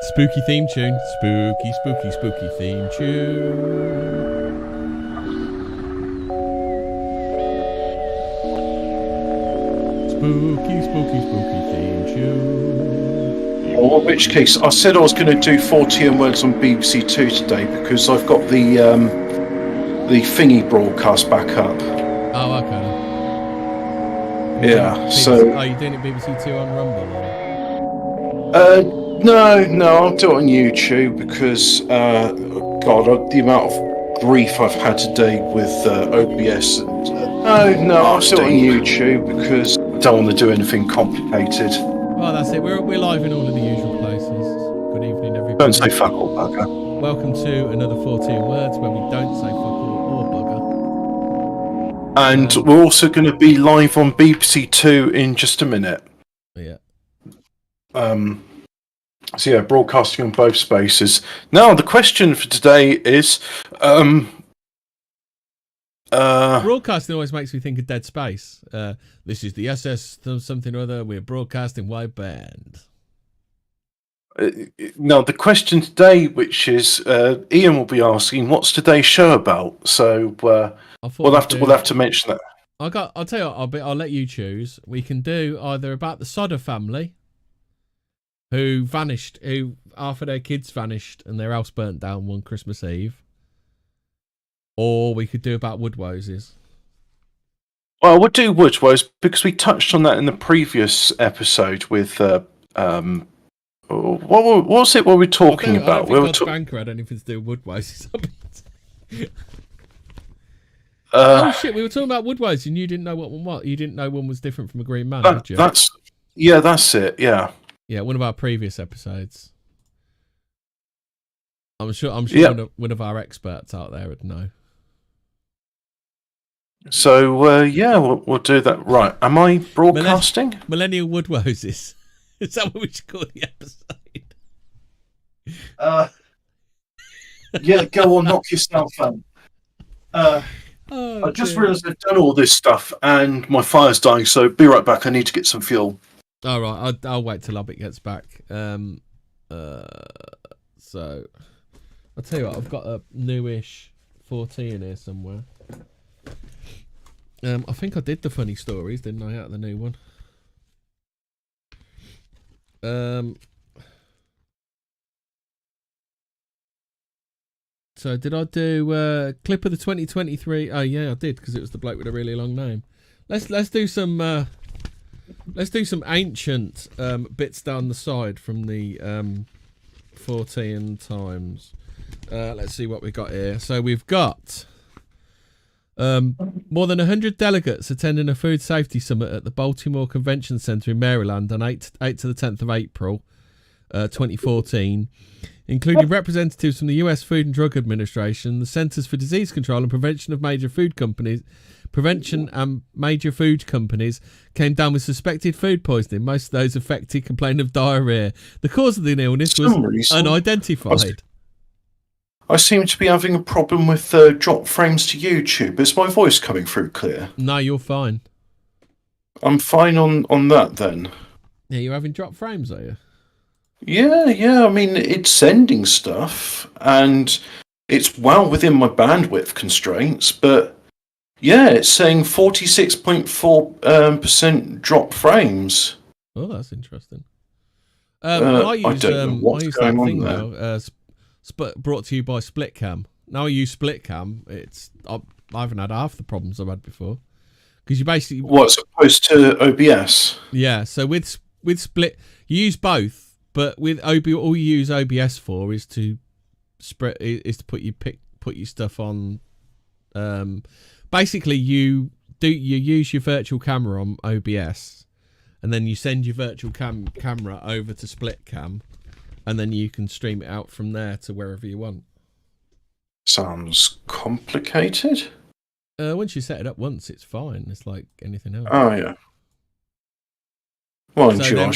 Spooky theme tune. Spooky, spooky, spooky theme tune. Spooky, spooky, spooky theme tune. Well, in which case, I said I was going to do Fortean Words on BBC Two today because I've got the thingy broadcast back up. Oh, okay. Yeah, so... Are you doing it BBC Two on Rumble? Or? No, I'll do it on YouTube because, God, the amount of grief I've had today with OBS. And, I'll do it on YouTube because I don't want to do anything complicated. Well, that's it. We're live in all of the usual places. Good evening, everybody. Don't say fuck all, bugger. Welcome to another Fortean Words where we don't say fuck all or bugger. And we're also going to be live on BBC Two in just a minute. Yeah. So yeah, broadcasting on both spaces. Now, the question for today is... broadcasting always makes me think of Dead Space. This is the SS something or other. We're broadcasting wideband. Now, the question today, which is Ian will be asking, what's today's show about? So we'll have to mention that. I'll tell you what, I'll let you choose. We can do either about the Sodder family, who vanished, who half of their kids vanished and their house burnt down one Christmas Eve. Or we could do about Woodwoses. Well, we'll do Woodwose because we touched on that in the previous episode with what was it? What were we talking about? I don't think God's Banker had anything to do with Woodwoses. Oh shit! We were talking about Woodwose, and you didn't know what one was. You didn't know one was different from a Green Man, did you? That's it. Yeah. Yeah, one of our previous episodes. I'm sure one of our experts out there would know. So, we'll do that. Right. Am I broadcasting? Millennial Woodwoses. Is that what we should call the episode? Yeah, go on, knock yourself out. I just realised I've done all this stuff and my fire's dying, so be right back. I need to get some fuel. All right, I'll wait till Hobbit gets back. So I'll tell you what, I've got a newish 14 here somewhere. I think I did the funny stories, didn't I, out of the new one? So did I do clip of the 2023? Oh yeah, I did, because it was the bloke with a really long name. Let's do some ancient bits down the side from the 14 times. Let's see what we got here. So we've got more than 100 delegates attending a food safety summit at the Baltimore Convention Center in Maryland on 8 to the 10th of April 2014, including representatives from the US Food and Drug Administration, the Centers for Disease Control and Prevention and major food companies came down with suspected food poisoning. Most of those affected complained of diarrhea. The cause of the illness was unidentified. I seem to be having a problem with drop frames to YouTube. Is my voice coming through clear? No, you're fine. I'm fine on that then. Yeah, you're having drop frames, are you? Yeah. I mean, it's sending stuff, and it's well within my bandwidth constraints, but yeah, it's saying 46.4% drop frames. Oh, that's interesting. I use that thing now. Brought to you by Splitcam. Now I use Splitcam. I haven't had half the problems I've had before, because you basically as opposed to OBS. Yeah, so with Split, you use both, but with OBS, all you use OBS for is to put your stuff on. Basically, you use your virtual camera on OBS, and then you send your virtual camera over to Splitcam. And then you can stream it out from there to wherever you want. Sounds complicated. Once you set it up once, it's fine. It's like anything else. Oh, yeah. Well, then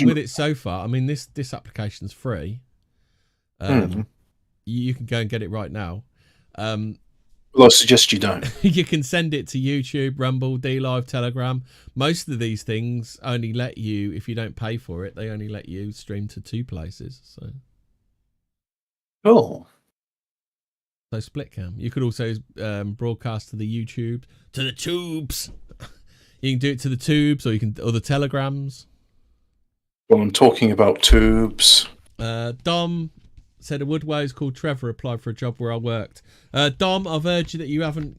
with it so far, I mean, this application's free. You can go and get it right now. Well, I suggest you don't. You can send it to YouTube, Rumble, DLive, Telegram. Most of these things only let you, if you don't pay for it, they only let you stream to 2 places. So Cool. So split cam. You could also broadcast to the YouTube, to the tubes. You can do it to the tubes, or the telegrams. Well, I'm talking about tubes. Dom said a Woodways called Trevor applied for a job where I worked. Dom, I've heard you that you haven't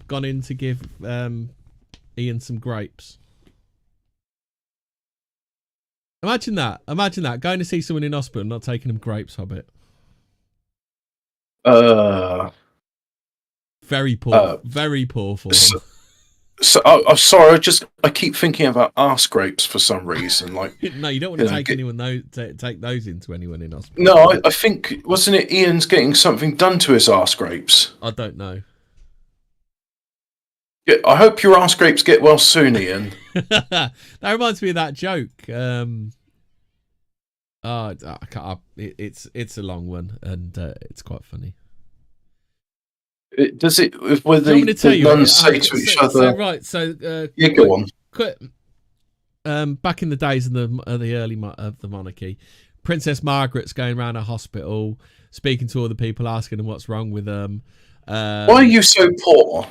gone in to give Ian some grapes. Imagine that. Going to see someone in hospital and not taking them grapes, Hobbit. Very poor. Very poor form. So I'm sorry. I keep thinking about arse grapes for some reason. Like, no, you don't want to take take those into anyone in hospital. No, I think, wasn't it Ian's getting something done to his arse grapes? I don't know. Yeah, I hope your arse grapes get well soon, Ian. That reminds me of that joke. It's a long one, and it's quite funny. Does it? Where the nuns say to each other? Yeah, go on. Back in the days of the early of the monarchy, Princess Margaret's going around a hospital, speaking to all the people, asking them what's wrong with them. Why are you so poor?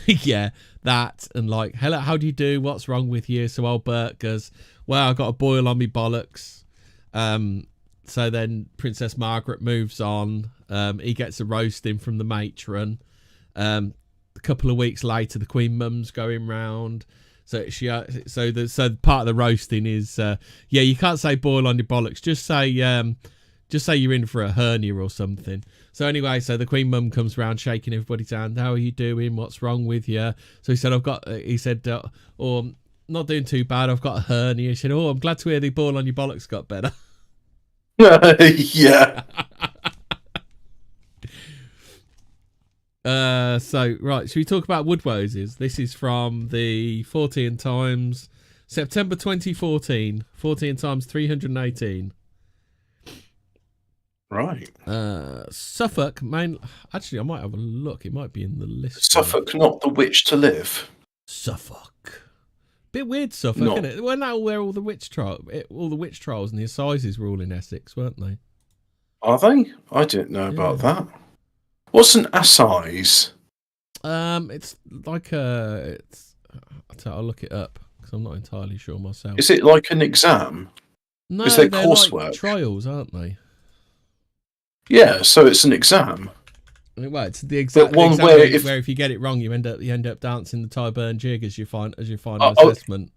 Yeah, that, and like, hello, how do you do? What's wrong with you? So old Bert goes, well, I got a boil on me bollocks. So then Princess Margaret moves on. He gets a roasting from the matron. A couple of weeks later, the Queen Mum's going round. So so part of the roasting is you can't say boil on your bollocks. Just say you're in for a hernia or something. So anyway, so the Queen Mum comes round shaking everybody's hand. How are you doing? What's wrong with you? So he said, I'm not doing too bad. I've got a hernia. He said, oh, I'm glad to hear the boil on your bollocks got better. Yeah. Should we talk about Woodways? This is from the Fortean Times, September 2014. Fortean Times 318. Right. Suffolk, actually, I might have a look. It might be in the list. Suffolk, not the witch to live. Suffolk. Bit weird, Suffolk, isn't it? Wasn't that where all the witch trials and the assizes were all in Essex, weren't they? Are they? I didn't know about that. What's an assize? It's like I'll look it up because I'm not entirely sure myself. Is it like an exam? No, is there they're coursework? Like trials, aren't they? Yeah, so it's an exam. Well, it's the exact one where if you get it wrong, you end up dancing the Tyburn jig as your final assessment.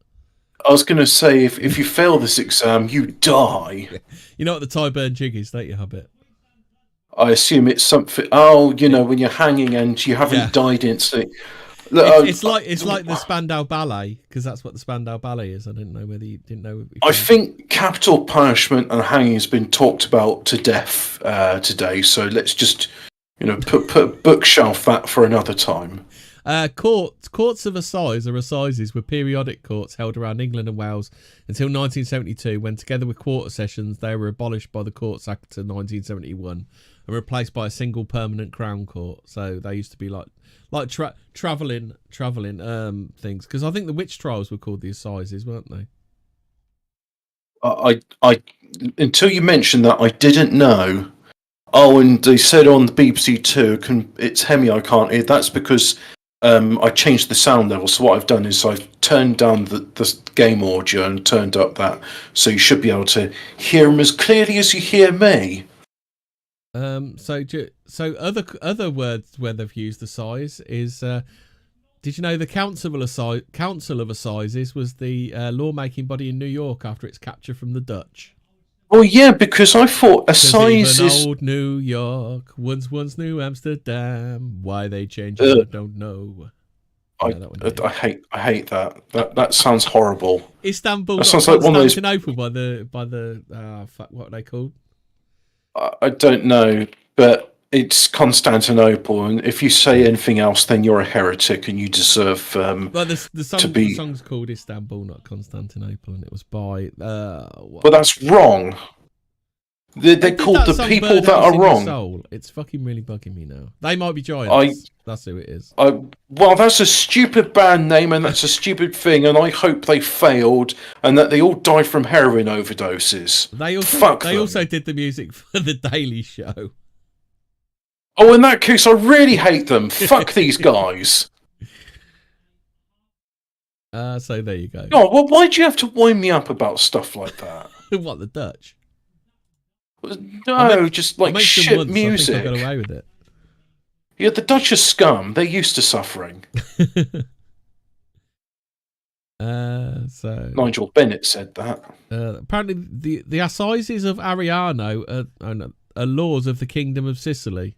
I was going to say, if you fail this exam, you die. You know what the Tyburn jig is, don't you, Hobbit? I assume it's something. Oh, when you're hanging and you haven't died instantly. Look, it's like the Spandau Ballet, because that's what the Spandau Ballet is. I didn't know whether you didn't know. I think capital punishment and hanging has been talked about to death today. So let's just put bookshelf that for another time. Courts of assize or assizes were periodic courts held around England and Wales until 1972, when, together with quarter sessions, they were abolished by the Courts Act of 1971 and replaced by a single permanent Crown Court. So they used to be like travelling things, because I think the witch trials were called the assizes, weren't they? I until you mentioned that, I didn't know. Oh, and they said on the BBC Two, it's Hemi I can't hear. That's because I changed the sound level. So what I've done is I've turned down the game audio and turned up that, so you should be able to hear them as clearly as you hear me. So other words where they've used the size is. Did you know the Council of Assizes was the lawmaking body in New York after its capture from the Dutch? Well, yeah, because I thought assize is old New York, once New Amsterdam. Why they changed it, I don't know. I hate that. That sounds horrible. Istanbul, that sounds like Constantinople by the what are they called? I don't know, but it's Constantinople, and if you say anything else, then you're a heretic, and you deserve the song's called Istanbul, not Constantinople, and it was by. But that's wrong. They're called the people that are wrong. Soul. It's fucking really bugging me now. They might be giants. That's who it is. Well, that's a stupid band name, and that's a stupid thing, and I hope they failed and that they all die from heroin overdoses. They also did the music for The Daily Show. Oh, in that case, I really hate them. Fuck these guys. So there you go. Oh, well, why do you have to wind me up about stuff like that? What, the Dutch? No, just like shit once, music. I think I got away with it. Yeah, the Dutch are scum. They're used to suffering. So Nigel Bennett said that. Apparently, the assizes of Ariano are laws of the Kingdom of Sicily.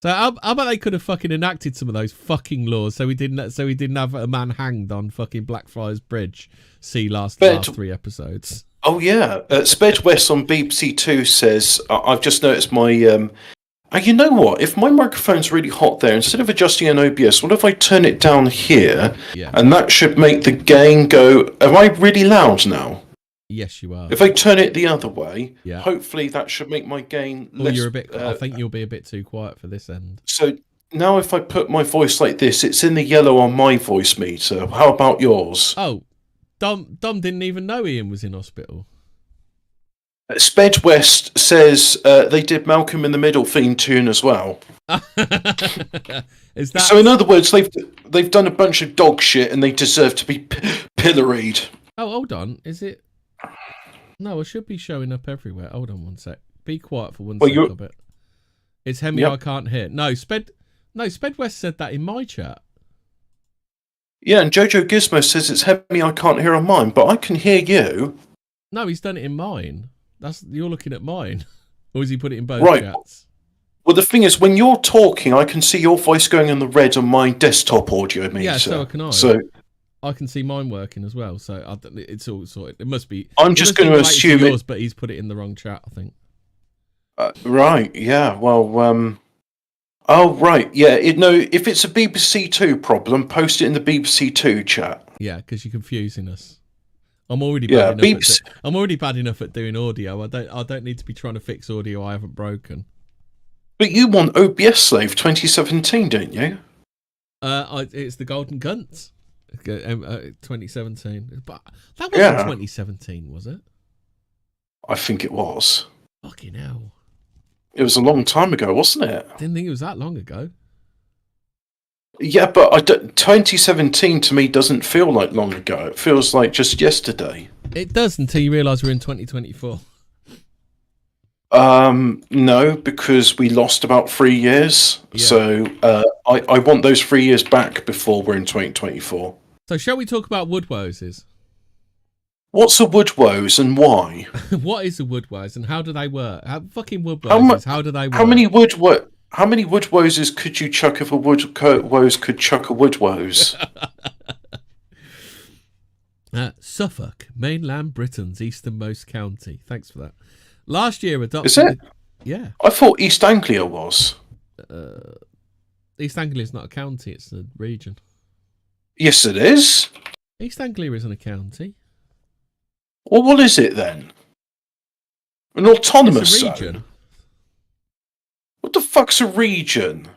So I bet they could have fucking enacted some of those fucking laws, so we didn't have a man hanged on fucking Blackfriars Bridge. See last 3 episodes. Oh yeah, Sped West on BBC Two says I've just noticed my. You know what? If my microphone's really hot there, instead of adjusting an OBS, what if I turn it down here? Yeah. And that should make the gain go. Am I really loud now? Yes, you are. If I turn it the other way, yeah. Hopefully that should make my gain less. You're a bit. I think you'll be a bit too quiet for this end. So now, if I put my voice like this, it's in the yellow on my voice meter. How about yours? Oh, Dom didn't even know Ian was in hospital. Sped West says they did Malcolm in the Middle theme tune as well. Is that... So in other words, they've done a bunch of dog shit and they deserve to be pilloried. Oh, hold on. Is it? No, it should be showing up everywhere. Hold on one sec. Be quiet for one sec a bit. It's Hemi, yep. I can't hear. No, Sped West said that in my chat. Yeah, and Jojo Gizmo says it's Hemi, I can't hear on mine, but I can hear you. No, he's done it in mine. You're looking at mine. Or has he put it in both chats? Well, the thing is, when you're talking, I can see your voice going in the red on my desktop audio meter. Yeah, so can I. So I can see mine working as well. So it's all sorted. It must be. I'm just going to assume yours, but he's put it in the wrong chat, I think. Right. Yeah. Well. Oh, right. Yeah. If it's a BBC Two problem, post it in the BBC Two chat. Yeah, because you're confusing us. I'm already bad enough. I'm already bad enough at doing audio. I don't need to be trying to fix audio I haven't broken. But you want OBS Slave 2017, don't you? It's the Golden Guns, 2017. But that wasn't 2017, was it? I think it was. Fucking hell! It was a long time ago, wasn't it? Didn't think it was that long ago. Yeah, but 2017 to me doesn't feel like long ago. It feels like just yesterday. It does until you realise we're in 2024. No, because we lost about 3 years. Yeah. So I want those 3 years back before we're in 2024. So shall we talk about woodwoses? What's a woodwose and why? What is a woodwose and how do they work? How do they work? How many woodwoses could you chuck if a woodwose could chuck a woodwose? Suffolk, mainland Britain's easternmost county. Thanks for that. Last year adopted... Is it? Yeah. I thought East Anglia was. East Anglia is not a county, it's a region. Yes, it is. East Anglia isn't a county. Well, what is it then? An autonomous region. Zone? What the fuck's a region?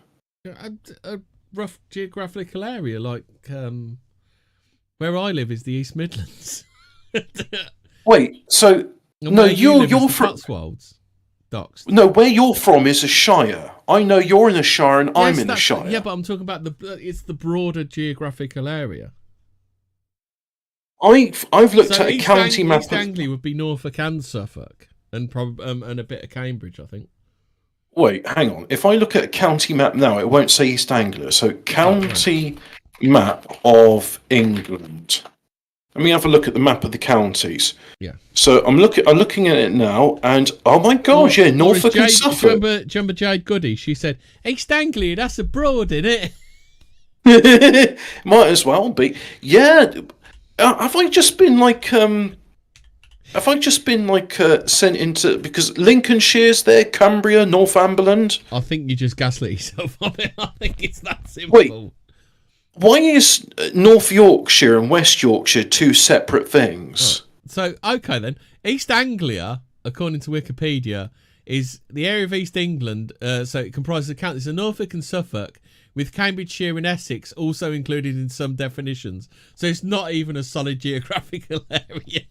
A rough geographical area, like where I live is the East Midlands. Wait, so no, you're from Cotswolds. Docks. No, where you're from is a shire. I know you're in a shire, and I'm in a shire. Yeah, but I'm talking about it's the broader geographical area. I've looked at a county map. East Anglia would be Norfolk and Suffolk, and and a bit of Cambridge, I think. Wait, hang on. If I look at a county map now, it won't say East Anglia. So, county map of England. Let me have a look at the map of the counties. Yeah. So I'm looking at it now, and oh my gosh, yeah, Norfolk and Suffolk. Do you remember Jade Goody? She said East Anglia. That's abroad, isn't it? Might as well be. Yeah. Have I just been sent into, because Lincolnshire's there, Cumbria, Northumberland? I think you just gaslit yourself on it. I think it's that simple. Wait, why is North Yorkshire and West Yorkshire two separate things? Oh. So, okay then, East Anglia according to Wikipedia, is the area of East England. So it comprises of counties of Norfolk and Suffolk, with Cambridgeshire and Essex also included in some definitions. So it's not even a solid geographical area.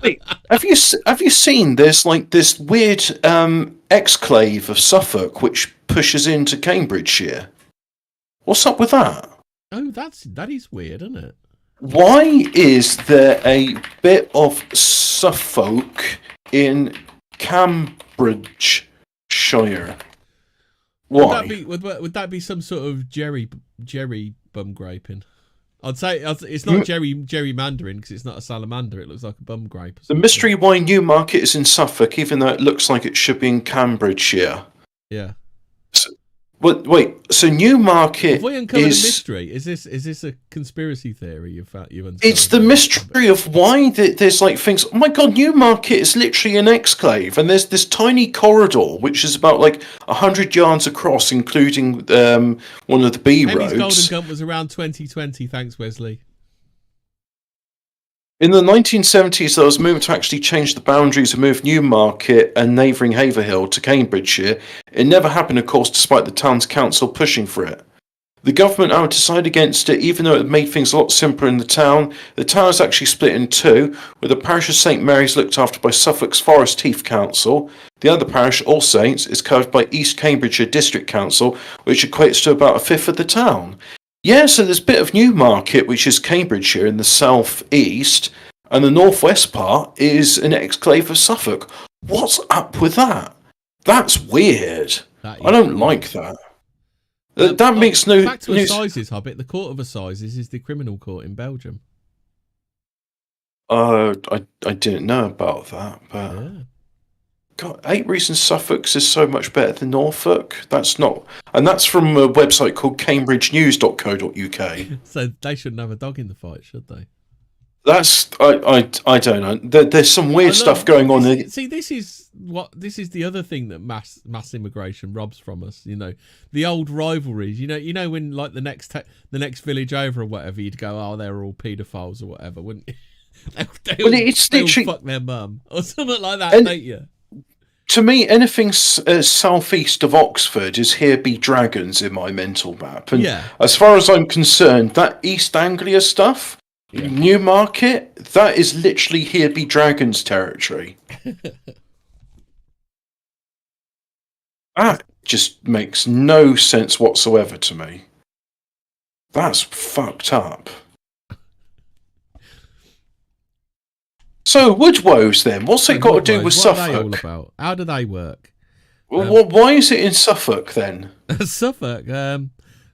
Wait, have you seen there's like this weird exclave of Suffolk which pushes into Cambridgeshire? What's up with that? Oh, that is weird, isn't it? Why is there a bit of Suffolk in Cambridgeshire? Why? Would that be some sort of Jerry bum graping? I'd say it's not gerrymandering because it's not a salamander. It looks like a bum grape. The mystery why Newmarket is in Suffolk, even though it looks like it should be in Cambridgeshire. Yeah. Wait. So Newmarket Have we uncovered a mystery? Is this a conspiracy theory you've uncovered? It's the mystery of why there's like things. Oh my god, Newmarket is literally an exclave, and there's this tiny corridor which is about like 100 yards across, including one of the B roads. Golden Gump was around 2020. Thanks, Wesley. In the 1970s, there was a movement to actually change the boundaries and move Newmarket and neighbouring Haverhill to Cambridgeshire. It never happened, of course, despite the town's council pushing for it. The government now decided against it, even though it made things a lot simpler in the town. The town is actually split in two, with the parish of St Mary's looked after by Suffolk's Forest Heath Council. The other parish, All Saints, is covered by East Cambridgeshire District Council, which equates to about a fifth of the town. Yeah, so there's a bit of Newmarket, which is Cambridgeshire in the south-east, and the northwest part is an exclave of Suffolk. What's up with that? That's weird. I don't like that. That makes no... Back to Assizes, Hobbit. The Court of Assizes is the criminal court in Belgium. I didn't know about that, but... Yeah. God, 8 Reasons Suffolk's is so much better than Norfolk. That's not... And that's from a website called cambridgenews.co.uk. So they shouldn't have a dog in the fight, should they? That's... I don't know. There's some weird stuff going on. See, this is the other thing that mass immigration robs from us. You know, the old rivalries. You know when like the next village over or whatever, you'd go, oh, they're all paedophiles or whatever, wouldn't you? It's literally fuck their mum or something like that, don't you? To me, anything southeast of Oxford is Here Be Dragons in my mental map. And as far as I'm concerned, that East Anglia stuff, Newmarket, that is literally Here Be Dragons territory. That just makes no sense whatsoever to me. That's fucked up. So, woodwoes then? What's it got to do with Suffolk? What are they all about? How do they work? Well, why is it in Suffolk then? Suffolk?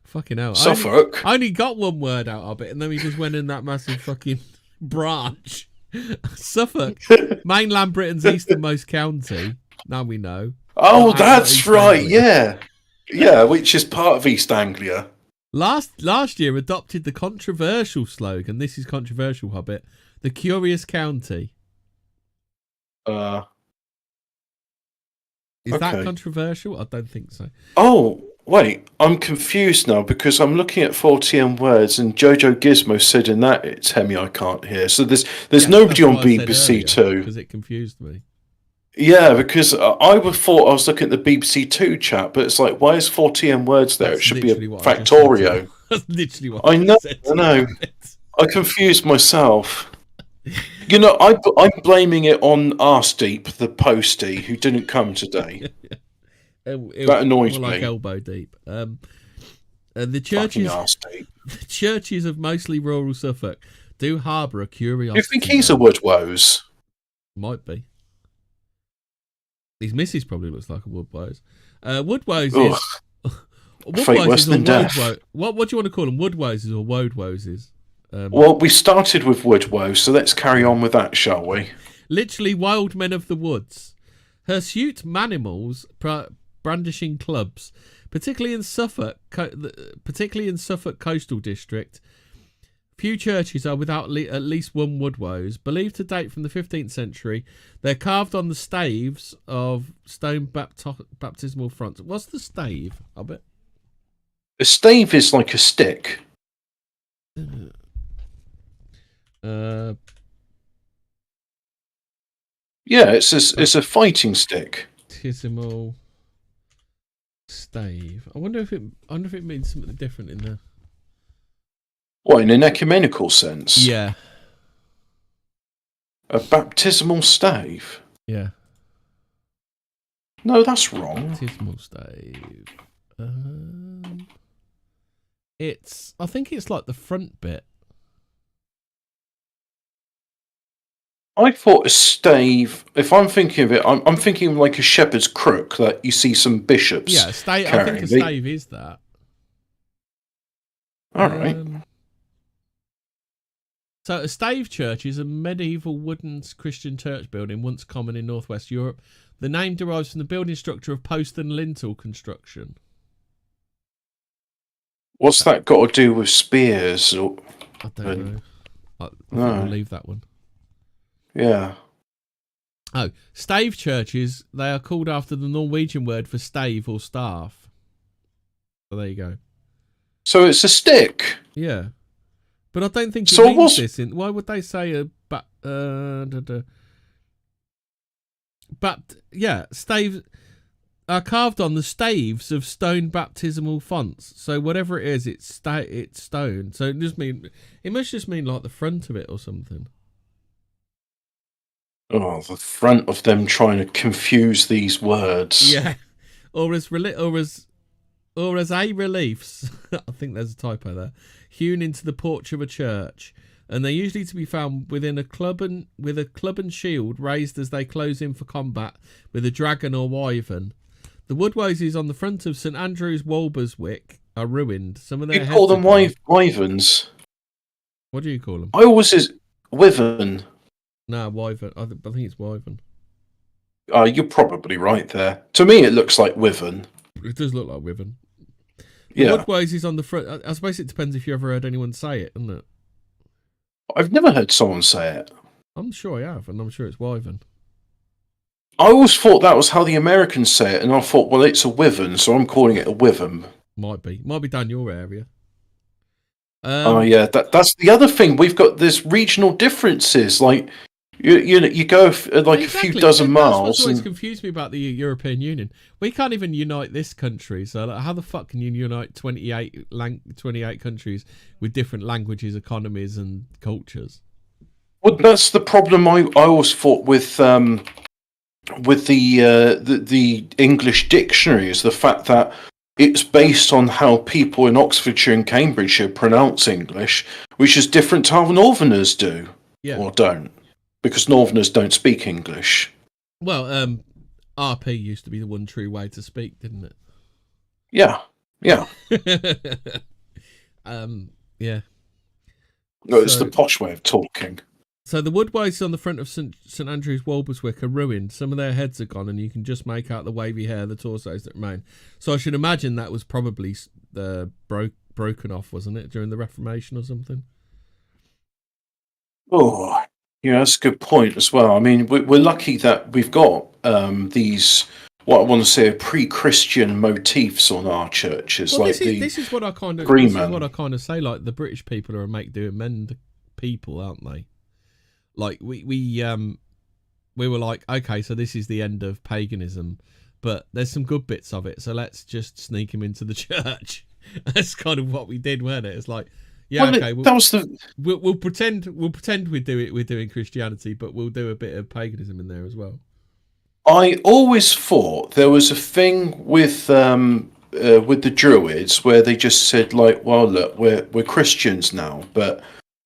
Fucking hell. Suffolk? I only got one word out of it, and then we just went in that massive fucking branch. Suffolk, mainland Britain's easternmost county. Now we know. Oh, that's right, yeah. Yeah, which is part of East Anglia. Last year adopted the controversial slogan, this is controversial, Hobbit, the Curious County. Is that controversial? I don't think so. Oh, wait, I'm confused now because I'm looking at Fortean Words and Jojo Gizmo said in that it's Hemi I can't hear. So there's nobody on BBC Two. Because it confused me. Yeah, because I thought I was looking at the BBC Two chat, but it's like, why is Fortean Words there? It should be a Factorio. That's literally what I know. I know. I confused myself. You know, I'm blaming it on Arsedeep, the postie, who didn't come today. That annoys me. Like elbow deep. The churches of mostly rural Suffolk do harbour a curiosity. Do you think he's a Woodwoes? Might be. His missus probably looks like a Woodwoes. Woodwoes is... Fate worse than death. What do you want to call them? Woodwoses or Woadwoses? Well, we started with Woodwoes, so let's carry on with that, shall we? Literally wild men of the woods. Hirsute manimals brandishing clubs, particularly in Suffolk coastal district. Few churches are without at least one Woodwoes. Believed to date from the 15th century, they're carved on the staves of stone baptismal fronts. What's the stave, Hobbit? A stave is like a stick. Yeah, it's a fighting stick. Baptismal stave. I wonder if it means something different in there. What, in an ecumenical sense? Yeah. A baptismal stave? Yeah. No, that's wrong. Baptismal stave. I think it's like the front bit. I thought a stave. If I'm thinking of it, I'm thinking like a shepherd's crook that you see some bishops. Yeah, stave. Carrying. I think a stave is that. All right. So a stave church is a medieval wooden Christian church building once common in northwest Europe. The name derives from the building structure of post and lintel construction. What's that got to do with spears? Or... I don't know. I think we'll leave that one. Yeah. Oh, stave churches, they are called after the Norwegian word for stave or staff. So there you go. So it's a stick. Yeah. But I don't think it so means this. Why would they say staves are carved on the staves of stone baptismal fonts. So whatever it is, it's stone. So it must just mean like the front of it or something. Oh, the front of them trying to confuse these words. Yeah, or as a reliefs. I think there's a typo there. Hewn into the porch of a church, and they're usually to be found within a club and shield raised as they close in for combat with a dragon or wyvern. The woodwoses on the front of St Andrew's Walberswick are ruined. Some of their you call them wyverns. What do you call them? I always is wyvern. No, wyvern. I think it's wyvern. You're probably right there. To me, it looks like wyvern. It does look like wyvern. Yeah. Woodwoses on the front. I suppose it depends if you ever heard anyone say it, doesn't it? I've never heard someone say it. I'm sure I have, and I'm sure it's wyvern. I always thought that was how the Americans say it, and I thought, well, it's a wyvern, so I'm calling it a wyvern. Might be down your area. Yeah, that's the other thing. We've got this regional differences. Like you go like a few dozen miles. That's what's always confused me about the European Union. We can't even unite this country. So like, how the fuck can you unite 28 countries with different languages, economies, and cultures? Well, that's the problem. I always thought with the English dictionary is the fact that it's based on how people in Oxfordshire and Cambridgeshire pronounce English, which is different to how Northerners do or don't, because Northerners don't speak English. Well, RP used to be the one true way to speak, didn't it? Yeah. Yeah. No, it's the posh way of talking. So the woodwoses on the front of St Andrew's Walberswick are ruined. Some of their heads are gone, and you can just make out the wavy hair, the torsos that remain. So I should imagine that was probably broken off, wasn't it, during the Reformation or something? Oh, yeah, that's a good point as well. I mean, we're lucky that we've got these, what I want to say, are pre-Christian motifs on our churches. Well, like this is what I kind of say. Like the British people are a make-do-amend people, aren't they? Like we were like, okay, so this is the end of paganism, but there's some good bits of it, so let's just sneak him into the church. That's kind of what we did, weren't it? It's like, yeah, well, okay, we'll pretend we're doing Christianity, but we'll do a bit of paganism in there as well. I always thought there was a thing with the Druids where they just said like, well, look, we're Christians now, but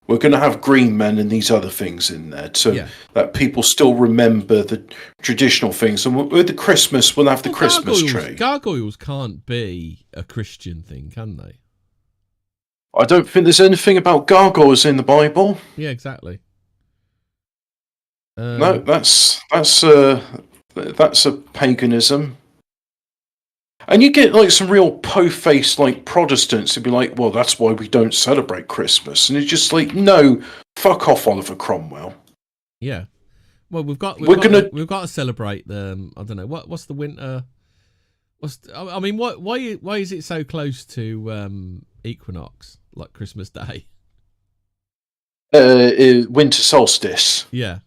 we're going to have green men and these other things in there so that people still remember the traditional things. And with the Christmas, we'll have the Christmas tree. Gargoyles can't be a Christian thing, can they? I don't think there's anything about gargoyles in the Bible. Yeah, exactly. No, that's a paganism. And you get like some real po-faced like Protestants who'd be like, well, that's why we don't celebrate Christmas. And it's just like, no, fuck off, Oliver Cromwell. Yeah. Well, we've got to celebrate the I don't know, what's the winter? Why is it so close to equinox, like Christmas Day? Winter solstice. Yeah.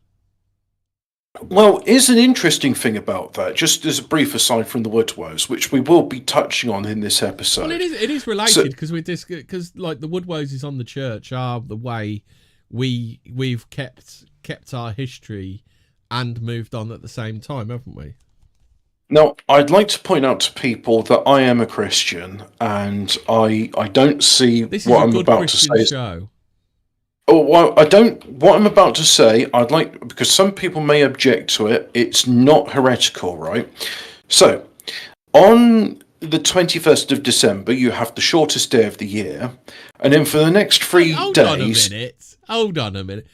Well, here's an interesting thing about that, just as a brief aside from the Woodwoes, which we will be touching on in this episode. Well, it is related because like the Woodwoses on the church are the way we've kept our history and moved on at the same time, haven't we? Now, I'd like to point out to people that I am a Christian, and I don't see this what is a I'm good about Christian to say. show. Oh, well, I don't. What I'm about to say, I'd like, because some people may object to it. It's not heretical, right? So, on the 21st of December, you have the shortest day of the year, and then for the next 3 Hold days. Hold on a minute.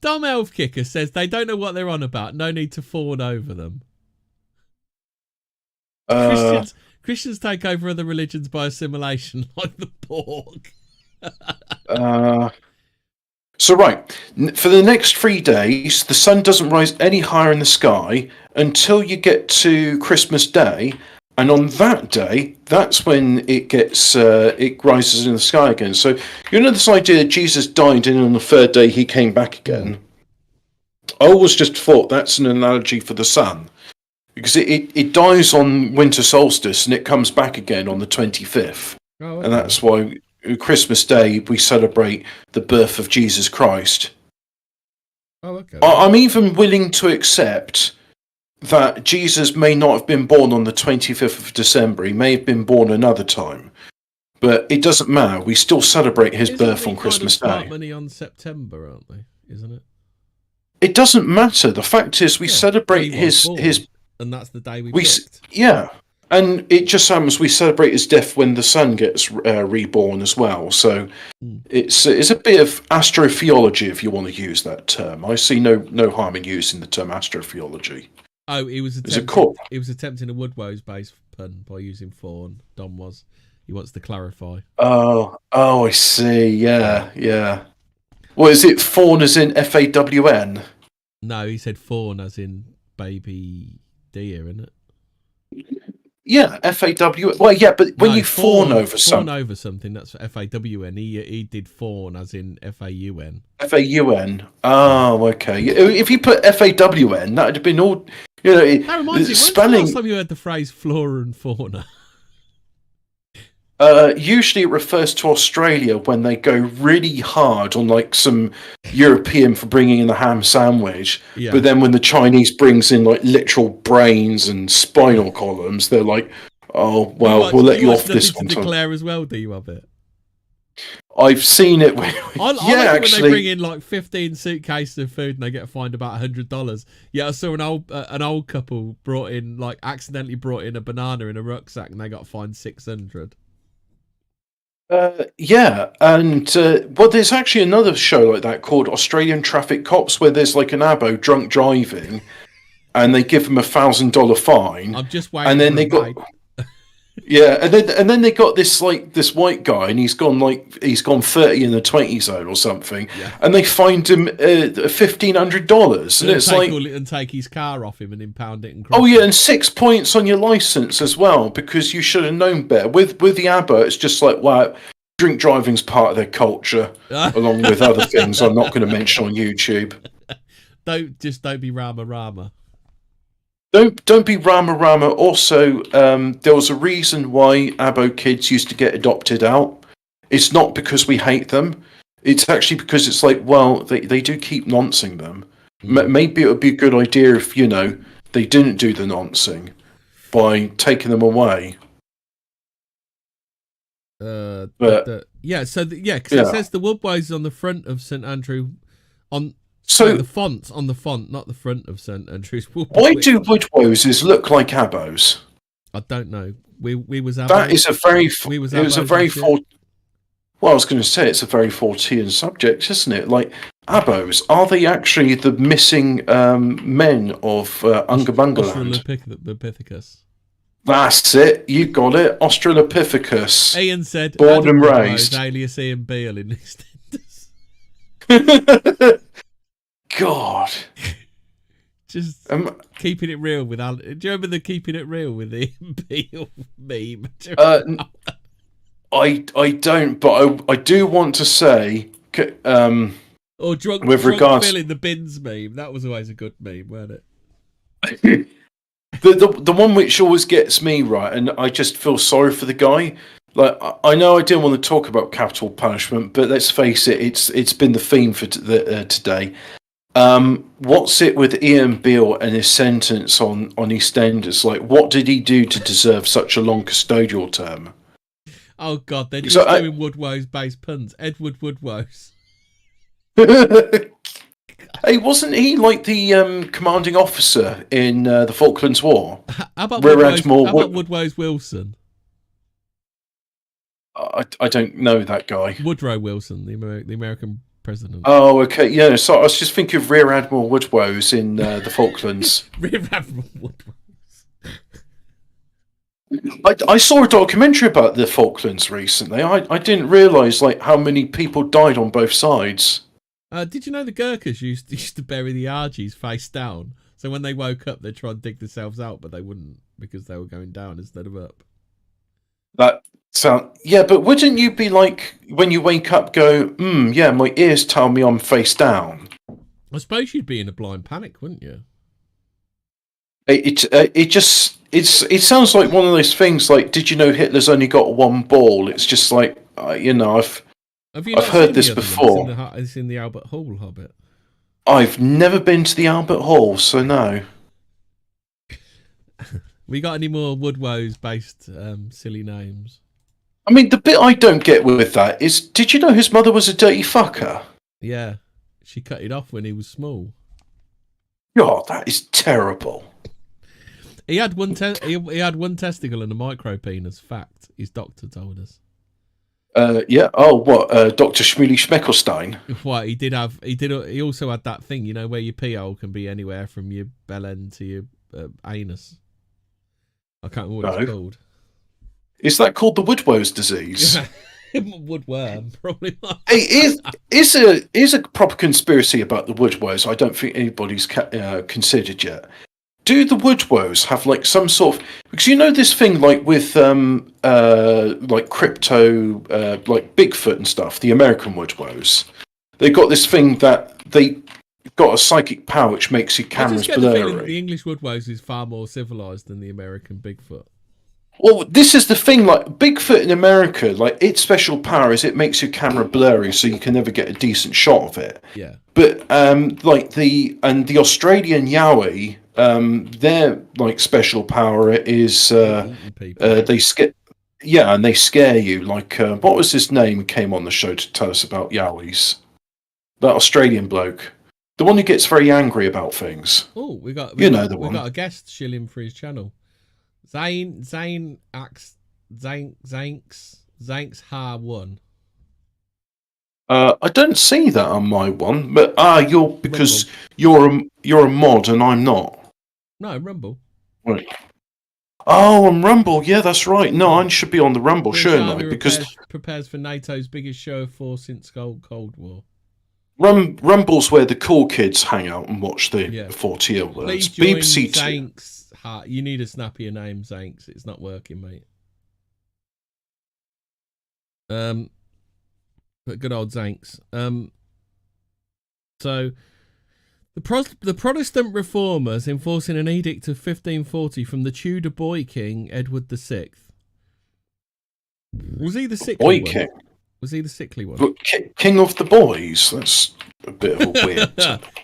Dom Elf Kicker says they don't know what they're on about. No need to fawn over them. Christians take over other religions by assimilation, like the pork. So right, for the next 3 days, the sun doesn't rise any higher in the sky until you get to Christmas Day, and on that day, that's when it rises in the sky again. So you know this idea that Jesus died and on the third day he came back again. I always just thought that's an analogy for the sun, because it dies on winter solstice and it comes back again on the 25th, okay. And that's why Christmas Day we celebrate the birth of Jesus Christ. Oh, okay. I'm even willing to accept that Jesus may not have been born on the 25th of December. He may have been born another time, but it doesn't matter. We still celebrate his birth on Christmas Day. Start money on September, aren't they? Isn't it? It doesn't matter. The fact is, we celebrate his, and that's the day we picked. Yeah. And it just happens we celebrate his death when the sun gets reborn as well. So it's a bit of astrotheology, if you want to use that term. I see no harm in using the term astrotheology. Oh, he was attempting a Woodwoes based pun by using fawn. Dom was. He wants to clarify. Oh, I see. Yeah. Well, is it fawn as in Fawn? No, he said fawn as in baby deer, isn't it? Yeah, FAW. Well, yeah, but when you fawn over something, that's FAWN. He did fawn as in FAUN. FAUN. Oh, okay. If you put FAWN, that would have been all. That reminds me. When's the last time you heard the phrase flora and fauna? Usually it refers to Australia when they go really hard on like some European for bringing in the ham sandwich, but then when the Chinese brings in like literal brains and spinal columns, they're like, "Oh well, we'll let you off this one." Declare as well, do you have it? I've seen it. I like it when they bring in like 15 suitcases of food and they get fined about $100. Yeah, I saw an old couple accidentally brought in a banana in a rucksack and they got fined $600. Yeah, and there's actually another show like that called Australian Traffic Cops, where there's like an abo drunk driving, and they give him $1,000 fine. I'm just waiting. And then they got, yeah, and then they got this white guy, and he's gone 30 in the 20 zone or something, and they fined him $1,500, and it's like, and take his car off him and impound it. And oh yeah, and 6 points on your license as well, because you should have known better. With the ABBA, it's just like, wow, drink driving's part of their culture, along with other things I'm not going to mention on YouTube. Don't be Rama. Don't be Rama. Also, there was a reason why Abo kids used to get adopted out. It's not because we hate them. It's actually because it's like, well, they do keep noncing them. Maybe it would be a good idea if, they didn't do the noncing by taking them away. Because it says the Woodways on the front of St Andrew the font on the font, not the front of St Andrew's. Why do Woodwoses look like Abos? I don't know. We was Abos. That is a very. Well, I was going to say it's a very Fortean subject, isn't it? Like Abos, are they actually the missing men of Ungabungaland? Australopithecus. That's it. You got it. Australopithecus. Ian said, born and raised. Alias Ian Beale in EastEnders. God. Just keeping it real with Alan. Do you remember the keeping it real with Ian Beale meme? I don't, but I do want to say, or drunk with regards Phil in the bins meme. That was always a good meme, wasn't it? The one which always gets me, right, and I just feel sorry for the guy. Like, I know I didn't want to talk about capital punishment, but let's face it, it's been the theme for today. What's it with Ian Beale and his sentence on EastEnders? Like, what did he do to deserve such a long custodial term? Oh God, they're just doing Woodwose-based puns. Edward Woodwose. Hey, wasn't he like the commanding officer in the Falklands War? How about Woodwose Wilson? I don't know that guy. Woodrow Wilson, the American president. Oh, okay. Yeah, so I was just thinking of Rear Admiral Woodwose in the Falklands. Rear Admiral Woodwose. I saw a documentary about the Falklands recently. I didn't realise like how many people died on both sides. Did you know the Gurkhas used to bury the Argies face down? So when they woke up, they'd try and dig themselves out, but they wouldn't because they were going down instead of up. Yeah, but wouldn't you be like, when you wake up, go, yeah, my ears tell me I'm face down? I suppose you'd be in a blind panic, wouldn't you? It sounds like one of those things. Like, did you know Hitler's only got one ball? It's just like, I've heard this before. It's in the Albert Hall Hobbit. I've never been to the Albert Hall, so no. We got any more Woodwose-based silly names? I mean, the bit I don't get with that is, did you know his mother was a dirty fucker? Yeah, she cut it off when he was small. God, that is terrible. He had one testicle and a micro penis. Fact, his doctor told us. Yeah. Oh, what? Dr. Schmeely Schmeckelstein. What he also had that thing, where your pee hole can be anywhere from your bell end to your anus. I can't remember what it's called. Is that called the Woodwose disease? Woodworm, probably. Hey, is a proper conspiracy about the Woodwose I don't think anybody's considered yet. Do the Woodwose have like some sort of, because this thing like with like crypto, like Bigfoot and stuff, the American Woodwose, they got this thing that they got a psychic power which makes your cameras blurry. The English Woodwose is far more civilized than the American Bigfoot. Well, this is the thing, like Bigfoot in America, like its special power is it makes your camera blurry so you can never get a decent shot of it. Yeah. But like the Australian Yowie, their like special power is they scare. Yeah, and they scare you. Like what was his name? Came on the show to tell us about Yowies. That Australian bloke, the one who gets very angry about things. Oh, we got one. We got a guest shilling for his channel. Zanks Ha 1. I don't see that on my one, but you're a mod and I'm not. No, Rumble. Right. Oh, on Rumble, yeah, that's right. No, I should be on the Rumble, shouldn't I? Because prepares for NATO's biggest show of force since Cold War. Rumble's where the cool kids hang out and watch the Fortean Words. BBC Zanks. You need a snappier name, Zanks. It's not working, mate. But good old Zanks. So the Protestant reformers enforcing an edict of 1540 from the Tudor boy king Edward VI. Was he the sickly one? King? Was he the sickly one? King of the boys. That's a bit of a weird.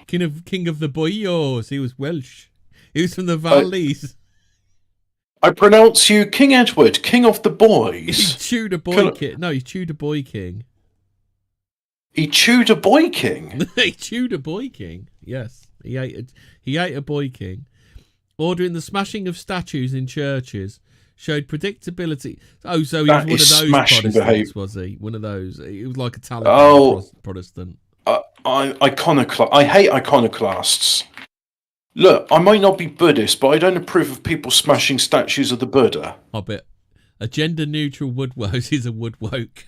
King of the boyos. He was Welsh. He was from the Valleys. I pronounce you King Edward, King of the boys. He's Tudor boy king. No, he's Tudor boy king. He Tudor boy king? He Tudor boy king. Yes. He ate a boy king. Ordering the smashing of statues in churches. Showed predictability. Oh, so he was one of those Protestants, was he? One of those. He was like a talented Protestant. I hate iconoclasts. Look, I might not be Buddhist, but I don't approve of people smashing statues of the Buddha. Hobbit. A gender-neutral woodwose is a woodwoke.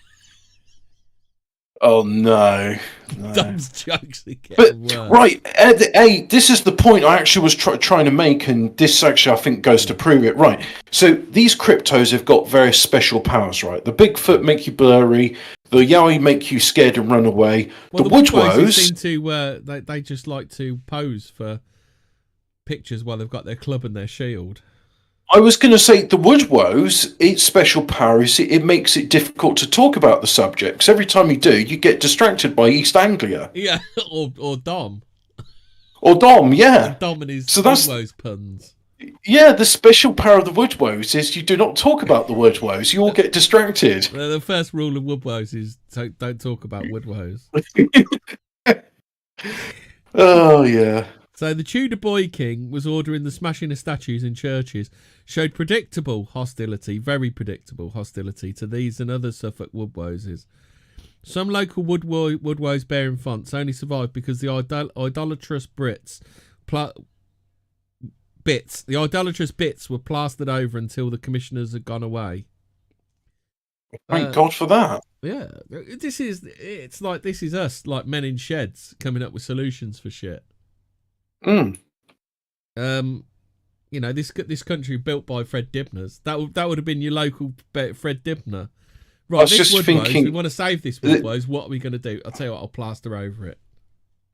Oh, no. Those jokes are getting worse. Right, hey, this is the point I actually was trying to make, and this actually, I think, goes to prove it. Right, so these cryptos have got various special powers, right? The Bigfoot make you blurry, the Yowie make you scared and run away. Well, the Woodwose seem to, they just like to pose for pictures while they've got their club and their shield. I was going to say the Woodwoes, its special power is it makes it difficult to talk about the subjects. Every time you do, you get distracted by East Anglia. Yeah, or Dom. Or Dom, yeah. Or Dom and his So that's Woodwoes puns. Yeah, the special power of the Woodwoes is you do not talk about the Woodwoes. You all get distracted. The first rule of Woodwoes is don't talk about Woodwoes. Oh, yeah. So the Tudor boy king was ordering the smashing of statues in churches, showed predictable hostility, very predictable hostility to these and other Suffolk Woodwoses. Some local Woodwoes bearing fonts only survived because the idolatrous bits were plastered over until the commissioners had gone away. Thank God for that. Yeah, this is us, like men in sheds coming up with solutions for shit. Mm. You know, this country built by Fred Dibners. That would have been your local Fred Dibner. Right, I was just thinking, we want to save this Woodwoes. What are we going to do? I'll tell you what, I'll plaster over it.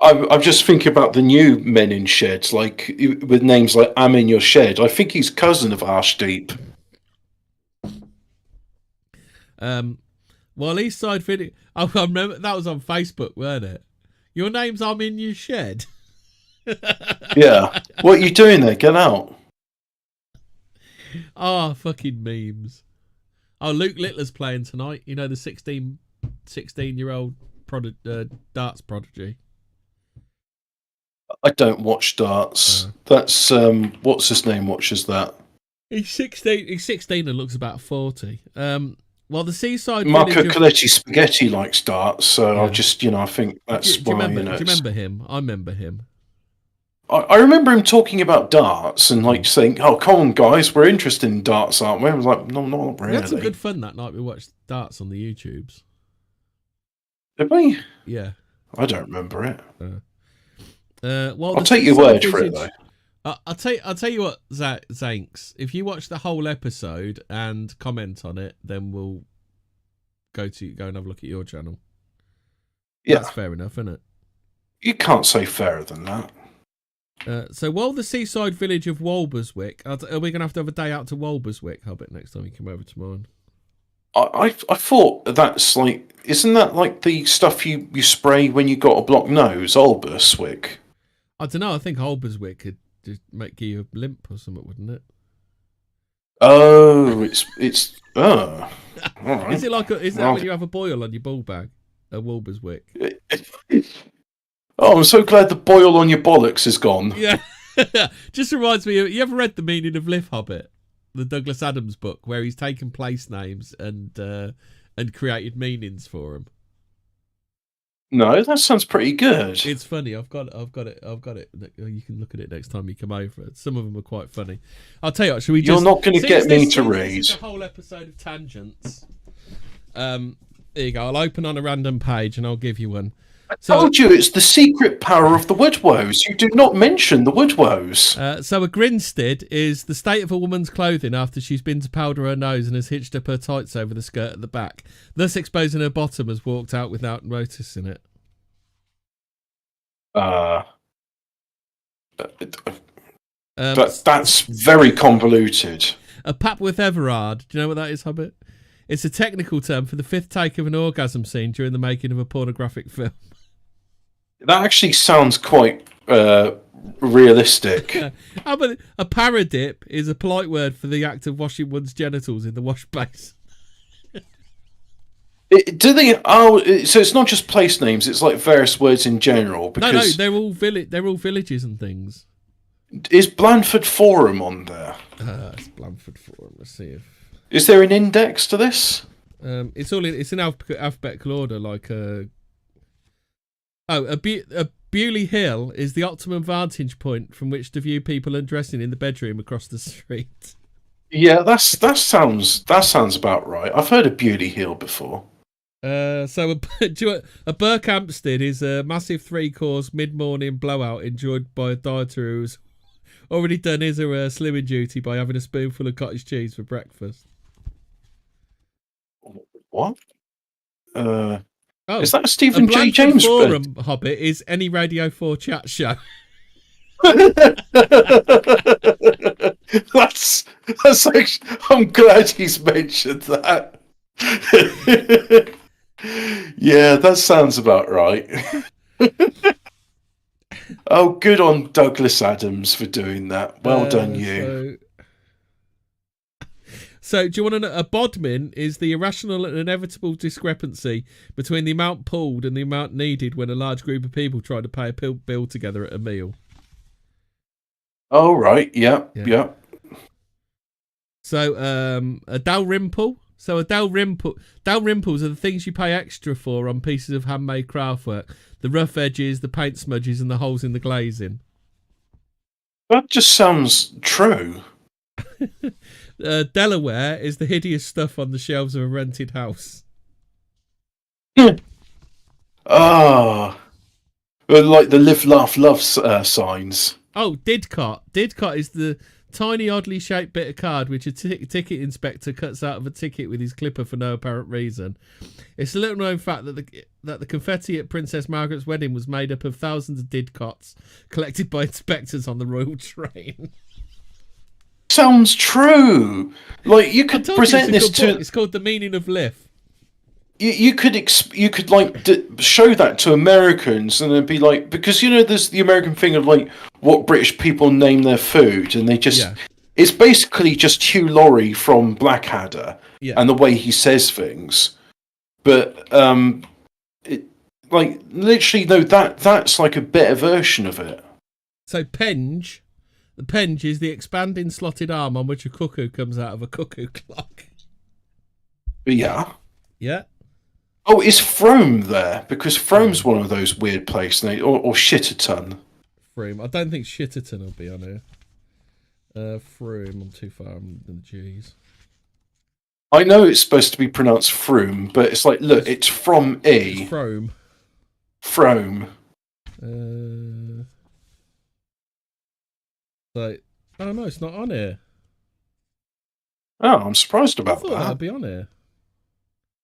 I'm just thinking about the new men in sheds, like with names like "I'm in your shed." I think he's cousin of Arshdeep. Well, East Side Video. Oh, I remember that was on Facebook, weren't it? Your name's "I'm in your shed." Yeah. What are you doing there? Get out. Oh, fucking memes. Oh, Luke Littler's playing tonight. You know, the 16-year-old darts prodigy. I don't watch darts. That's what's his name watches that. He's 16. He's 16 and looks about 40. Well, the seaside Marco village Coletti Spaghetti likes darts, so Yeah. I just, I think that's do you why. remember, do you remember him? I remember him. I remember him talking about darts and like saying, "Oh, come on, guys, we're interested in darts, aren't we?" I was like, "No, not really." We had some good fun that night. We watched darts on the YouTubes. Did we? Yeah. I don't remember it. Well, I'll take your word for it, though. I'll tell you what, Zanks. If you watch the whole episode and comment on it, then we'll go and have a look at your channel. Yeah, that's fair enough, isn't it? You can't say fairer than that. So while the seaside village of Walberswick, are we going to have a day out to Walberswick, Hobbit, next time you come over to mine? I thought that's like, isn't that like the stuff you spray when you got a blocked nose, Alberswick? I don't know. I think Walberswick could just make you a limp or something, wouldn't it? Oh, it's all right. Is it like is that when you have a boil on your ball bag, a Walberswick? Oh, I'm so glad the boil on your bollocks is gone. Yeah. Just reminds me of, you ever read The Meaning of Live, Hobbit? The Douglas Adams book, where he's taken place names and created meanings for them. No, that sounds pretty good. It's funny. I've got it. You can look at it next time you come over. Some of them are quite funny. I'll tell you what, You're not going to get me to read. This is a whole episode of tangents. There you go. I'll open on a random page and I'll give you one. I told you it's the secret power of the Woodwoes. You do not mention the Woodwoes. So a grinstead is the state of a woman's clothing after she's been to powder her nose and has hitched up her tights over the skirt at the back, thus exposing her bottom as walked out without noticing it. That's very convoluted. A Papworth Everard. Do you know what that is, Hobbit? It's a technical term for the fifth take of an orgasm scene during the making of a pornographic film. That actually sounds quite realistic. How about a paradip is a polite word for the act of washing one's genitals in the wash basin. Do they? Oh, so it's not just place names; it's like various words in general. Because no, they're all villages and things. Is Blandford Forum on there? It's Blandford Forum. Let's see if. Is there an index to this? It's in alphabetical order, like a Bewley Hill is the optimum vantage point from which to view people undressing in the bedroom across the street. Yeah, that sounds about right. I've heard of Beauty Hill before. So a Berkhamsted is a massive 3-course mid-morning blowout enjoyed by a dieter who's already done his or her slimming duty by having a spoonful of cottage cheese for breakfast. What? Is that a Stephen J. James Forum Hobbit is any Radio 4 chat show. That's actually, I'm glad he's mentioned that. Yeah, that sounds about right. Oh, good on Douglas Adams for doing that. Well done, you. So, do you want to know? A bodmin is the irrational and inevitable discrepancy between the amount pulled and the amount needed when a large group of people try to pay a bill together at a meal. Oh, right. Yeah. So, a Dalrymple. So, a Dalrymples are the things you pay extra for on pieces of handmade craftwork. The rough edges, the paint smudges, and the holes in the glazing. That just sounds true. Delaware is the hideous stuff on the shelves of a rented house. Ah, like the live, laugh, love signs. Oh, Didcot. Didcot is the tiny, oddly shaped bit of card which a ticket inspector cuts out of a ticket with his clipper for no apparent reason. It's a little known fact that the confetti at Princess Margaret's wedding was made up of thousands of Didcots collected by inspectors on the royal train. Sounds true. Like you could present this to. It's called The Meaning of Life. You could like show that to Americans, and it'd be like, because there's the American thing of like what British people name their food, and they just it's basically just Hugh Laurie from Blackadder and the way he says things. But it like literally no, that's like a better version of it. So penge. The penge is the expanding slotted arm on which a cuckoo comes out of a cuckoo clock. Yeah. Yeah. Oh, is Frome there? Because Frome's one of those weird places, or Shitterton. Frome. I don't think Shitterton will be on here. Frome. I'm too far in the G's. I know it's supposed to be pronounced Froome, but it's like, look, it's from E. It's Frome. Frome. Like, oh no, it's not on here. Oh, I'm surprised about I thought that'd be on here.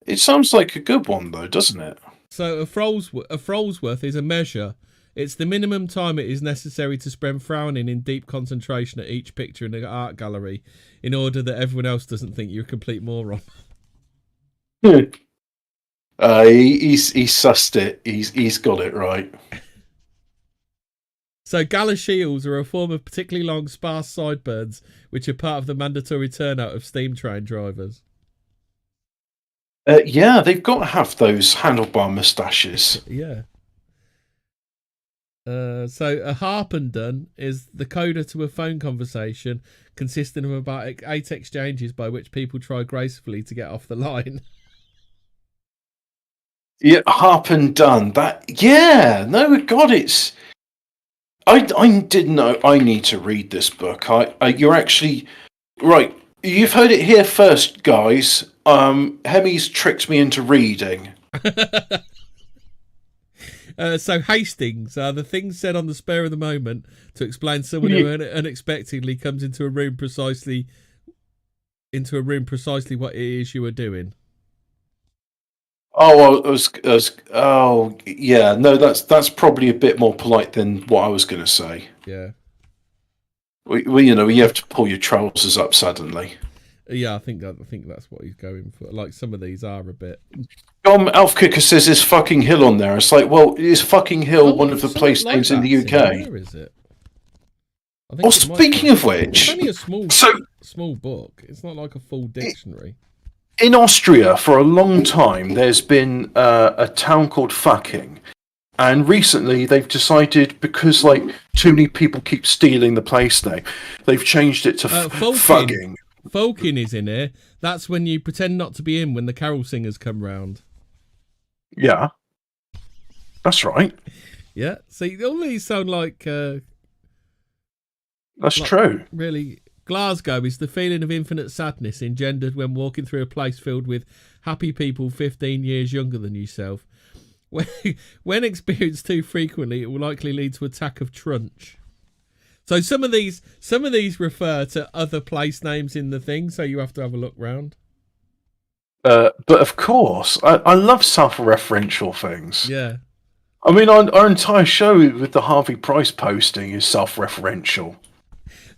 It sounds like a good one, though, doesn't it? So a Frolsworth is a measure. It's the minimum time it is necessary to spend frowning in deep concentration at each picture in an art gallery in order that everyone else doesn't think you're a complete moron. He's sussed it. He's got it right. So galoshiels are a form of particularly long, sparse sideburns, which are part of the mandatory turnout of steam train drivers. Yeah, they've got to have those handlebar moustaches. Yeah. So a harpendon is the coda to a phone conversation consisting of about 8 exchanges by which people try gracefully to get off the line. Yeah, harpendon. That. Yeah. No, God, it's. I didn't know. I need to read this book. You're actually right. You've heard it here first, guys. Hemmy's tricked me into reading. So Hastings are the things said on the spur of the moment to explain someone who unexpectedly comes into a room precisely what it is you are doing. Oh, oh, yeah. No, that's probably a bit more polite than what I was going to say. Yeah. Well, you have to pull your trousers up suddenly. Yeah, I think that's what he's going for. Like, some of these are a bit. Alf Kicker says "is fucking hill" on there. It's like, well, is fucking hill one of the place names in the UK? Where is it? Well, speaking of which, it's only a small book. It's not like a full dictionary. In Austria, for a long time, there's been a town called Fucking. And recently, they've decided, because like too many people keep stealing the place name, they've changed it to Fugging. Folking is in here. That's when you pretend not to be in when the carol singers come round. Yeah. That's right. Yeah. See, all these sound like... That's true. Really... Glasgow is the feeling of infinite sadness engendered when walking through a place filled with happy people 15 years younger than yourself. When experienced too frequently, it will likely lead to attack of trunch. So some of these refer to other place names in the thing, so you have to have a look round. But of course, I love self-referential things. Yeah. I mean, our entire show with the Harvey Price posting is self-referential.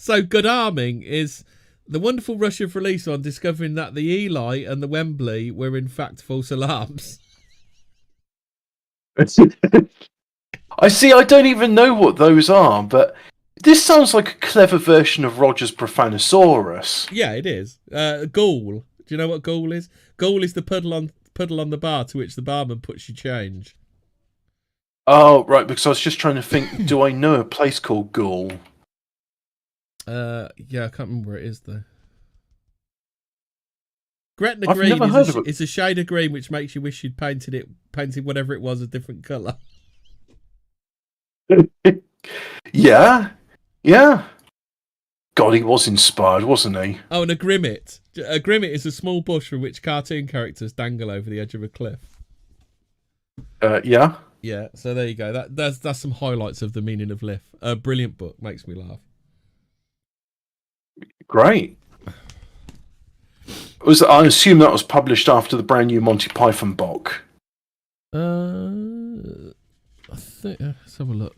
So Godalming is The wonderful rush of release on discovering that the Eli and the Wembley were in fact false alarms. I see. I don't even know what those are, but this sounds like a clever version of Roger's Profanosaurus. Yeah, it is. Ghoul. Do you know what ghoul is? Ghoul is the puddle on the bar to which the barman puts your change. Oh, right, because I was just trying to think, do I know a place called Ghoul? Yeah, I can't remember where it is, though. Gretna I've green never heard of it. is a shade of green which makes you wish you'd painted whatever it was a different colour. Yeah. God, he was inspired, wasn't he? Oh, and a grimmet. A grimmet is a small bush from which cartoon characters dangle over the edge of a cliff. Yeah. Yeah, so there you go. That's some highlights of the meaning of liff. A brilliant book, makes me laugh. Great. I assume that was published after the brand new Monty Python book. I think. Let's have a look.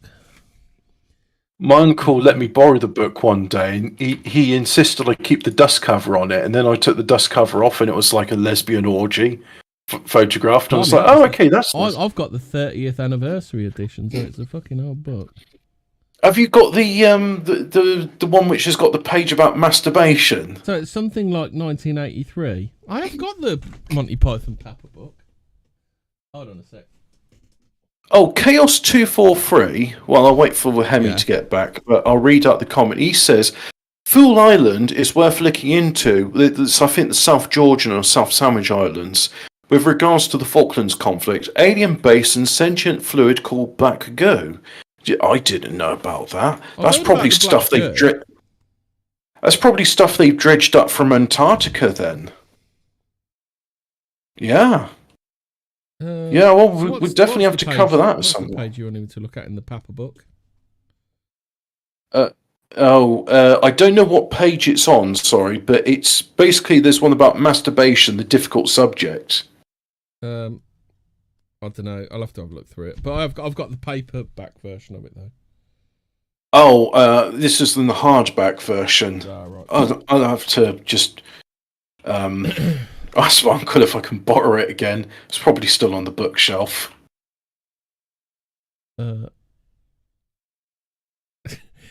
My uncle let me borrow the book one day, and he insisted I keep the dust cover on it, and then I took the dust cover off, and it was like a lesbian orgy photographed. And I was like, "Oh, okay, that's nice." I've got the 30th anniversary edition, so it's a fucking old book. Have you got the one which has got the page about masturbation? So it's something like 1983. I have got the Monty Python Papa book. Hold on a sec. Oh, Chaos 243. Well, I'll wait for Hemi to get back, but I'll read out the comment. He says, Fool Island is worth looking into. It's, I think, the South Georgian or South Sandwich Islands. With regards to the Falklands conflict, alien base and sentient fluid called black goo. I didn't know about that. That's probably stuff they That's probably stuff they've dredged up from Antarctica then. Yeah. Yeah, well, we definitely have to cover that at some point. What's the page you want him to look at in the Papa book? I don't know what page it's on, sorry, but it's basically there's one about masturbation, the difficult subject. I don't know. I'll have to have a look through it. But I've got the paperback version of it though. Oh, this is in the hardback version. Right. I'll have to just ask my uncle if I can borrow it again. It's probably still on the bookshelf.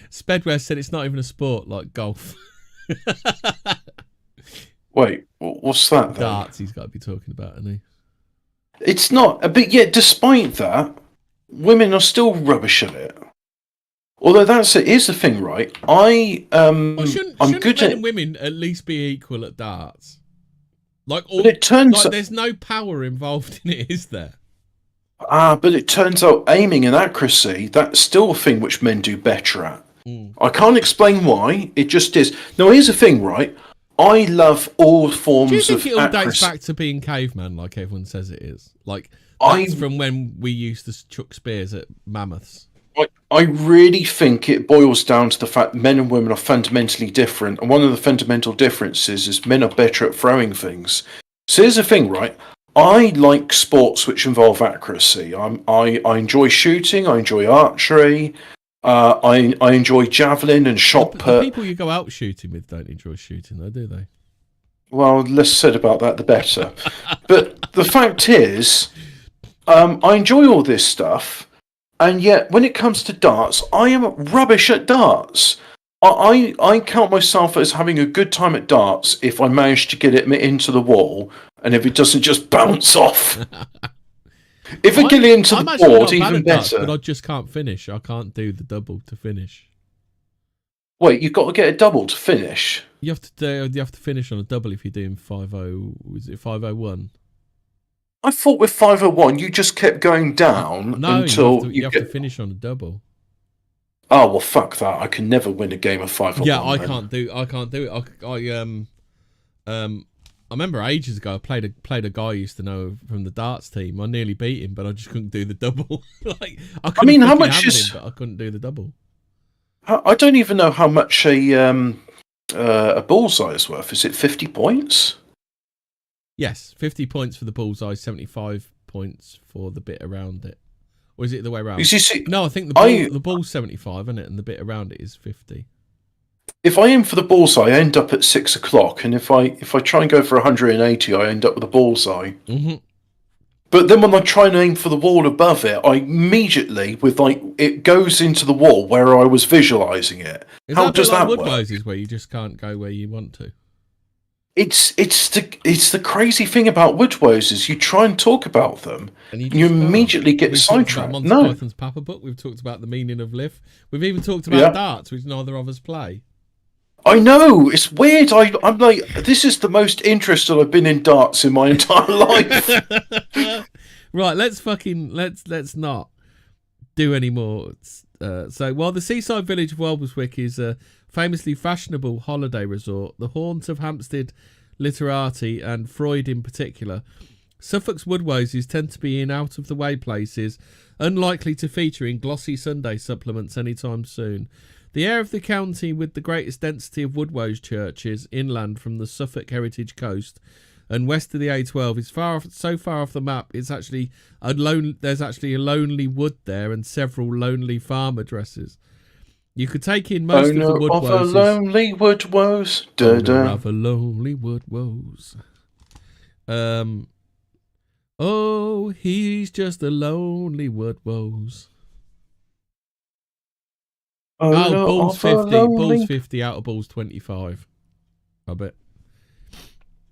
Spedware said it's not even a sport like golf. Wait, what's that then? Darts he's got to be talking about, isn't he? It's not, but yet despite that, women are still rubbish at it. Although here's the thing, right? I'm good men at and women at least be equal at darts. Like, but it turns like there's no power involved in it, is there? But it turns out aiming and accuracy, that's still a thing which men do better at. I can't explain why, it just is. Now, here's the thing, right? I love all forms of accuracy. Do you think it all dates back to being caveman, like everyone says it is? Like, that's from when we used to chuck spears at mammoths. I really think it boils down to the fact men and women are fundamentally different, and one of the fundamental differences is men are better at throwing things. So here's the thing, right? I like sports which involve accuracy. I enjoy shooting. I enjoy archery. I enjoy javelin and shot put. The people you go out shooting with don't enjoy shooting, though, do they? Well, less said about that, the better. But the fact is, I enjoy all this stuff, and yet when it comes to darts, I am rubbish at darts. I count myself as having a good time at darts if I manage to get it into the wall, and if it doesn't just bounce off. If I get it into the board, even better. But I just can't finish. I can't do the double to finish. Wait, you've got to get a double to finish? You have to finish on a double if you're doing 5-0. Is it 501? I thought with 501 you just kept going down until you have to finish on a double. Oh well, fuck that! I can never win a game of 501. Yeah, I can't do it. I remember ages ago I played a guy I used to know from the darts team. I nearly beat him, but I just couldn't do the double. I mean, how much is? But I couldn't do the double. I don't even know how much a bullseye is worth. Is it 50 points? Yes, 50 points for the bullseye, 75 points for the bit around it. Or is it the way around? See, no, I think the ball's 75, isn't it? And the bit around it is 50. if I aim for the bullseye, I end up at 6 o'clock, and if I try and go for 180, I end up with a bullseye. Mm-hmm. But then when I try and aim for the wall above it, I immediately, it goes into the wall where I was visualizing it. How does that work? Woodwoses where you just can't go where you want to. It's the crazy thing about Woodwoses. You try and talk about them, and you immediately get sidetracked. Monty Python's Papa Book. We've talked about the meaning of live. We've even talked about darts, which neither of us play. I know, it's weird. I'm like, this is the most interested I've been in darts in my entire life. Right, let's not do any more. So while the seaside village of Walberswick is a famously fashionable holiday resort, the haunt of Hampstead literati and Freud in particular, Suffolk's Woodwoses tend to be in out-of-the-way places, unlikely to feature in glossy Sunday supplements anytime soon. The air of the county with the greatest density of Woodwose churches inland from the Suffolk heritage coast and west of the A12 is so far off the map. It's actually there's actually a lonely wood there and several lonely farm addresses. You could take in most of the Woodwoses. Of a lonely Woodwose. Of a lonely Woodwose. Oh, he's just a lonely Woodwose. Balls 50. Balls 50 out of balls 25. I bet.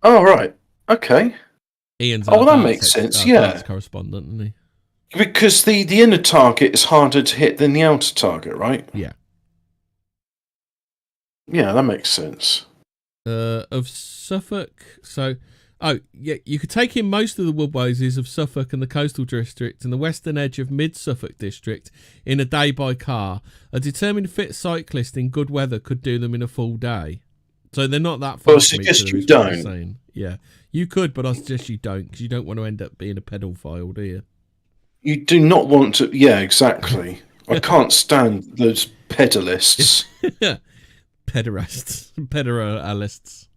Oh, right. Okay. Ian's that makes sense, yeah. Correspondent, isn't he? Because the inner target is harder to hit than the outer target, right? Yeah. Yeah, that makes sense. Of Suffolk, you could take in most of the Woodwoses of Suffolk and the coastal district and the western edge of mid-Suffolk district in a day by car. A determined fit cyclist in good weather could do them in a full day. So they're not that far. Well, I suggest you don't. Yeah, you could, but I suggest you don't, because you don't want to end up being a pedophile, do you? You do not want to. Yeah, exactly. I can't stand those pedalists. Pederaalists.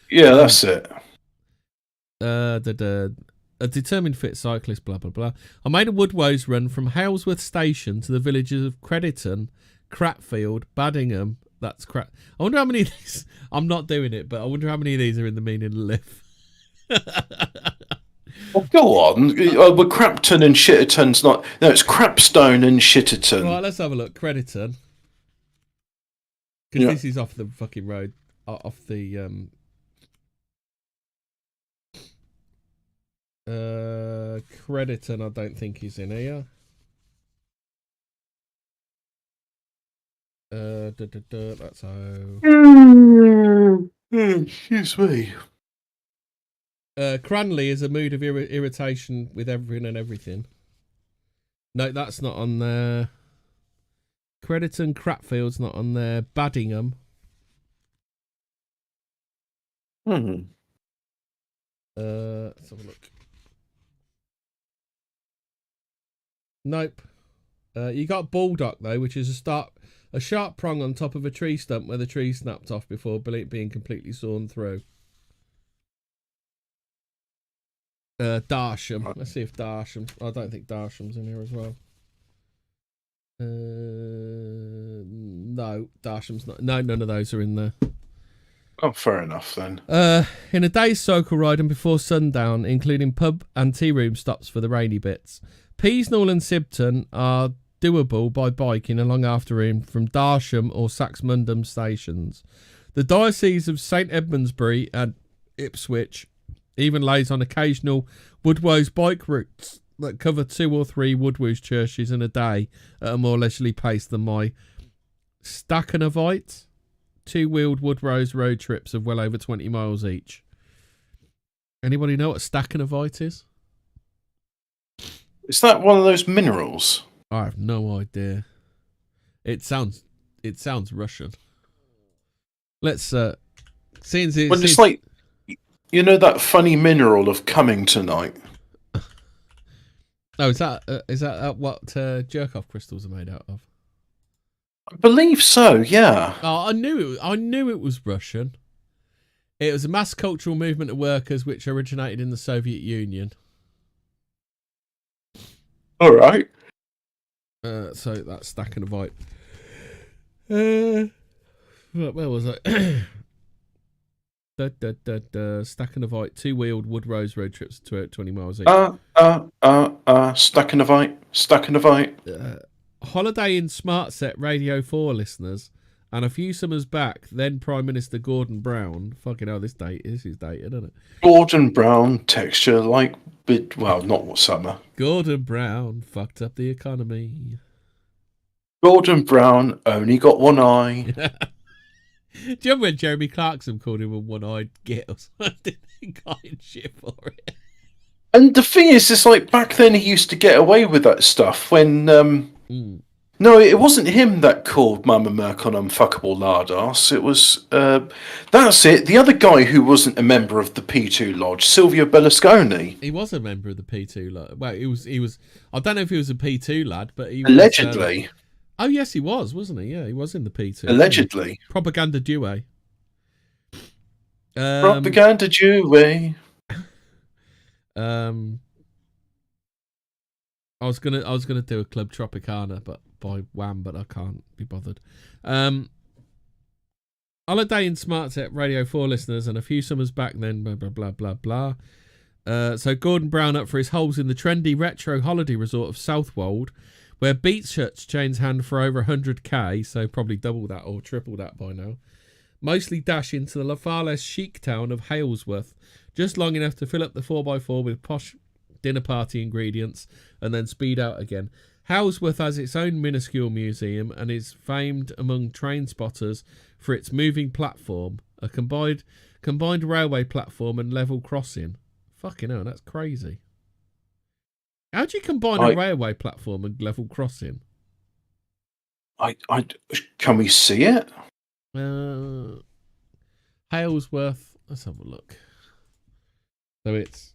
Yeah, that's it. A determined fit cyclist, blah blah blah. I made a Woodwose run from Halesworth Station to the villages of Crediton, Cratfield, Baddingham. That's crap. I wonder how many of these. I'm not doing it, but I wonder how many of these are in the meaning of live. Well, go on. But Crapton and Shitterton's not. No, it's Crapstone and Shitterton. Right, let's have a look. Crediton. Because this is off the fucking road. Off the. Crediton, I don't think he's in here. That's how. Excuse me. Cranley is a mood of irritation with everything and everything. No, that's not on there. Crediton, Cratfield's not on there. Baddingham. Let's have a look. Nope. You got Baldock though, which is a sharp prong on top of a tree stump where the tree snapped off before being completely sawn through. Darsham. Let's see if Darsham. I don't think Darsham's in here as well. No, Darsham's not. No, none of those are in there. Oh, fair enough then. In a day's circle ride and before sundown, including pub and tea room stops for the rainy bits. Peasnall and Sibton are doable by bike in a long afternoon from Darsham or Saxmundham stations. The Diocese of St Edmundsbury and Ipswich even lays on occasional Woodwose bike routes that cover 2 or 3 Woodwose churches in a day at a more leisurely pace than my Staccanovite 2-wheeled Woodrose road trips of well over 20 miles each. Anybody know what Staccanovite is? Is that one of those minerals? I have no idea. It sounds Russian. Let's it's like, you know, that funny mineral of coming tonight. Oh, is that what jerk-off crystals are made out of? I believe so. Yeah. Oh, I knew it was Russian. It was a mass cultural movement of workers which originated in the Soviet Union. All right. So that's Staccanovite. Where was I? Stack and a Vite, two-wheeled Wood Rose road trips to 20 miles each. Stack and a Vite, Stack and a Vite. Holiday in Smart Set Radio 4 listeners, and a few summers back, then Prime Minister Gordon Brown. Fucking hell, this is dated, isn't it? Gordon Brown, texture like, well, not what summer. Gordon Brown fucked up the economy. Gordon Brown only got one eye. Do you remember when Jeremy Clarkson called him a one-eyed git or something? Got in shit for it. And the thing is, it's like back then he used to get away with that stuff when... No, it wasn't him that called Mama Merk on unfuckable lardass. It was... that's it. The other guy who wasn't a member of the P2 Lodge, Silvio Berlusconi. He was a member of the P2 Lodge. Well, he was... I don't know if he was a P2 lad, but he was... Allegedly. Oh, yes, he was, wasn't he? Yeah, he was in the P2. Allegedly. Propaganda duo. Propaganda duo. I was gonna do a Club Tropicana, but by Wham, but I can't be bothered. Holiday in Smart Set Radio 4 listeners, and a few summers back then, blah blah blah blah blah. So Gordon Brown up for his holes in the trendy retro holiday resort of Southwold, where beach huts change hand for over 100k, so probably double that or triple that by now. Mostly dash into the far less chic town of Halesworth, just long enough to fill up the 4x4 with posh dinner party ingredients and then speed out again. Halesworth has its own minuscule museum and is famed among train spotters for its moving platform, a combined railway platform and level crossing. Fucking hell, that's crazy. How do you combine a railway platform and level crossing? Can we see it? Halesworth. Let's have a look. So it's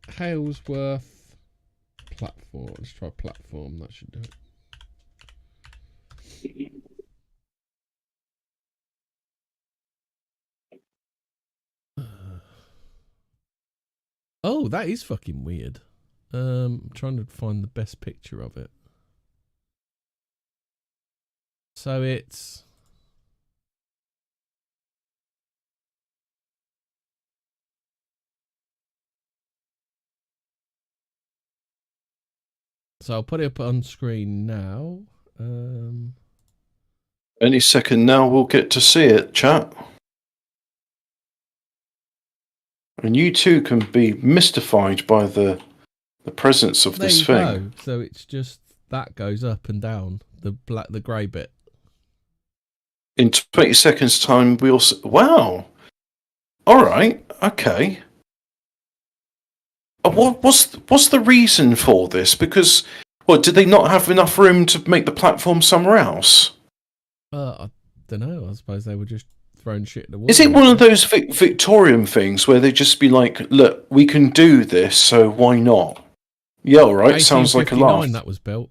Halesworth platform. Let's try platform. That should do it. Oh, that is fucking weird. I'm trying to find the best picture of it. So it's... So I'll put it up on screen now. Any second now we'll get to see it, chat. And you too can be mystified by the presence of this thing. Go. So it's just that goes up and down, the grey bit. In 20 seconds' time, we'll... Wow! Alright, okay. What's the reason for this? Because, did they not have enough room to make the platform somewhere else? I don't know. I suppose they were just throwing shit in the water. Is it one of those Victorian things where they just be like, look, we can do this, so why not? Yeah, all right, sounds like a laugh. That was built.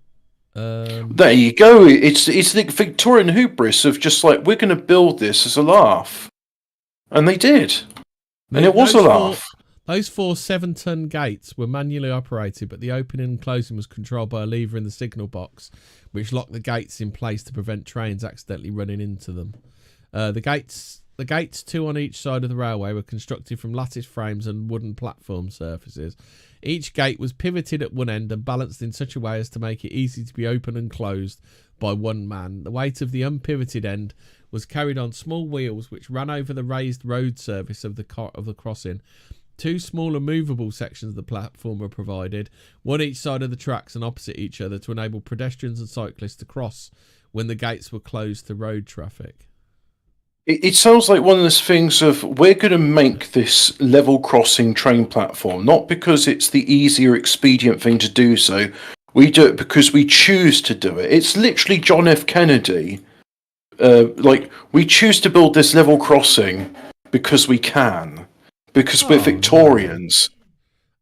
There you go. It's the Victorian hubris of just like, we're going to build this as a laugh. And they did. And it was a laugh. Those 4 7-ton gates were manually operated, but the opening and closing was controlled by a lever in the signal box, which locked the gates in place to prevent trains accidentally running into them. The gates, 2 on each side of the railway, were constructed from lattice frames and wooden platform surfaces. Each gate was pivoted at one end and balanced in such a way as to make it easy to be opened and closed by one man. The weight of the unpivoted end was carried on small wheels which ran over the raised road surface of the crossing. 2 smaller movable sections of the platform were provided, one each side of the tracks and opposite each other, to enable pedestrians and cyclists to cross when the gates were closed to road traffic. It sounds like one of those things of, we're going to make this level crossing train platform, not because it's the easier, expedient thing to do so. We do it because we choose to do it. It's literally John F. Kennedy. We choose to build this level crossing because we can. Because we're Victorians.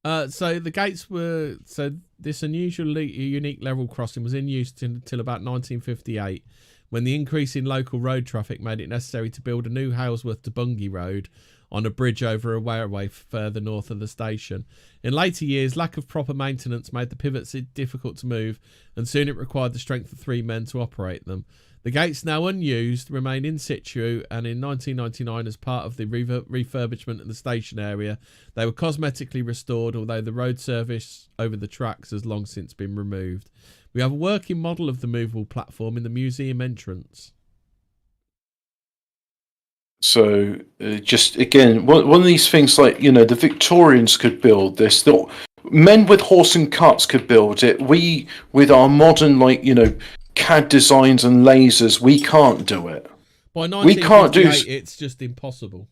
So the gates were... So this unusually unique level crossing was in use until about 1958, when the increase in local road traffic made it necessary to build a new Halesworth to Bungay Road on a bridge over a railway further north of the station. In later years, lack of proper maintenance made the pivots difficult to move, and soon it required the strength of 3 men to operate them. The gates, now unused, remain in situ, and in 1999, as part of the refurbishment of the station area, they were cosmetically restored, although the road service over the tracks has long since been removed. We have a working model of the movable platform in the museum entrance. So, just again, one of these things like, the Victorians could build this. Men with horse and carts could build it. We, with our modern, CAD designs and lasers, we can't do it. By 1958, it's just impossible.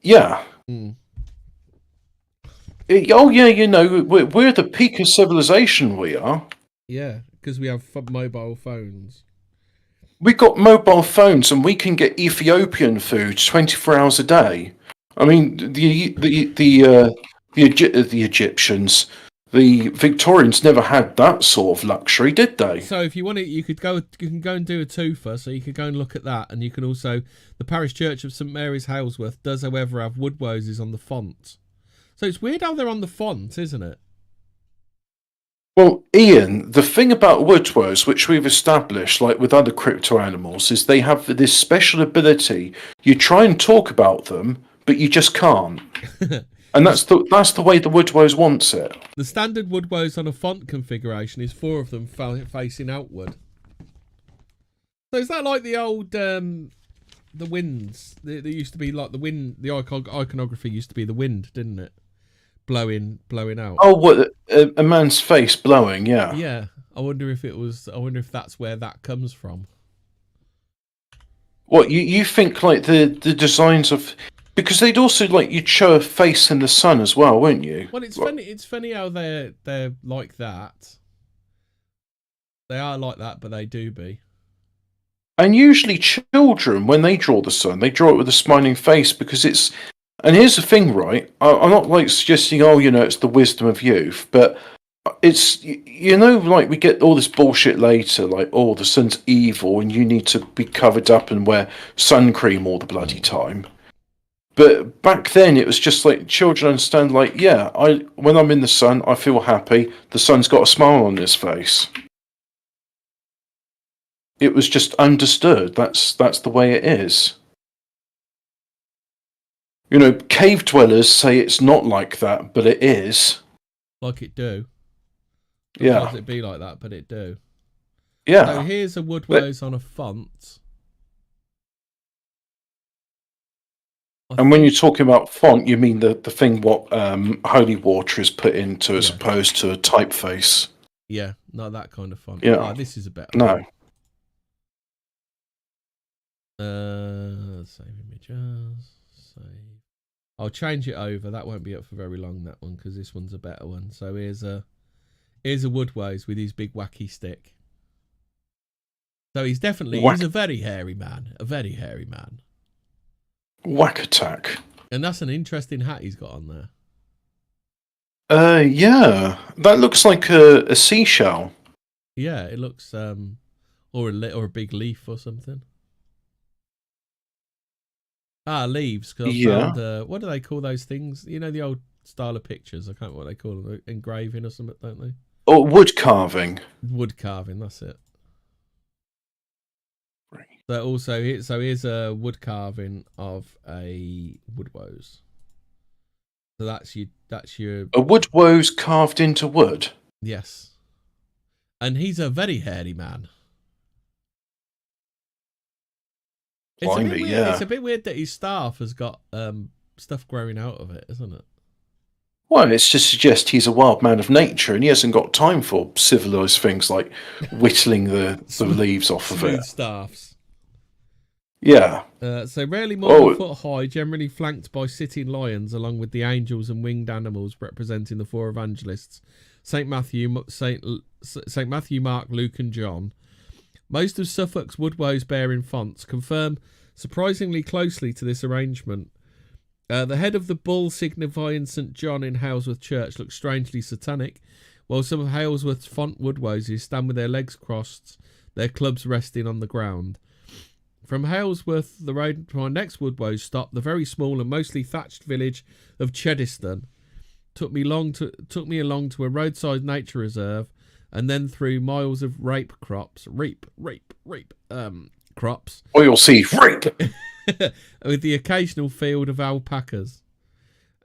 Yeah. Mm. We're the peak of civilization, we are. Yeah, because we have mobile phones. We got mobile phones, and we can get Ethiopian food 24 hours a day. I mean, the Egyptians, the Victorians never had that sort of luxury, did they? So if you want it, you can go and do a twofer. So you could go and look at that, and you can also, the parish church of St Mary's Halesworth does, however, have woodwoses on the font. So it's weird how they're on the font, isn't it? Well, Ian, the thing about woodwose, which we've established, like with other crypto animals, is they have this special ability. You try and talk about them, but you just can't. And that's the way the woodwose wants it. The standard woodwose on a font configuration is 4 of them facing outward. So is that like the old the winds? There used to be like the wind. The iconography used to be the wind, didn't it? Blowing out. Oh, what a man's face blowing? Yeah. Yeah. I wonder if that's where that comes from. What you think like the designs of. Because they'd also you'd show a face in the sun as well, wouldn't you? Well, it's funny. It's funny how they're like that. They are like that, but they do be. And usually, children, when they draw the sun, they draw it with a smiling face because it's. And here's the thing, right? I'm not suggesting, it's the wisdom of youth, but it's we get all this bullshit later, the sun's evil and you need to be covered up and wear sun cream all the bloody time. But back then, it was just children understand, when I'm in the sun, I feel happy. The sun's got a smile on his face. It was just understood. That's the way it is. Cave dwellers say it's not like that, but it is. Like it do. Yeah. It be like that, but it do. Yeah. So here's a woodwose on a font. And when you're talking about font, you mean the thing what holy water is put into as opposed to a typeface. Yeah, not that kind of font. Yeah. Oh, this is a better one. Save images. Save. I'll change it over. That won't be up for very long, that one, because this one's a better one. So here's a woodwose with his big wacky stick. So he's a very hairy man. A very hairy man. Whack attack. And that's an interesting hat he's got on there. Yeah. That looks like a seashell. Yeah, it looks or a big leaf or something. Leaves. Cause I found, what do they call those things? You know, the old style of pictures. I can't remember what they call them. Engraving or something, don't they? Oh, wood carving. Wood carving. That's it. So here's a wood carving of a woodwose. So that's your a woodwose carved into wood. Yes, and he's a very hairy man. It's a bit weird that his staff has got stuff growing out of it, isn't it? Well, it's to suggest he's a wild man of nature and he hasn't got time for civilized things like whittling the leaves off of it. Staffs. Yeah. So rarely more than a foot high, generally flanked by sitting lions, along with the angels and winged animals representing the 4 evangelists: Saint Matthew, Mark, Luke, and John. Most of Suffolk's woodwose bearing fonts confirm surprisingly closely to this arrangement. The head of the bull signifying St John in Halesworth Church looks strangely satanic, while some of Halesworth's font woodwoses stand with their legs crossed, their clubs resting on the ground. From Halesworth, the road to our next woodwose stop, the very small and mostly thatched village of Cheddiston, took me along to a roadside nature reserve and then through miles of crops. Oil seed rape. With the occasional field of alpacas.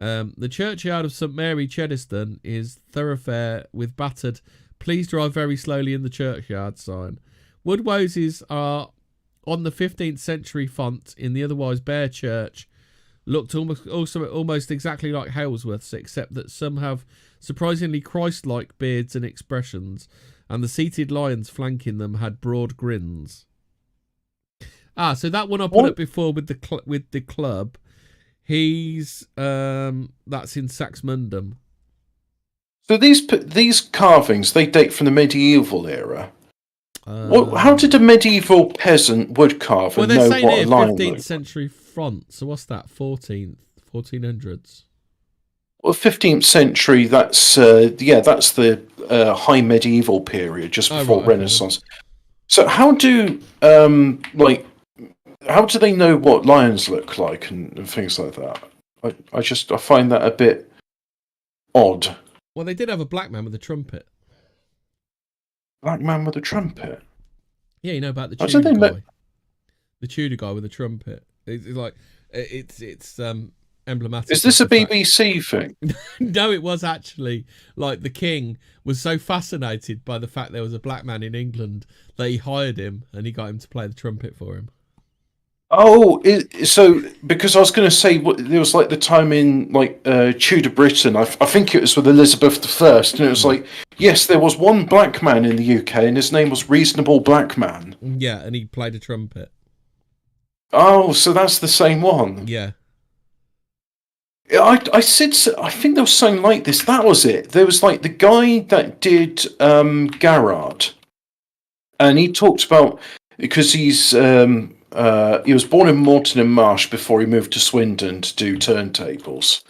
The churchyard of St Mary Cheddiston is thoroughfare with battered "Please drive very slowly in the churchyard" sign. Woodwoses are on the 15th century font in the otherwise bare church. Looked almost exactly like Halesworth's, except that some have surprisingly Christ-like beards and expressions, and the seated lions flanking them had broad grins. So that one I put up before with the club. He's that's in Saxmundham. So these carvings, they date from the medieval era. How did a medieval peasant wood carver know what a lion looked? 15th century font. So what's that? 1400s. Well, 15th century. That's the high medieval period, just before Renaissance. So how do how do they know what lions look like and things like that? I find that a bit odd. Well, they did have a black man with a trumpet. Black man with a trumpet? Yeah, you know about the Tudor guy. The Tudor guy with a trumpet. It's emblematic. Is this a BBC thing? No, it was actually like the king was so fascinated by the fact there was a black man in England that he hired him and he got him to play the trumpet for him. Oh, so because I was going to say there was like the time in Tudor Britain. I think it was with Elizabeth I, and it was like, yes, there was one black man in the UK, and his name was Reasonable Black Man. Yeah, and he played a trumpet. Oh, so that's the same one. Yeah. I think there was something like this. That was it. There was like the guy that did Garrard, and he talked about because he was born in Moreton in Marsh before he moved to Swindon to do turntables.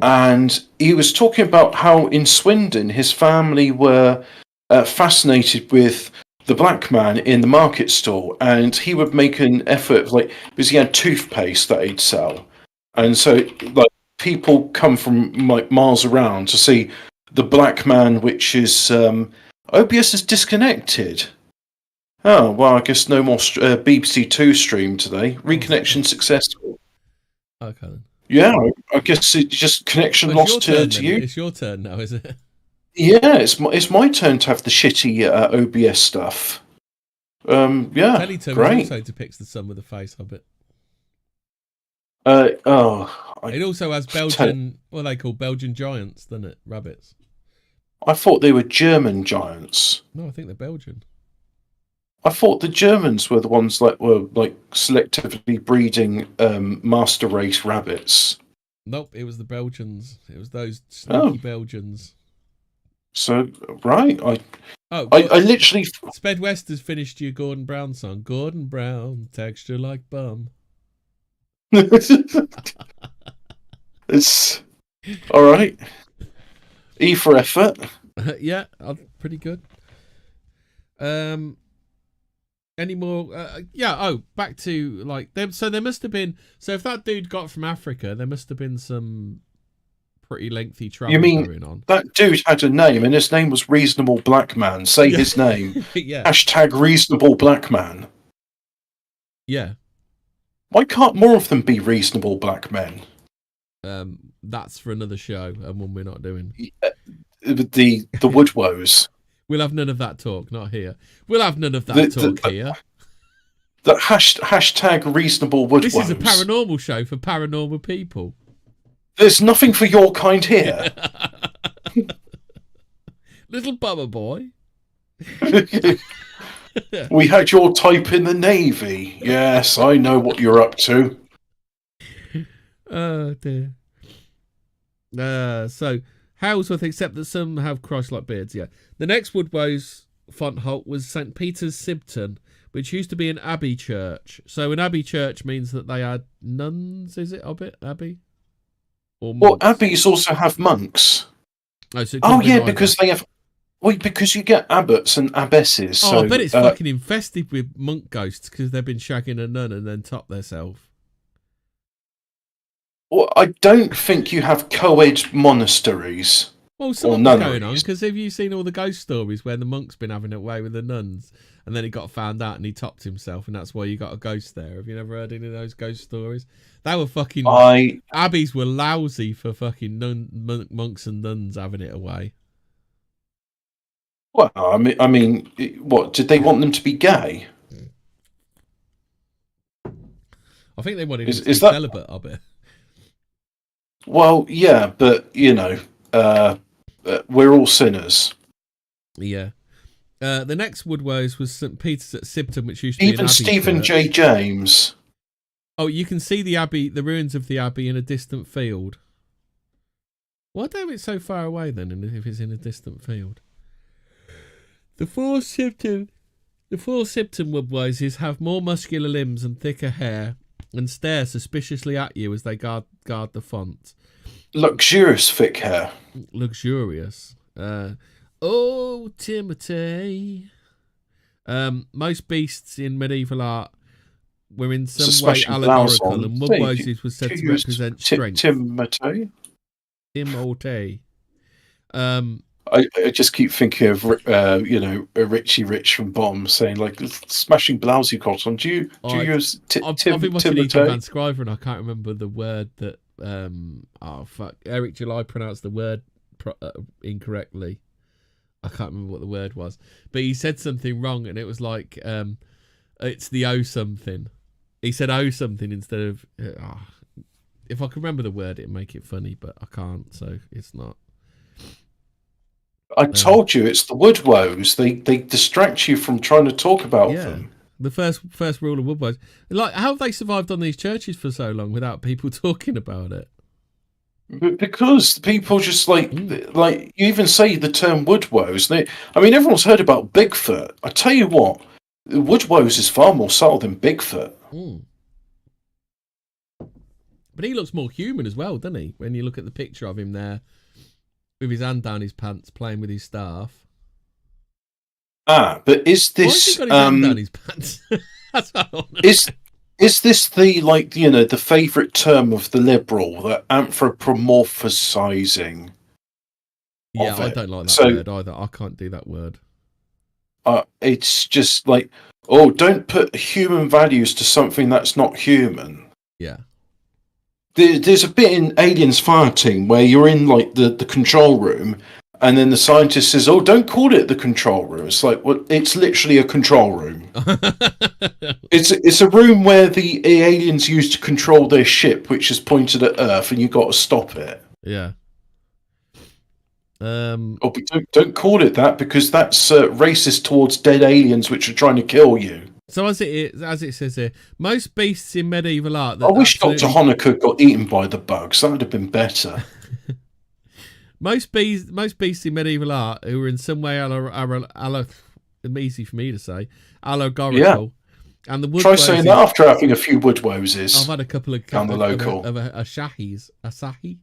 And he was talking about how in Swindon his family were fascinated with the black man in the market stall, and he would make an effort, because he had toothpaste that he'd sell. And so people come from miles around to see the black man, which is OBS is disconnected. Oh, well, I guess no more BBC Two stream today. Reconnection successful. Okay. Then. Yeah, I guess it's just connection lost to you. It's your turn now, is it? Yeah, it's my turn to have the shitty OBS stuff. Yeah, Teletubbs great. Also depicts the sun with a face hobbit. It also has Belgian, what they call Belgian giants, doesn't it? Rabbits. I thought they were German giants. No, I think they're Belgian. I thought the Germans were the ones that were selectively breeding master race rabbits. Nope, it was the Belgians. It was those sneaky Belgians. So right, I literally. Sped West has finished your Gordon Brown song. Gordon Brown, texture like bum. It's all right. E for effort. Yeah, pretty good. Any more? Back to them. So there must have been. So if that dude got from Africa, there must have been some pretty lengthy travel going on. That dude had a name, and his name was Reasonable Black Man. Say his name. Yeah. # Reasonable Black Man. Yeah. Why can't more of them be reasonable black men? That's for another show, and one we're not doing. The Woodwoes. We'll have none of that talk, not here. We'll have none of that talk here. The # reasonable Woodwoes. This is a paranormal show for paranormal people. There's nothing for your kind here. Little bummer boy. We had your type in the Navy. Yes, I know what you're up to. Oh, dear. So, Halesworth, except that some have Christ-like beards, yeah. The next Woodwose font halt was St. Peter's Sibton, which used to be an abbey church. So an abbey church means that they had nuns, is it, Hobbit? Abbey? Or monks? Well, abbeys also have monks. Oh, yeah, because they have... Well, because you get abbots and abbesses. Oh, so, I bet it's fucking infested with monk ghosts because they've been shagging a nun and then top themselves. Well, I don't think you have co-ed monasteries. Well, or something was going on, nunneries. because have you seen all the ghost stories where the monk's been having it away with the nuns, and then he got found out and he topped himself, and that's why you got a ghost there? Have you never heard any of those ghost stories? They were fucking... Abbeys were lousy for fucking monks and nuns having it away. Well, I mean, what, did they want them to be gay? I think they wanted him to be celibate, I bet. Well, yeah, but, you know, we're all sinners. Yeah. The next Woodwoes was St. Peter's at Sibton, which used to be an Even abbey Stephen church. J. James. Oh, you can see the abbey, the ruins of the abbey in a distant field. Why do it's so far away then, if it's in a distant field? The four Sibton Woodwoses have more muscular limbs and thicker hair, and stare suspiciously at you as they guard the font. Luxurious thick hair. Luxurious. Oh, Timothy. Most beasts in medieval art were in some way allegorical, and Woodwoses was said to represent strength. Timothy. I just keep thinking of Richie Rich from Bomb saying like smashing blousey cotton. Do you use I've been watching Ethan Van Scriver and I can't remember the word that Eric July pronounced the word incorrectly. I can't remember what the word was, but he said something wrong and it was like it's the O something. He said O something instead of if I could remember the word it'd make it funny, but I can't, so it's not. I told you, it's the Woodwoes. They distract you from trying to talk about them. The first rule of Woodwoes. Like, how have they survived on these churches for so long without people talking about it? Because people just like you even say the term Woodwoes. Everyone's heard about Bigfoot. I tell you what, Woodwoes is far more subtle than Bigfoot. But he looks more human as well, doesn't he? When you look at the picture of him there, with his hand down his pants, playing with his staff. But is this? Why has he got his hand down his pants? That's what I want to know. Is this the favourite term of the liberal, the anthropomorphizing? Yeah, I don't like that word either. I can't do that word. It's just like, don't put human values to something that's not human. Yeah. There's a bit in Aliens Fireteam where you're in like the control room, and then the scientist says, don't call it the control room. It's like, well, it's literally a control room. It's a room where the aliens use to control their ship, which is pointed at Earth, and you got to stop it. Yeah. But don't call it that, because that's racist towards dead aliens which are trying to kill you. So as it says here, most beasts in medieval art. I wish Dr. Honecker got eaten by the bugs. That would have been better. Most beasts in medieval art who were in some way easy for me to say, allegorical. Yeah. And the try saying that after having a few Woodwoses. I've had a couple of down the local of Asahi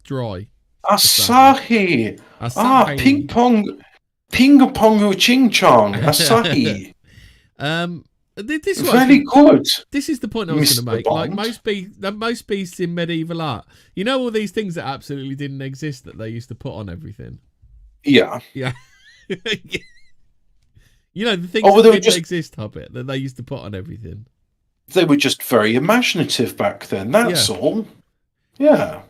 dry. Asahi. Ping pong ching chong. Asahi. This was very good. This is the point I was going to make. Bond. Like most beasts in medieval art, you know, all these things that absolutely didn't exist that they used to put on everything. Yeah. You know, the things that didn't exist, Hobbit, that they used to put on everything. They were just very imaginative back then. That's all. Yeah.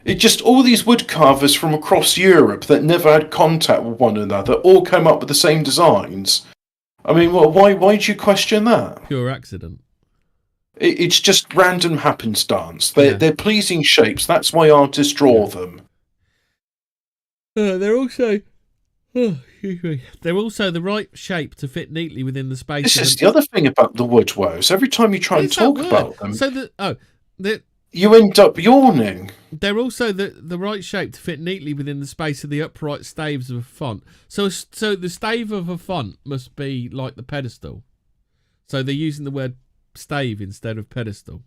It just all these woodcarvers from across Europe that never had contact with one another all came up with the same designs. I mean, why do you question that? Pure accident. It's just random happenstance. They're pleasing shapes. That's why artists draw them. They're also the right shape to fit neatly within the space. This is the other thing about the Woodwoes. Every time you try and talk about them, you end up yawning. They're also the right shape to fit neatly within the space of the upright staves of a font. So the stave of a font must be like the pedestal. So they're using the word stave instead of pedestal.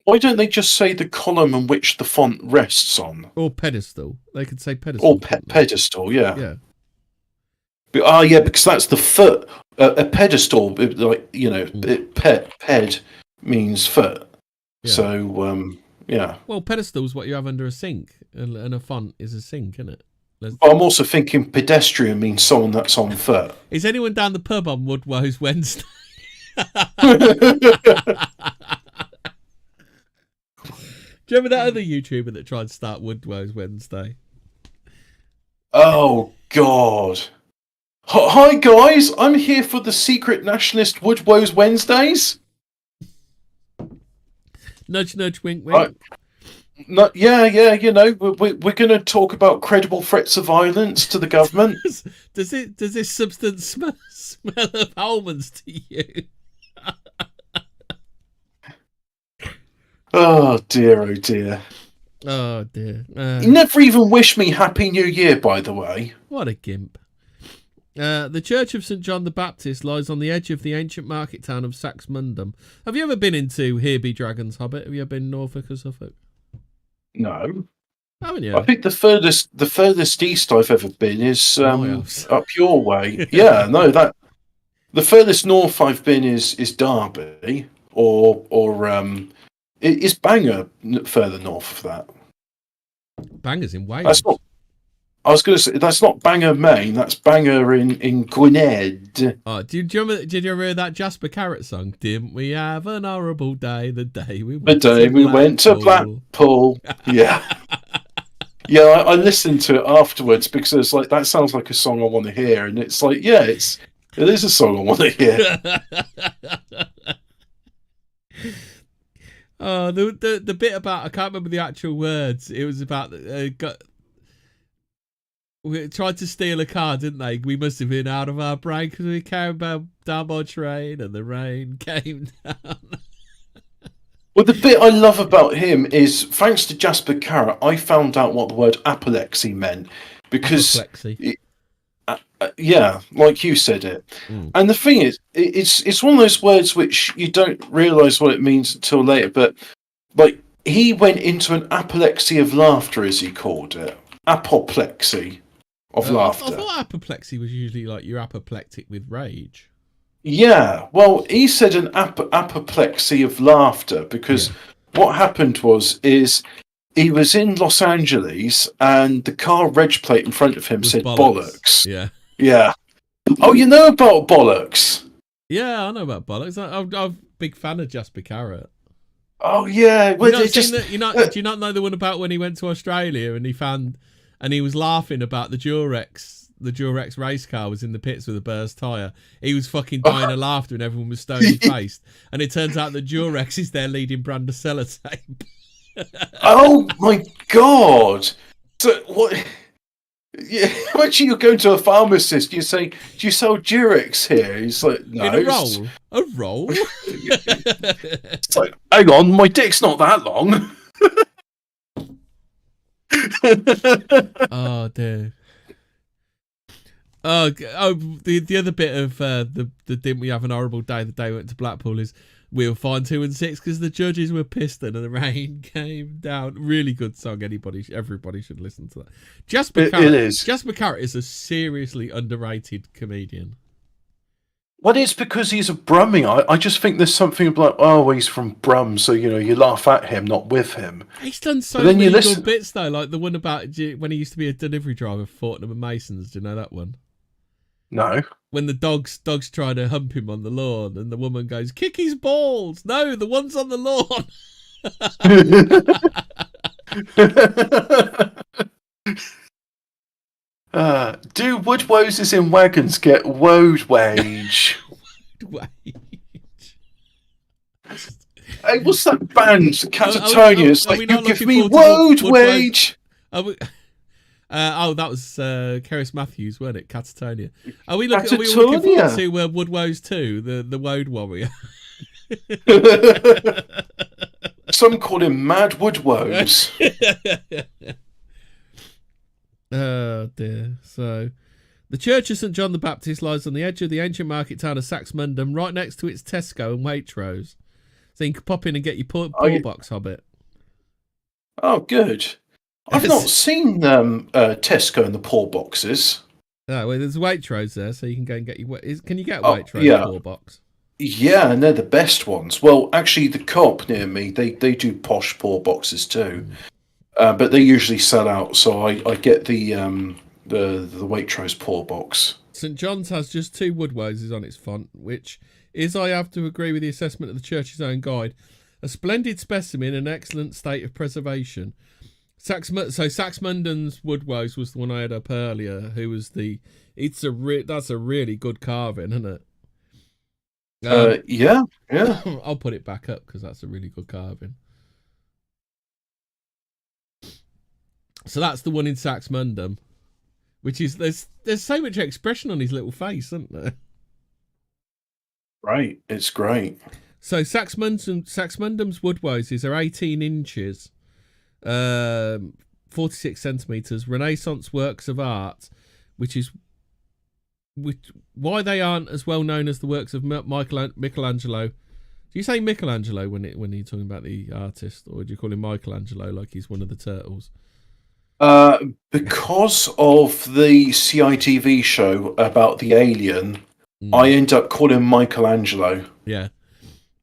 Why don't they just say the column on which the font rests on? Or pedestal. They could say pedestal. Or pedestal, yeah. Yeah. Because that's the foot. A pedestal, like, ped means foot. Yeah. So, Yeah. Well, pedestal's what you have under a sink, and a font is a sink, isn't it? But I'm also thinking pedestrian means someone that's on foot. Is anyone down the pub on Woodwow's Wednesday? Do you remember that other YouTuber that tried to start Woodwow's Wednesday? Oh, God. Hi, guys. I'm here for the secret nationalist Woodwow's Wednesdays. Nudge, nudge, wink, wink. No, yeah. We're going to talk about credible threats of violence to the government. Does this substance smell of almonds to you? Oh dear, oh dear. Oh dear. You never even wished me Happy New Year, by the way. What a gimp. The Church of St John the Baptist lies on the edge of the ancient market town of Saxmundham. Have you ever been into Here Be Dragons, Hobbit? Have you ever been Norfolk or Suffolk? No. Haven't you? I think the furthest east I've ever been is up your way. Yeah, no, that the furthest north I've been is Derby or is Bangor further north of that? Bangor's in Wales. That's not. I was going to say that's not Bangor, Maine. That's Bangor in Gwynedd. Oh, did you remember that Jasper Carrot song? Didn't we have an horrible day? The day we went to Blackpool. Yeah. Yeah, I listened to it afterwards because it's like that sounds like a song I want to hear, and it's like, yeah, it is a song I want to hear. Oh, the bit about I can't remember the actual words. It was about we tried to steal a car, didn't they? We must have been out of our brain because we came down by train and the rain came down. Well, the bit I love about him is, thanks to Jasper Carrot, I found out what the word apoplexy meant. Because, yeah, like you said it. Mm. And the thing is, it's one of those words which you don't realise what it means until later. But, like, he went into an apoplexy of laughter, as he called it. Apoplexy of laughter. I thought apoplexy was usually like you're apoplectic with rage. Yeah, well, he said an apoplexy of laughter because what happened is he was in Los Angeles and the car reg plate in front of him said bollocks. Yeah. Oh, you know about bollocks? Yeah, I know about bollocks. I'm a big fan of Jasper Carrot. Oh yeah, well, do you not know the one about when he went to Australia and he was laughing about the Durex race car was in the pits with a burst tyre. He was fucking dying of laughter and everyone was stony faced. And it turns out that Durex is their leading brand of sellotape. Oh my god! So what? Yeah, actually, you go to a pharmacist. You say, "Do you sell Durex here?" He's like, "No." In a roll. A roll. It's like, hang on, my dick's not that long. Oh dear. Oh, the other bit of the didn't we have an horrible day? The day we went to Blackpool is we were fined 2 and 6 because the judges were pissed and the rain came down. Really good song. Everybody should listen to that. Jasper Carrot is a seriously underrated comedian. Well, it's because he's a Brummie. I just think there's something like, oh, he's from Brum, so you laugh at him, not with him. He's done so many good bits though, like the one about when he used to be a delivery driver for Fortnum and Masons. Do you know that one? No. When the dogs try to hump him on the lawn, and the woman goes, "Kick his balls." No, the one's on the lawn. Do woodwoses in wagons get woad wage? Hey, what's that band? Catatonia. It's like, you give me woad wage. That was Keris Matthews, weren't it? Catatonia. Are we looking forward to Woodwoes 2, the Woad Warrior? Some call him Mad Woodwoes. Oh dear. So, the Church of St John the Baptist lies on the edge of the ancient market town of Saxmundham, right next to its Tesco and Waitrose. So you can pop in and get your poor box, Hobbit. Oh, good. I've not seen Tesco in the poor boxes. No, well, there's Waitrose there, so you can go and get your. Can you get a Waitrose poor box? Yeah, and they're the best ones. Well, actually, the co-op near me, they do posh poor boxes too, but they usually sell out. So I get the Waitrose poor box. St John's has just 2 Woodwoses on its font, which is, I have to agree with the assessment of the church's own guide, a splendid specimen in excellent state of preservation. Saxmunden's Woodwose was the one I had up earlier, who was that's a really good carving, isn't it? Yeah, yeah. I'll put it back up because that's a really good carving. So that's the one in Saxmundham, which is there's so much expression on his little face, isn't there? Right, it's great. So Saxmundham's Woodwoses are 18 inches, 46 centimeters, Renaissance works of art, which why they aren't as well known as the works of Michelangelo. Do you say Michelangelo when you're talking about the artist, or do you call him Michelangelo like he's one of the turtles? Because of the CITV show about the alien, I end up calling him Michelangelo. Yeah,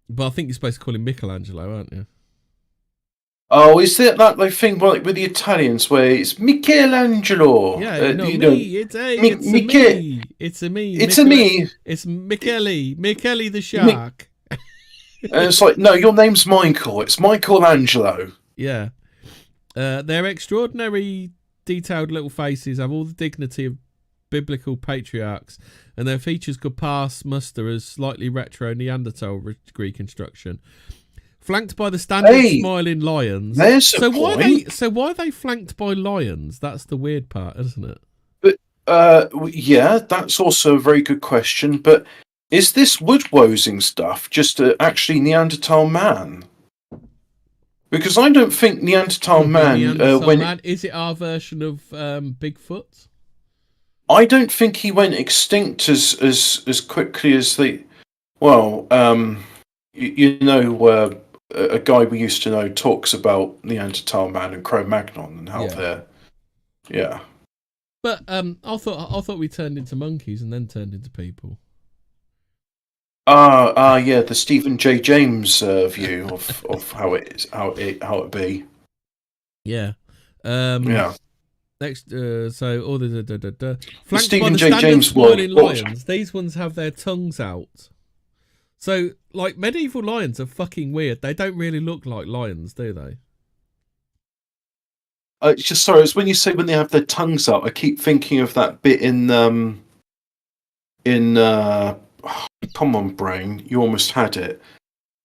but I think you're supposed to call him Michelangelo, aren't you? Oh, is it that like thing like with the Italians where it's Michelangelo? Yeah, It's a me. It's Michele the shark. And it's like, no, your name's Michael. It's Michelangelo. Yeah. Their extraordinary detailed little faces have all the dignity of biblical patriarchs, and their features could pass muster as slightly retro Neanderthal Greek construction. Flanked by the standard smiling lions. There's a point. Why are they flanked by lions? That's the weird part, isn't it? But yeah, that's also a very good question. But is this woodwosing stuff just actually Neanderthal man? Because I don't think Neanderthal man. Is it our version of Bigfoot? I don't think he went extinct as quickly as they. Well, a guy we used to know talks about Neanderthal man and Cro-Magnon and how they're. Yeah. But I thought we turned into monkeys and then turned into people. Yeah, the Stephen J. James view of how it be. Yeah. Yeah. Next, so all the flanked Stephen by the J. standard James spoiling lions. These ones have their tongues out. So, like, medieval lions are fucking weird. They don't really look like lions, do they? It's just sorry. It's when you say when they have their tongues out. I keep thinking of that bit in come on, brain. You almost had it.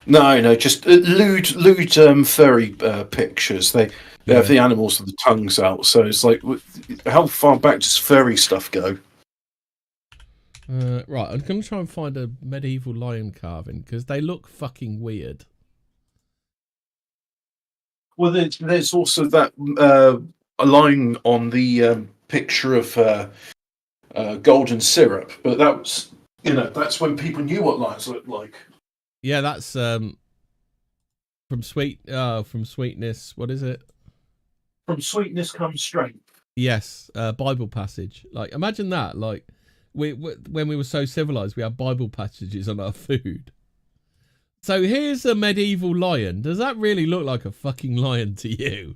No, just lewd furry pictures. They have the animals with the tongues out. So it's like, how far back does furry stuff go? Right, I'm going to try and find a medieval lion carving because they look fucking weird. Well, there's also that a line on the picture of golden syrup, but that's when people knew what lions looked like. Yeah, that's from Sweetness. What is it? From sweetness comes strength. Yes, Bible passage. Like, imagine that. Like, when we were so civilized, we had Bible passages on our food. So here's a medieval lion. Does that really look like a fucking lion to you?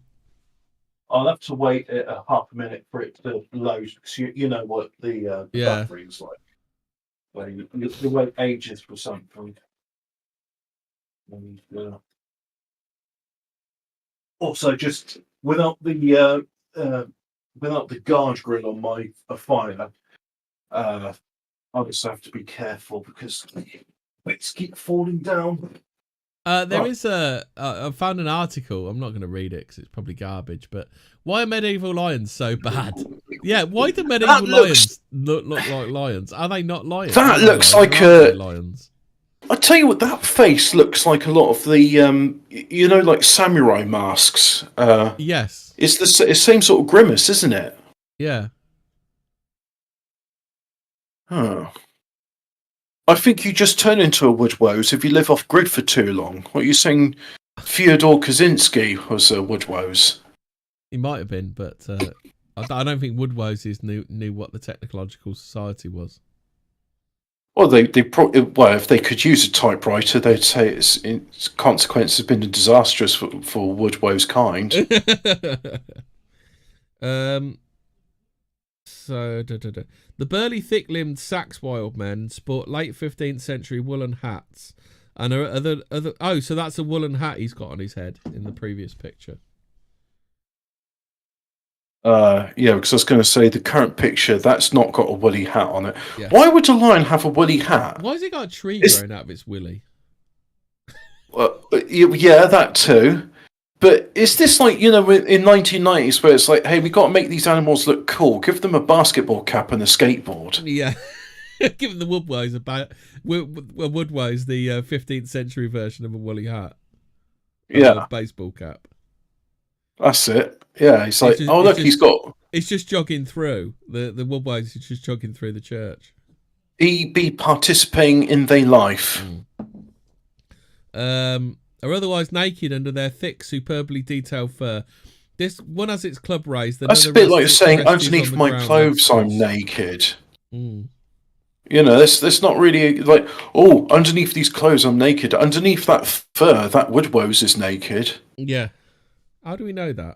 I'll have to wait a half a minute for it to load because you know what the buffering's like. You wait ages for something. And, also, just without the guard grill on my fire, I just have to be careful because bits keep falling down. There is I found an article. I'm not going to read it because it's probably garbage. But why are medieval lions so bad? Yeah, why do medieval lions look like lions? Are they not lions? That looks like lions. I tell you what, that face looks like a lot of the like samurai masks. Yes, it's the same sort of grimace, isn't it? Yeah. Huh. I think you just turn into a woodwose if you live off grid for too long. What are you saying? Fyodor Kaczynski was a woodwose. He might have been, but I don't think woodwoses knew what the technological society was. Well, they probably, well, if they could use a typewriter, they'd say its consequence has been disastrous for Woodwow's kind. The burly, thick-limbed Sax wild men sport late 15th century woolen hats, and other. Oh, so that's a woolen hat he's got on his head in the previous picture. Yeah, because I was going to say the current picture that's not got a woolly hat on it. Yeah. Why would a lion have a woolly hat? Why has it got a tree growing out of its willy? Yeah, that too. But is this like, in 1990s where it's like, hey, we got to make these animals look cool. Give them a basketball cap and a skateboard. Yeah. Give the Woodways Woodways the 15th century version of a woolly hat. Yeah. A baseball cap. That's it. Yeah, he's like, he's got... It's just jogging through. The Woodways is just jogging through the church. He be participating in their life. Are otherwise naked under their thick, superbly detailed fur. This one has its club raised. That's a bit like saying, underneath my clothes, I'm naked. That's not really like, underneath these clothes, I'm naked. Underneath that fur, that Woodwow's is naked. Yeah. How do we know that?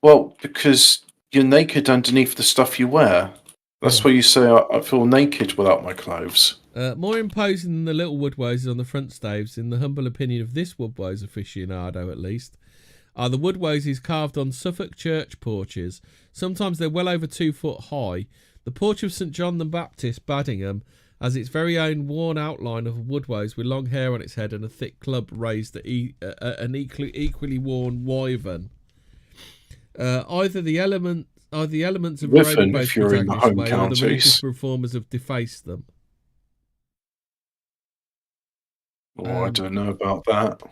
Well, because you're naked underneath the stuff you wear. That's why you say, I feel naked without my clothes. More imposing than the little Woodways on the front staves, in the humble opinion of this Woodways aficionado at least, are the Woodways carved on Suffolk church porches. Sometimes they're well over 2 foot high. The porch of St John the Baptist, Baddingham, has its very own worn outline of a Woodways with long hair on its head and a thick club raised at an equally worn wyvern. Either the elements of Wyvern, if you're in the home way, counties. or the religious reformers have defaced them. I don't know about that.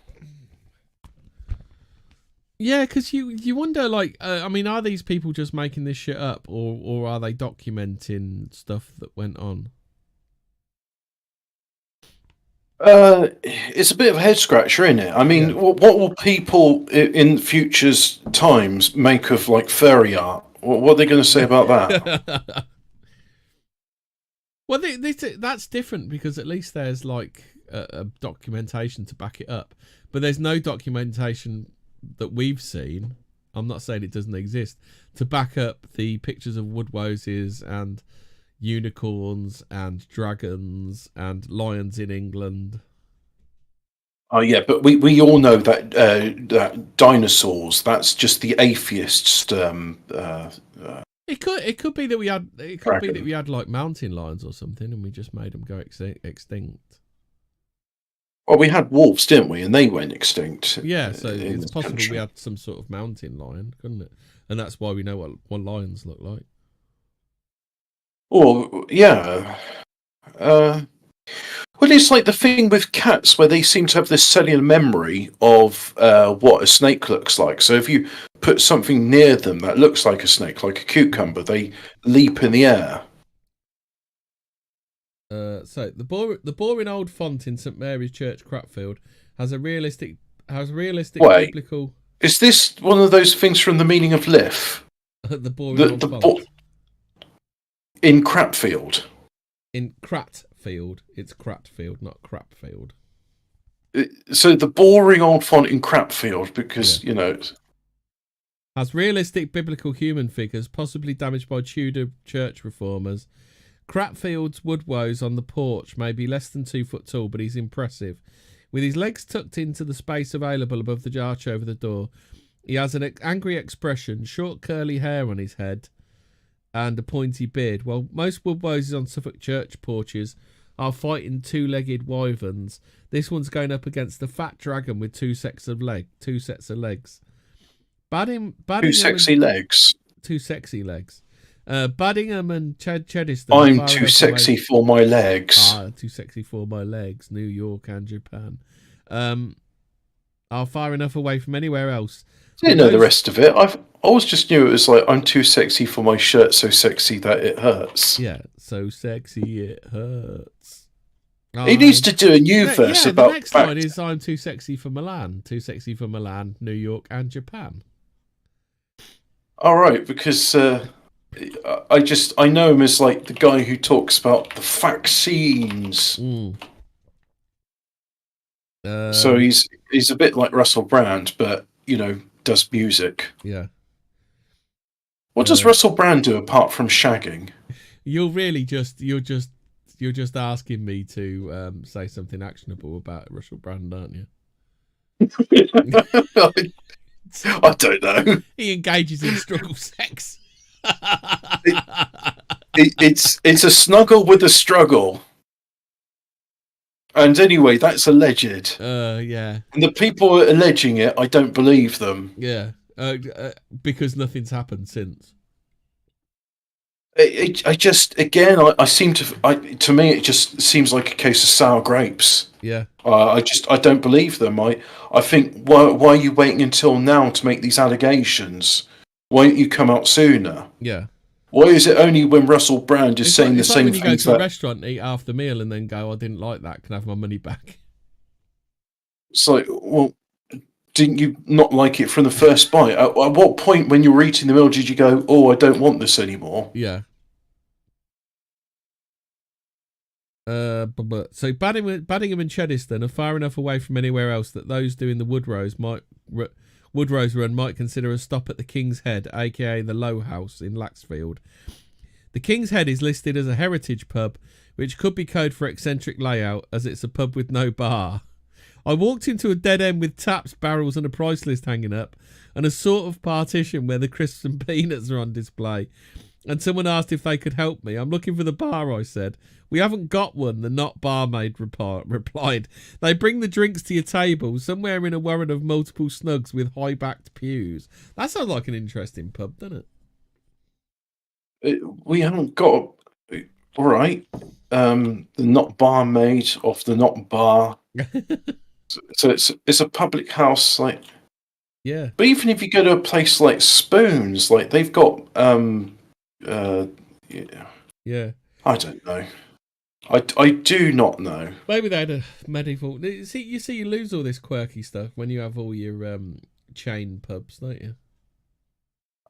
Yeah, because you wonder, like, are these people just making this shit up, or are they documenting stuff that went on? It's a bit of a head scratcher, isn't it? I mean, what will people in future's times make of like furry art? What are they going to say about that? Well, that's different because at least there's like a documentation to back it up, but there's no documentation that we've seen. I'm not saying it doesn't exist to back up the pictures of Woodwoses and unicorns and dragons and lions in England. Oh yeah, but we all know that that dinosaurs, that's just the atheists. It could be that we had like mountain lions or something, and we just made them go extinct. Well, we had wolves, didn't we? And they went extinct. Yeah, so it's possible country. we had some sort of mountain lion, couldn't it? And that's why we know what lions look like. Oh, yeah. Well, it's like the thing with cats where they seem to have this cellular memory of what a snake looks like. So if you put something near them that looks like a snake, like a cucumber, they leap in the air. So the boring old font in St Mary's Church, Cratfield, has realistic biblical. Is this one of those things from The Meaning of Life? The boring old font. In Cratfield. In Cratfield. It's Cratfield, not Crapfield. So the boring old font in Cratfield, because, has realistic biblical human figures, possibly damaged by Tudor church reformers. Cratfield's Woodwows on the porch may be less than 2 foot tall, but he's impressive. With his legs tucked into the space available above the arch over the door, he has an angry expression, short curly hair on his head, and a pointy beard. While most Woodwoses on Suffolk church porches are fighting 2-legged wyverns, this one's going up against a fat dragon with two sets of legs. Two sexy legs. Two sexy legs. Baddingham and Cheddiston. I'm too sexy for my legs. Too sexy for my legs. New York and Japan are far enough away from anywhere else. I didn't know the rest of it. I always just knew it was like, I'm too sexy for my shirt, so sexy that it hurts. Yeah, so sexy it hurts. He needs to do a new verse about... The next line is, I'm too sexy for Milan. Too sexy for Milan, New York and Japan. All right, because... I know him as like the guy who talks about the vaccines. So he's a bit like Russell Brand, but does music. Yeah. What does Russell Brand do apart from shagging? You're just asking me to say something actionable about Russell Brand, aren't you? I don't know. He engages in struggle sex. It's a snuggle with a struggle. And anyway, that's alleged. Yeah. And the people alleging it, I don't believe them. Yeah. Because nothing's happened since. I seem to me, it just seems like a case of sour grapes. Yeah. I don't believe them. I think, why are you waiting until now to make these allegations? Why don't you come out sooner? Yeah. Why is it only when Russell Brand is saying the same things? It's like when you go to a restaurant and eat half the meal and then go, I didn't like that, can I have my money back? It's like, well, didn't you not like it from the first bite? At what point when you were eating the meal did you go, oh, I don't want this anymore? Yeah. So Baddingham and Cheddiston are far enough away from anywhere else that those doing the Woodrose Run might consider a stop at the King's Head, aka the Low House in Laxfield. The King's Head is listed as a heritage pub, which could be code for eccentric layout, as it's a pub with no bar. I walked into a dead end with taps, barrels and a price list hanging up, and a sort of partition where the crisps and peanuts are on display. And someone asked if they could help me. I'm looking for the bar, I said. We haven't got one, the not barmaid replied. They bring the drinks to your table, somewhere in a warren of multiple snugs with high-backed pews. That sounds like an interesting pub, doesn't it? We haven't got... All right. The not barmaid of the not bar. So it's a public house, like... Yeah. But even if you go to a place like Spoons, like they've got... Yeah. I don't know. I do not know. Maybe they had a medieval... You lose all this quirky stuff when you have all your chain pubs, don't you?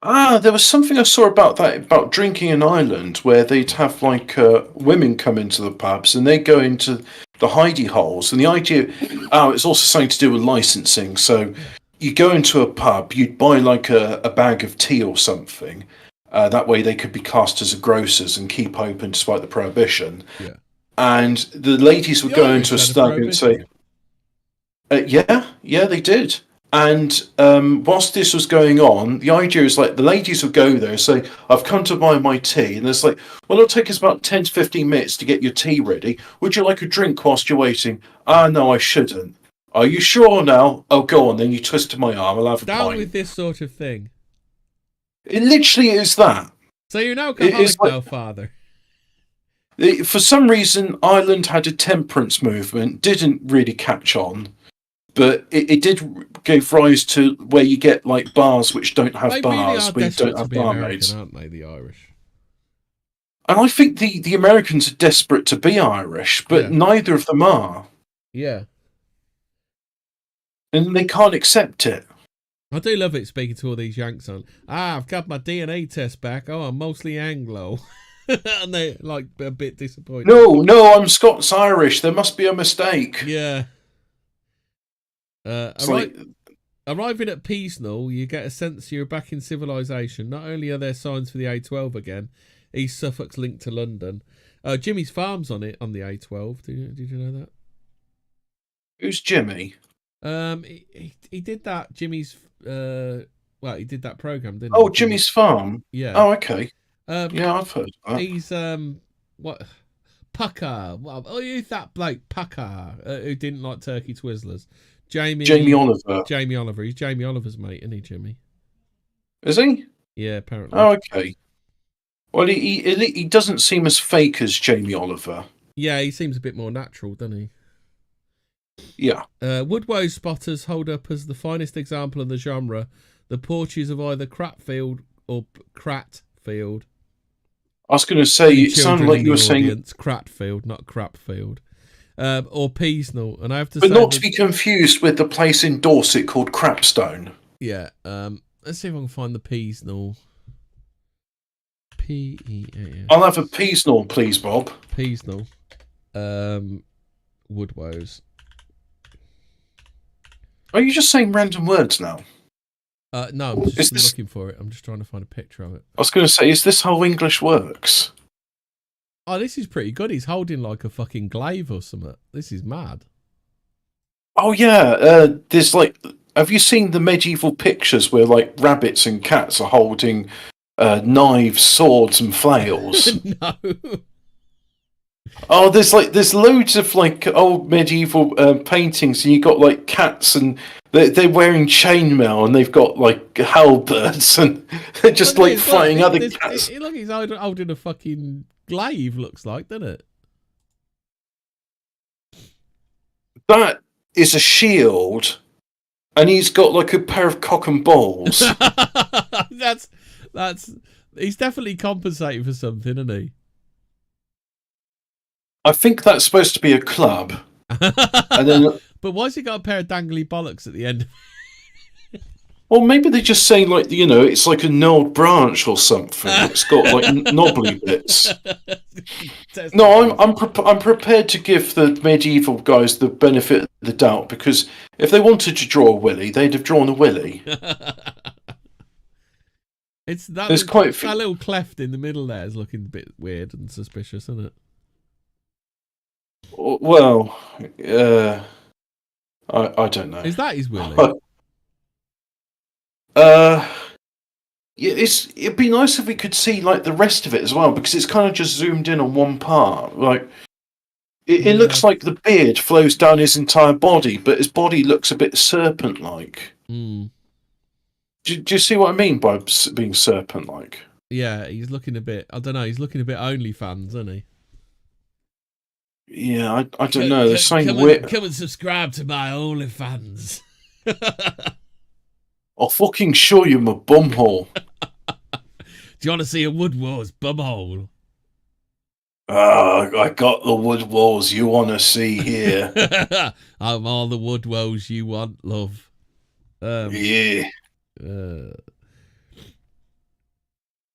There was something I saw about drinking in Ireland, where they'd have like women come into the pubs and they go into the hidey holes. And the idea... it's also something to do with licensing. So you go into a pub, you'd buy like a bag of tea or something. That way they could be cast as grocers and keep open despite the prohibition. Yeah. And the ladies would go into a snug and say... yeah, they did. And whilst this was going on, the idea is like the ladies would go there and say, I've come to buy my tea. And it's like, well, it'll take us about 10 to 15 minutes to get your tea ready. Would you like a drink whilst you're waiting? No, I shouldn't. Are you sure now? Oh, go on, then you twisted my arm. I'll have a pint. Down with this sort of thing. It literally is that. So you're an alcoholic now, Father. For some reason, Ireland had a temperance movement, didn't really catch on, but it did give rise to where you get like bars which don't have bars, where you don't have barmaids, aren't they? The Irish. And I think the Americans are desperate to be Irish, but neither of them are. Yeah. And they can't accept it. I do love it speaking to all these Yanks on. I've got my DNA test back. Oh, I'm mostly Anglo. And they're like a bit disappointed. No, I'm Scots Irish. There must be a mistake. Yeah. Arriving at Peasnall, you get a sense you're back in civilization. Not only are there signs for the A12 again, East Suffolk's linked to London. Jimmy's Farm's on the A12. Did you know that? Who's Jimmy? He did that. Jimmy's. He did that program, didn't he? Oh, Jimmy's Farm. Yeah. Oh, okay. Yeah, I've heard that. He's what? Pucker. Well, who's that bloke Pucker who didn't like turkey twizzlers? Jamie Oliver. Jamie Oliver. He's Jamie Oliver's mate, isn't he, Jimmy? Is he? Yeah, apparently. Oh, okay. Well, he doesn't seem as fake as Jamie Oliver. Yeah, he seems a bit more natural, doesn't he? Yeah. Woodrow spotters hold up as the finest example of the genre the porches of either Cratfield or Cratfield. I was going to say, it sounded like you were saying Cratfield, not Crapfield. Or Peasnall, and I have to say, but not to be confused with the place in Dorset called Crapstone. Yeah. Let's see if I can find the Peasnall P-E-A-S. I'll have a Peasnall, please, Bob. Peasnall. Woodwoes. Are you just saying random words now? No, I'm just looking for it. I'm just trying to find a picture of it. I was going to say, is this how English works? Oh, this is pretty good. He's holding like a fucking glaive or something. This is mad. Oh, yeah. There's like... Have you seen the medieval pictures where like rabbits and cats are holding knives, swords, and flails? No. Oh, there's loads of like old medieval paintings, and you got like cats, and they're wearing chainmail, and they've got like halberds, and they're just like fighting other cats. Look, he's holding a fucking glaive. Looks like, doesn't it? That is a shield, and he's got like a pair of cock and balls. that's he's definitely compensating for something, isn't he? I think that's supposed to be a club. And then, but why's he got a pair of dangly bollocks at the end? Well, maybe they just say like, you know, it's like a gnarled branch or something. It's got like knobbly bits. No, I'm prepared to give the medieval guys the benefit of the doubt, because if they wanted to draw a willy, they'd have drawn a willy. It's that. There's that little cleft in the middle there is looking a bit weird and suspicious, isn't it? Well, I don't know. Is that his willy? Yeah, it'd be nice if we could see like the rest of it as well, because it's kind of just zoomed in on one part. Like it looks like the beard flows down his entire body, but his body looks a bit serpent-like. Mm. Do you see what I mean by being serpent-like? Yeah, he's looking a bit. I don't know. He's looking a bit OnlyFans, isn't he? Yeah, I don't know. There's something weird. Come and subscribe to my OnlyFans. I'll fucking show you my bumhole. Do you want to see a Woodwars bumhole? I got the Woodwars you want to see here. I'm all the Woodwars you want, love. Yeah.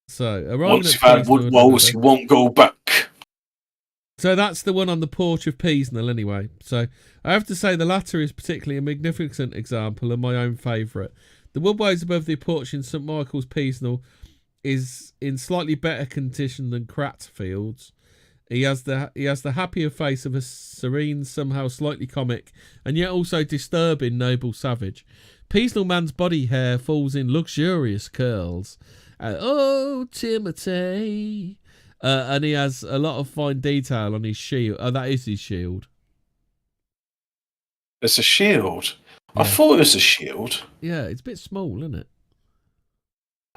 So, once you've had Woodwars, you won't go back. So that's the one on the porch of Peasnall anyway. So I have to say the latter is particularly a magnificent example and my own favourite. The Woodways above the porch in St Michael's Peasnall is in slightly better condition than Cratfield's. He has the happier face of a serene, somehow slightly comic, and yet also disturbing noble savage. Peasnall man's body hair falls in luxurious curls. Oh, Timothy. And he has a lot of fine detail on his shield. Oh, that is his shield. It's a shield? Yeah. I thought it was a shield. Yeah, it's a bit small, isn't it?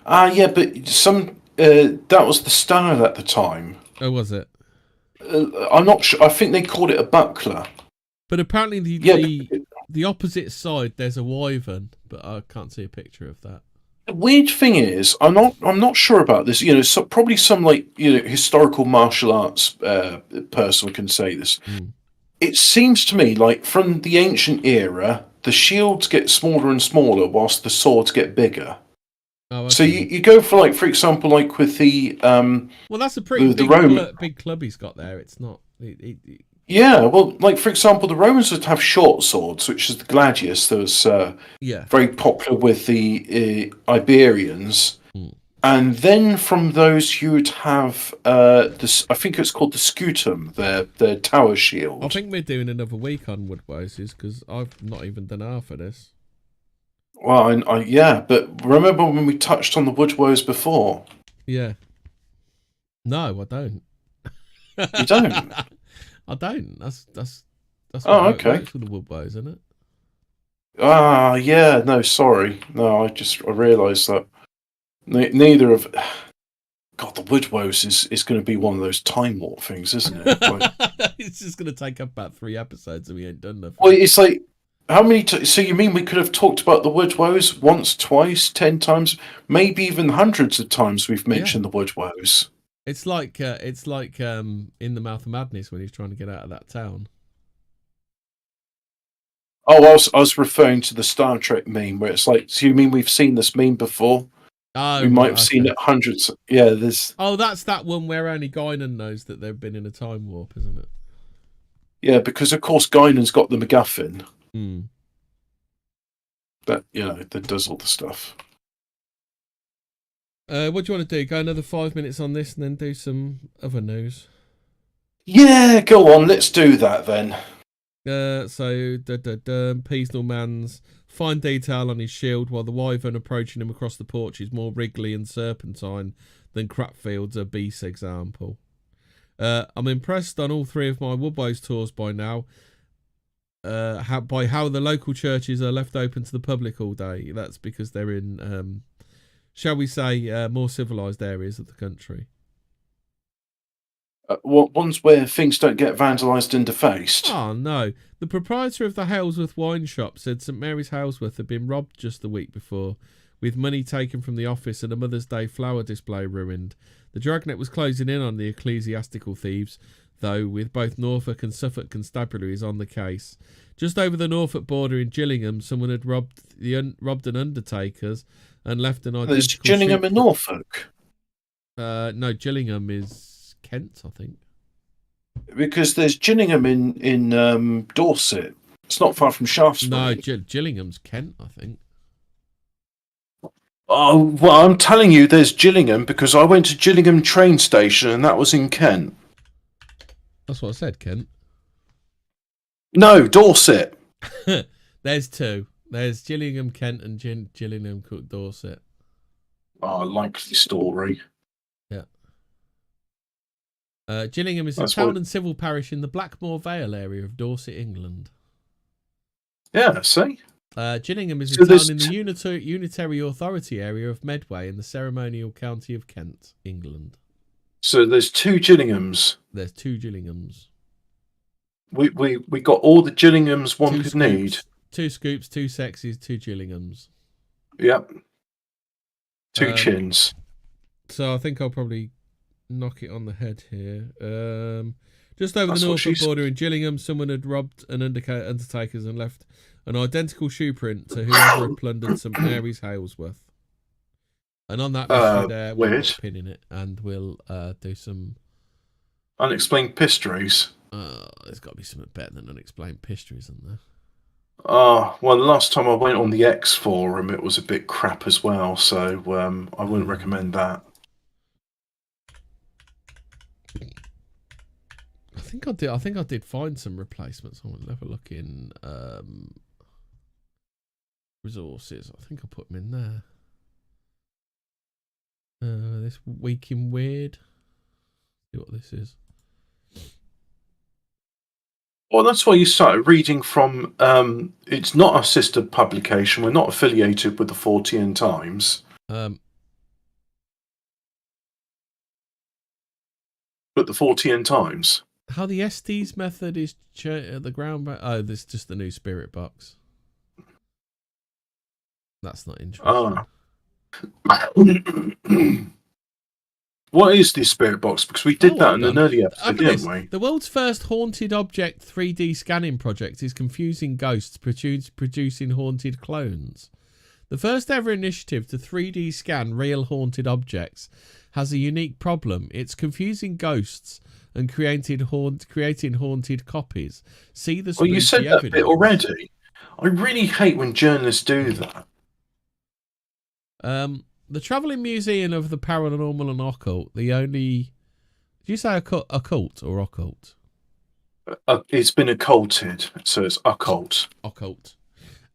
Yeah, but that was the style at the time. Oh, was it? I'm not sure. I think they called it a buckler. But apparently the opposite side, there's a wyvern, but I can't see a picture of that. The weird thing is, I'm not sure about this. You know, probably some like historical martial arts person can say this. Mm. It seems to me like from the ancient era, the shields get smaller and smaller, whilst the swords get bigger. Oh, okay. So you go for example, like with the well, that's a pretty big club he's got there. It's not. Yeah, well, like for example, the Romans would have short swords, which is the gladius that was very popular with the Iberians. Mm. And then from those, you would have this. I think it's called the scutum, their tower shield. I think we're doing another week on Woodwoses because I've not even done half of this. Well, yeah, but remember when we touched on the Woodwoes before? Yeah. No, I don't. You don't? I don't. That's okay. For the Woodwoes, isn't it? Yeah. No, sorry. No, I realised that neither of. God, the Woodwoes is going to be one of those time warp things, isn't it? Like, it's just going to take up about 3 episodes and we ain't done nothing. Well, it's like. How many? So you mean we could have talked about the Woodwoes once, twice, 10 times, maybe even hundreds of times? We've mentioned the Woodwoes. It's like in The Mouth of Madness when he's trying to get out of that town. Oh, I was referring to the Star Trek meme where it's like, so you mean we've seen this meme before? Oh, We might right, have seen okay. it hundreds. Yeah, there's. Oh, that's that one where only Guinan knows that they've been in a time warp, isn't it? Yeah, because of course Guinan's got the MacGuffin, Hmm. but that does all the stuff. What do you want to do? Go another 5 minutes on this and then do some other news? Yeah, go on. Let's do that then. Peasnall man's fine detail on his shield, while the wyvern approaching him across the porch is more wriggly and serpentine than Crapfield's a beast example. I'm impressed on all three of my Woodbows tours by now. By how the local churches are left open to the public all day. That's because they're in, shall we say, more civilised areas of the country. Ones where things don't get vandalised and defaced. Oh, no. The proprietor of the Halesworth wine shop said St Mary's Halesworth had been robbed just the week before, with money taken from the office and a Mother's Day flower display ruined. The dragnet was closing in on the ecclesiastical thieves, though, with both Norfolk and Suffolk constabularies on the case. Just over the Norfolk border in Gillingham, someone had robbed an undertaker's and left an identical... There's Gillingham and Norfolk? No, Gillingham is Kent, I think. Because there's Gillingham in Dorset. It's not far from Shaftesbury. No, Gillingham's Kent, I think. Oh, well, I'm telling you, there's Gillingham because I went to Gillingham train station and that was in Kent. That's what I said, Kent. No, Dorset. There's two. There's Gillingham, Kent, and Gillingham, Dorset. Oh, likely story. Yeah. Gillingham is a town and civil parish in the Blackmore Vale area of Dorset, England. Yeah, see? Gillingham is a town in the Unitary Authority area of Medway in the ceremonial county of Kent, England. So there's two Gillinghams. There's two Gillinghams. We got all the Gillinghams one could need. 2 Scoops, 2 Sexies, 2 Gillinghams. Yep. 2 chins. So I think I'll probably knock it on the head here. Just over the Norfolk border in Gillingham, someone had robbed an undertaker's and left an identical shoe print to whoever had plundered St Mary's Halesworth. And on that, we'll pin in it, and we'll do some unexplained pistories. There's got to be something better than unexplained pistories, isn't there? Well, the last time I went on the X forum, it was a bit crap as well, so I wouldn't recommend that. I think I did find some replacements. I want to have a look in resources. I think I put them in there. This week in weird. See what this is. Well, that's why you started reading from. It's not a sister publication. We're not affiliated with the Fortean Times. But the Fortean Times. How the Estes method is the ground. Oh, this is just the new spirit box. That's not interesting. What is this spirit box? Because we did that in an earlier episode, didn't we? The world's first haunted object 3D scanning project is confusing ghosts producing haunted clones. The first ever initiative to 3D scan real haunted objects has a unique problem. It's confusing ghosts and creating haunted copies. See the Well, you said that bit already. I really hate when journalists do that. The Travelling Museum of the Paranormal and Occult, the only... Did you say occult or occult? It's been occulted, so it's occult. Occult.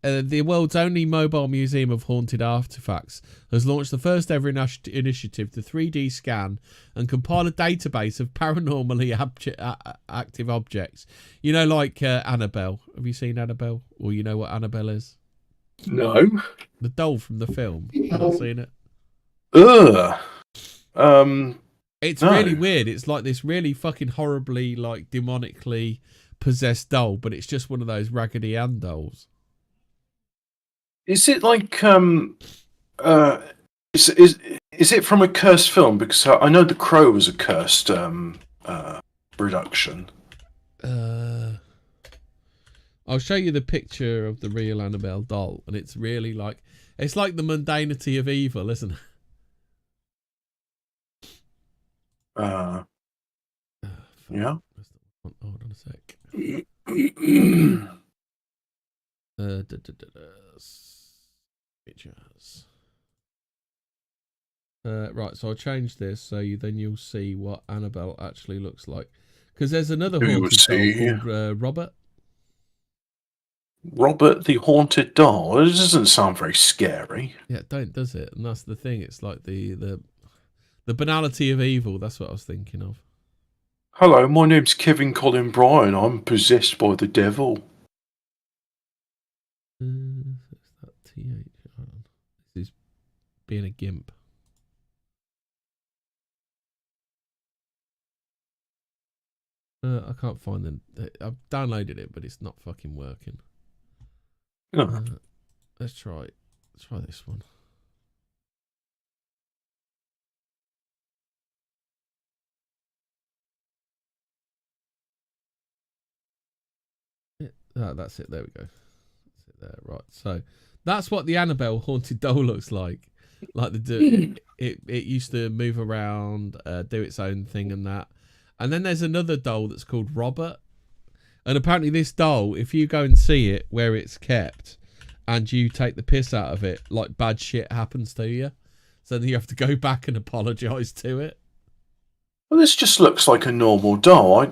The world's only mobile museum of haunted artifacts has launched the first ever initiative to 3D scan and compile a database of paranormally active objects. You know, like Annabelle. Have you seen Annabelle? Or you know what Annabelle is? No. The doll from the film. Have you seen it? Ugh. It's really weird. It's like this really fucking horribly, like, demonically possessed doll, but it's just one of those Raggedy Ann dolls. Is it like is it from a cursed film? Because I know The Crow was a cursed production. I'll show you the picture of the real Annabelle doll, and it's really like, it's like the mundanity of evil, isn't it? Yeah. Hold on a sec. Pictures. Right, so I'll change this so you'll see what Annabelle actually looks like. Because there's another haunted doll called Robert. Robert the Haunted Doll. It doesn't sound very scary. Yeah, does it? And that's the thing. It's like the banality of evil. That's what I was thinking of. Hello, my name's Kevin Colin Bryan. I'm possessed by the devil. Is that TH? Hold on. This is being a gimp. I can't find them. I've downloaded it, but it's not fucking working. No. Let's try this one. That's it. There we go. That's it there. Right. So that's what the Annabelle haunted doll looks like. Like it used to move around, do its own thing and that. And then there's another doll that's called Robert. And apparently this doll, if you go and see it where it's kept and you take the piss out of it, like bad shit happens to you. So then you have to go back and apologise to it. Well, this just looks like a normal doll.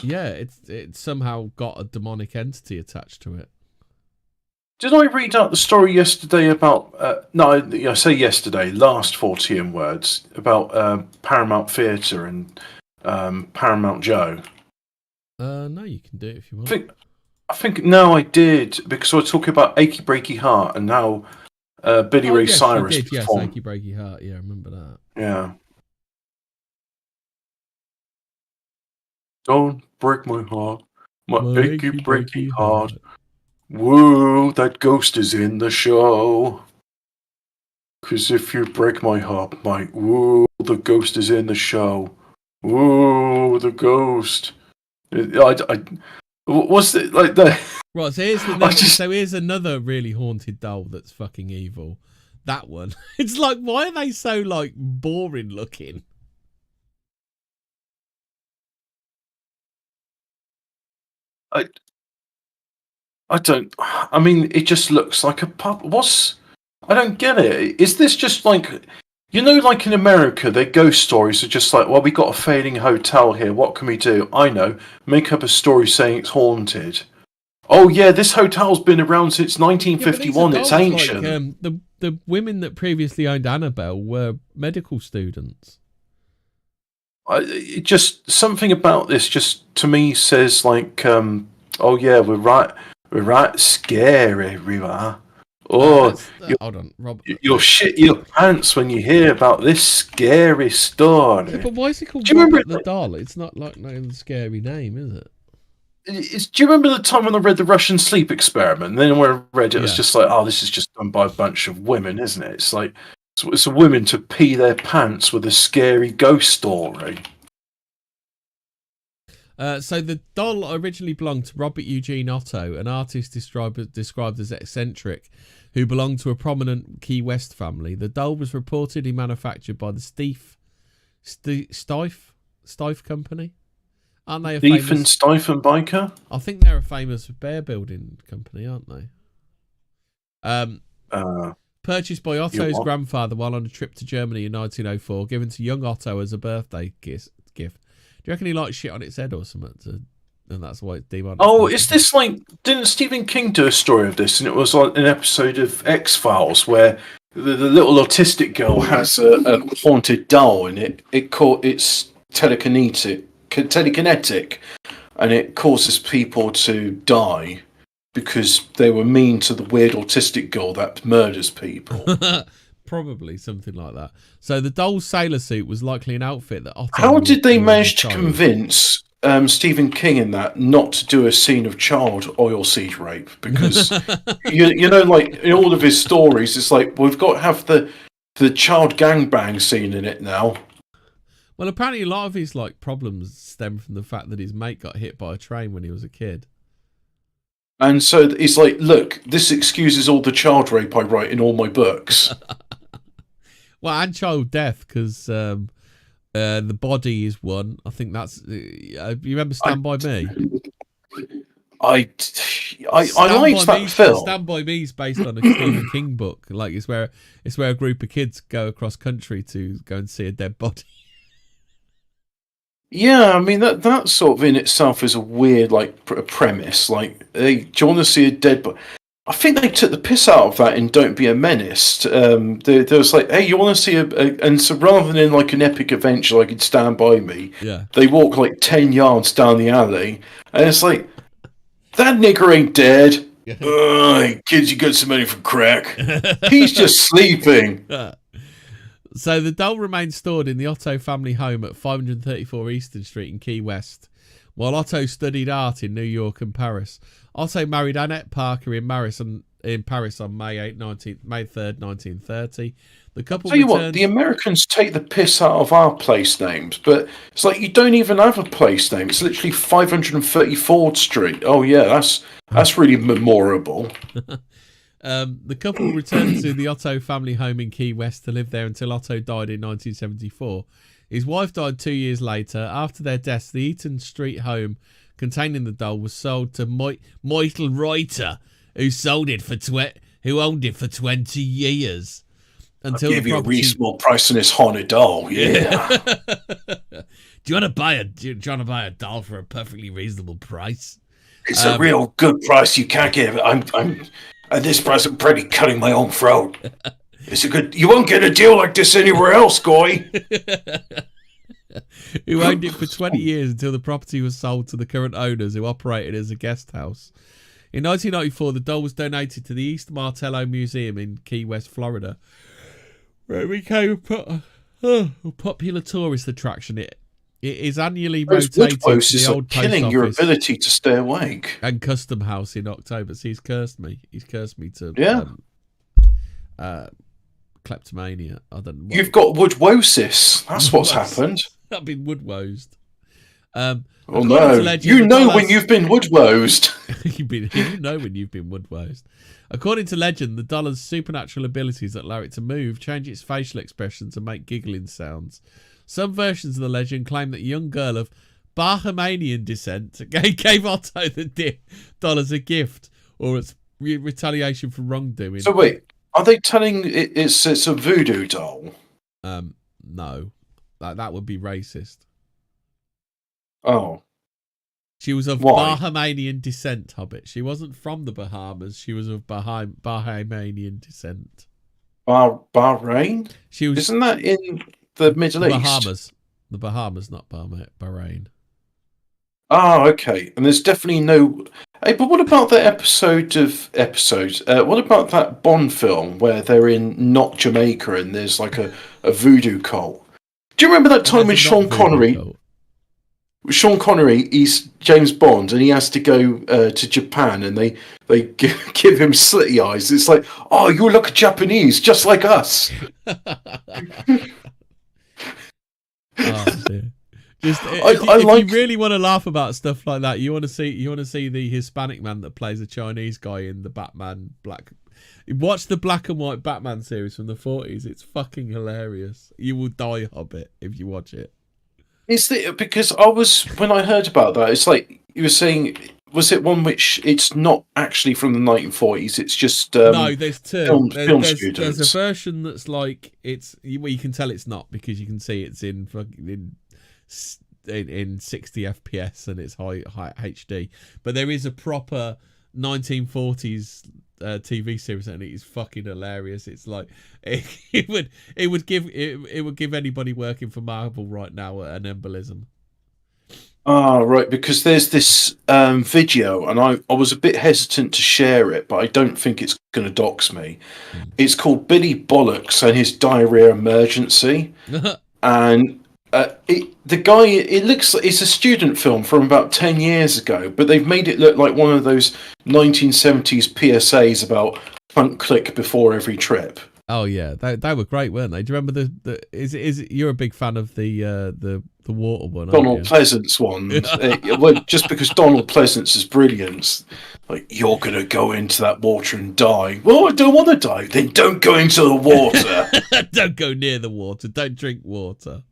Yeah, it's somehow got a demonic entity attached to it. Did I read out the story yesterday about... I say yesterday, last Fortean Words, about Paramount Theatre and Paramount Joe? No, you can do it if you want. I think no, I did, because I was talking about Achy Breaky Heart and how Billy Ray Cyrus performed. Achy Breaky Heart. Yeah, I remember that. Yeah. Don't break my heart, my achy breaky heart. Woo, that ghost is in the show. 'Cause if you break my heart, woo, the ghost is in the show. Woo, the ghost. What's it like that? Right, so here's another really haunted doll that's fucking evil. That one. It's like, why are they so like boring looking? I mean, it just looks like a pup. I don't get it. Is this just like, like in America, their ghost stories are just like, well, we got a failing hotel here. What can we do? I know. Make up a story saying it's haunted. Oh, yeah, this hotel's been around since 1951. It's ancient. Like, the women that previously owned Annabelle were medical students. Just something about this just to me says like, oh yeah, we're right scary, we are. Oh, hold on, Rob. You'll shit your pants when you hear about this scary story. Yeah, but why is it called Robert the Doll? It's not like no scary name, is it? Do you remember the time when I read the Russian sleep experiment? And then when I read it, it was just like, oh, this is just done by a bunch of women, isn't it? It's like it's a women to pee their pants with a scary ghost story. So the doll originally belonged to Robert Eugene Otto, an artist described as eccentric, who belonged to a prominent Key West family. The doll was reportedly manufactured by the Stife Company. Aren't they a famous... Stife and Biker? I think they're a famous bear building company, aren't they? Purchased by Otto's grandfather while on a trip to Germany in 1904, given to young Otto as a birthday gift. Do you reckon he liked shit on its head or something? And that's why it's demonised? Oh, is this like... Didn't Stephen King do a story of this? And it was like an episode of X-Files where the little autistic girl has a haunted doll and it's telekinetic, and it causes people to die because they were mean to the weird autistic girl that murders people. Probably something like that. So the doll's sailor suit was likely an outfit that Otto... How did they manage to convince Stephen King in that not to do a scene of child oilseed rape? Because, like in all of his stories, it's like, we've got to have the child gangbang scene in it now. Well, apparently a lot of his like problems stem from the fact that his mate got hit by a train when he was a kid. And so he's like, look, this excuses all the child rape I write in all my books. Well, and child death, because The Body is one. I think that's. You remember Stand By Me? I liked that film. Stand By Me is based on a Stephen King book. Like it's where a group of kids go across country to go and see a dead body. Yeah, I mean that sort of in itself is a weird premise. Like, do you want to see a dead body? I think they took the piss out of that in Don't Be a Menace. There was like, hey, you want to see and so rather than like an epic adventure like in Stand By Me, yeah, they walk like 10 yards down the alley, and it's like, that nigger ain't dead. Kids, you got some money for crack. He's just sleeping. So the doll remains stored in the Otto family home at 534 Eastern Street in Key West, while Otto studied art in New York and Paris. Otto married Annette Parker in Paris on May 3rd, 1930. The couple Tell you what, the Americans take the piss out of our place names, but it's like you don't even have a place name. It's literally 534th Street. Oh yeah, that's really memorable. The couple returned to the Otto family home in Key West to live there until Otto died in 1974. His wife died 2 years later. After their deaths, the Eaton Street home containing the doll was sold to Michael Reuter, who owned it for 20 years. Until I'll give you a reasonable price on this haunted doll. Yeah. Do you want to buy a doll for a perfectly reasonable price? It's a real good price. You can't get it. I'm at this price. I'm pretty cutting my own throat. It's a good. You won't get a deal like this anywhere else, Goy. Who owned it for 20 years until the property was sold to the current owners, who operated as a guest house. In 1994, the doll was donated to the East Martello Museum in Key West, Florida, where it became a popular tourist attraction. It is annually rotated to the old post killing office your ability to stay awake. And Custom House in October. So he's cursed me. He's cursed me to kleptomania. I don't know. You've got woodwosis. That's what's happened. I've been woodwosed. Oh no! Legend, you know when you've been woodwosed. You know when you've been woodwosed. According to legend, the doll has supernatural abilities that allow it to move, change its facial expressions, and make giggling sounds. Some versions of the legend claim that a young girl of Bahamian descent gave Otto the doll as a gift or as retaliation for wrongdoing. So wait, are they telling it's a voodoo doll? No, that would be racist. Oh. She was of Bahamian descent, Hobbit. She wasn't from the Bahamas. She was of Bahamian descent. Bahrain? Isn't that in the Middle East? Bahamas. The Bahamas, not Bahrain. Oh, okay. And there's definitely no... Hey, but what about the episodes? What about that Bond film where they're in not Jamaica and there's like a voodoo cult? Do you remember that time when Sean Connery... Sean Connery, he's James Bond, and he has to go to Japan, and they give him slitty eyes. It's like, oh, you look Japanese, just like us. Oh, dear. If you really want to laugh about stuff like that, you want to see the Hispanic man that plays a Chinese guy in the Batman black. Watch the black and white Batman series from the 40s. It's fucking hilarious. You will die, Hobbit, if you watch it. Is it because when I heard about that, it's like you were saying, was it one which it's not actually from the 1940s? It's just no. There's two. Film students. There's a version that's like you can tell it's not because you can see it's in 60 FPS and it's high HD. But there is a proper 1940s TV series and it is fucking hilarious. It's like it would give anybody working for Marvel right now an embolism. Ah, right, because there's this video, and I was a bit hesitant to share it, but I don't think it's going to dox me. It's called Billy Bollocks and His Diarrhea Emergency, and it's a student film from about 10 years ago, but they've made it look like one of those 1970s PSAs about punk click before every trip. Oh yeah, they were great, weren't they? Do you remember you're a big fan of the water one? Donald Pleasance one. Well, just because Donald Pleasance is brilliant, like, you're gonna go into that water and die. Well, I don't want to die. Then don't go into the water. Don't go near the water. Don't drink water.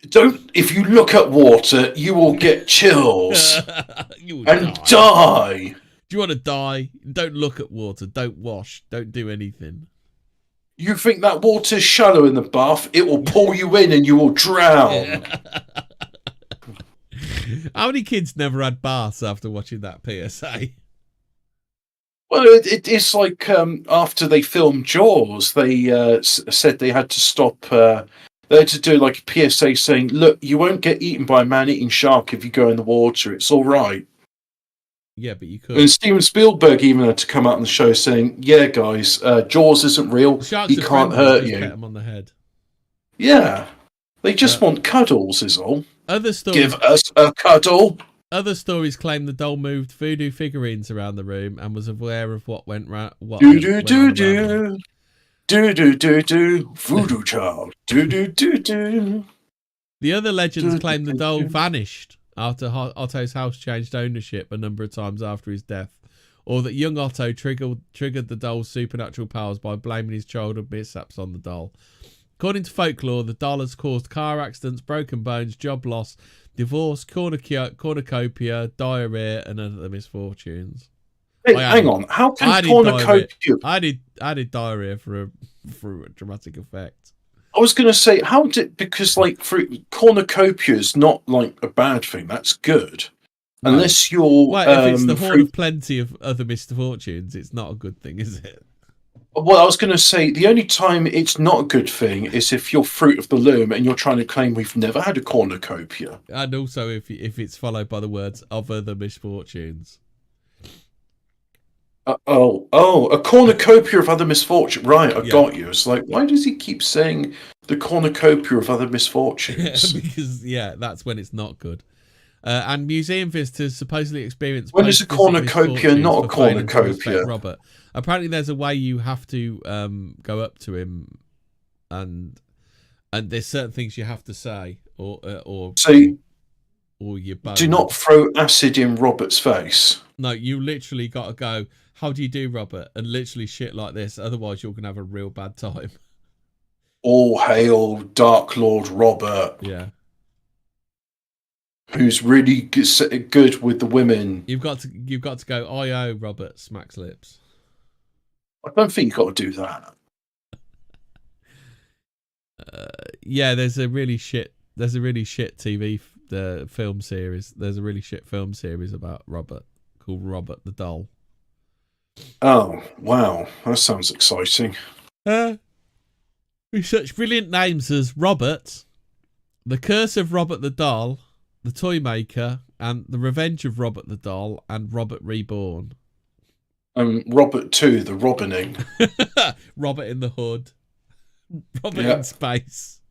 Don't. If you look at water, you will get chills You will and die. die. Do you want to die? Don't look at water. Don't wash. Don't do anything. You think that water's shallow in the bath? It will pull you in and you will drown. How many kids never had baths after watching that PSA? Well, it's like after they filmed Jaws, they said they had to stop. They had to do like a PSA saying, "Look, you won't get eaten by a man-eating shark if you go in the water. It's all right." Yeah, but you could. And Steven Spielberg even had to come out on the show saying, "Yeah, guys, Jaws isn't real. Sharks He can't hurt you." Pet them on the head. Yeah, they just want cuddles, is all. Other stories. Give us a cuddle. Other stories claim the doll moved voodoo figurines around the room and was aware of what went wrong. Do do do do. Do do do do. Voodoo child. Do do do do. The other legends claim the doll vanished after Otto's house changed ownership a number of times after his death, or that young Otto triggered the doll's supernatural powers by blaming his childhood mishaps on the doll. According to folklore, the doll has caused car accidents, broken bones, job loss, divorce, cornucopia, diarrhea, and other misfortunes. Hey, hang on. How can cornucopia? I did diarrhea for a dramatic effect. I was going to say, how did, because like cornucopia is not like a bad thing. That's good, unless you're. Well, if it's the horn of plenty of other misfortunes, it's not a good thing, is it? Well, I was going to say the only time it's not a good thing is if you're fruit of the loom and you're trying to claim we've never had a cornucopia. And also if it's followed by the words of other misfortunes. A cornucopia of other misfortune. Right, I got you. It's like, why does he keep saying the cornucopia of other misfortunes? Because that's when it's not good. And museum visitors supposedly experience. When is a cornucopia not a cornucopia? Robert. Apparently, there's a way you have to go up to him, and there's certain things you have to say, or your bones. Do not throw acid in Robert's face. No, you literally got to go. How do you do, Robert? And literally shit like this. Otherwise, you're gonna have a real bad time. All hail Dark Lord Robert. Yeah. Who's really good with the women. You've got to go. I Robert smacks lips. I don't think you've got to do that. There's a really shit TV film series. There's a really shit film series about Robert called Robert the Doll. Oh wow, that sounds exciting. With such brilliant names as Robert, The Curse of Robert the Doll, The Toy Maker, and The Revenge of Robert the Doll, and Robert Reborn. Robert 2, The Robining. Robert in the Hood. Robert in Space.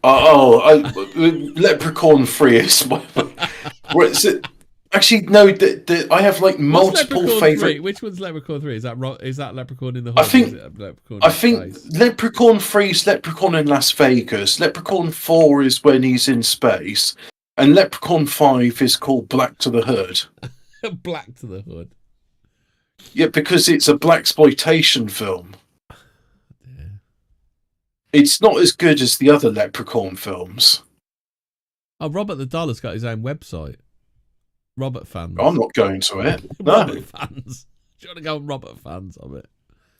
Leprechaun 3 is my... Actually, no, I have like multiple favourite... Which one's Leprechaun 3? Is that Leprechaun in the Hood? I think Leprechaun 3 is Leprechaun in Las Vegas. Leprechaun 4 is when he's in space. And Leprechaun 5 is called Black to the Hood. Black to the Hood. Yeah, because it's a blaxploitation film. Yeah. It's not as good as the other Leprechaun films. Oh, Robert the Doll has got his own website. Robert Fans. I'm not going to it. No. Robert Fans. Do you want to go on Robert Fans of it?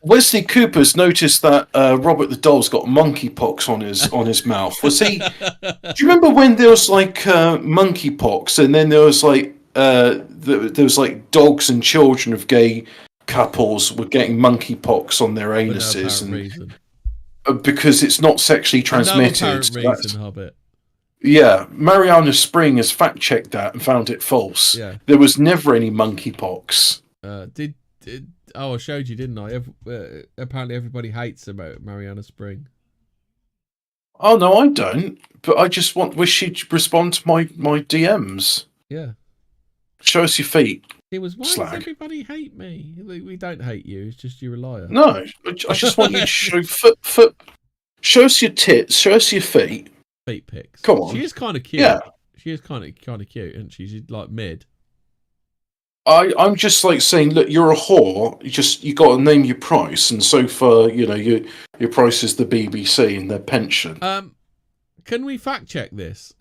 Wesley Cooper's noticed that Robert the Doll's got monkeypox on his mouth. Was he? Do you remember when there was like monkeypox, and then there was like dogs and children of gay couples were getting monkeypox on their anuses, because it's not sexually transmitted. Hobbit. Yeah, Mariana Spring has fact checked that and found it false. Yeah, there was never any monkeypox. I showed you, didn't I? Apparently, everybody hates about Mariana Spring. Oh no, I don't. But I just wish she'd respond to my DMs. Yeah. Show us your feet. It was, why does everybody hate me? We don't hate you. It's just you're a liar. No, I just want you to show foot. Show us your tits. Show us your feet. Feet pics. Come on. She is kind of cute. Yeah. She is kind of cute, isn't she? She's like mid. I'm just like saying, look, you're a whore. You got to name your price, and so far, your price is the BBC and their pension. can we fact check this?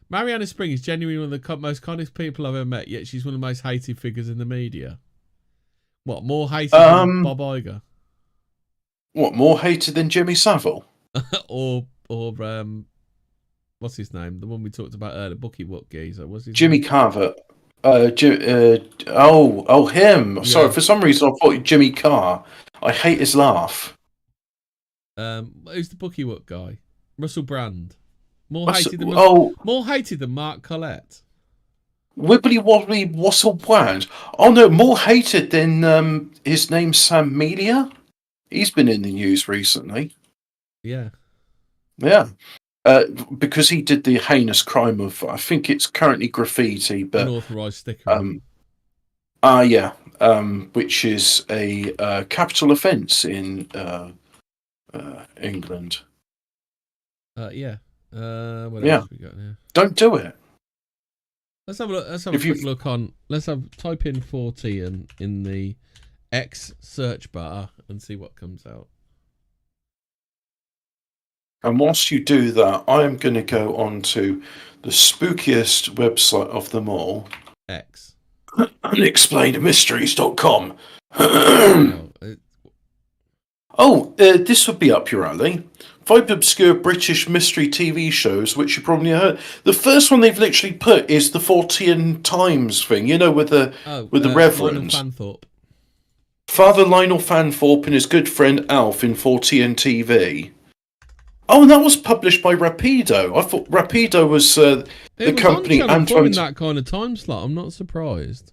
Mariana Spring is genuinely one of the most kindest people I've ever met, yet she's one of the most hated figures in the media. What, more hated than Bob Iger? What, more hated than Jimmy Savile? or what's his name? The one we talked about earlier, Bucky What geezer. What's his Jimmy name? Carver. Him. Yeah. Sorry, for some reason I thought Jimmy Carr. I hate his laugh. Who's the Bucky What guy? Russell Brand. More hated than Mark Collette. Wibbly Wobbly Wassle Brand. Oh no, more hated than his name's Sam Melia. He's been in the news recently. Yeah. Yeah. Because he did the heinous crime of, I think it's currently graffiti, but unauthorized stickering. Which is a capital offence in England. Yeah. What else we got here? Don't do it. Let's have a look. Let's have a quick look on. Type in Fortean in the X search bar and see what comes out. And whilst you do that, I am going to go on to the spookiest website of them all. X. Unexplainedmysteries.com. This would be up your alley. 5 obscure British mystery TV shows, which you probably heard. The first one they've literally put is the Fortean Times thing, with the Reverend. Father Lionel Fanthorpe and his good friend Alf in Fortean TV. Oh, and that was published by Rapido. I thought Rapido was the company. Antoine in that kind of time slot. I'm not surprised.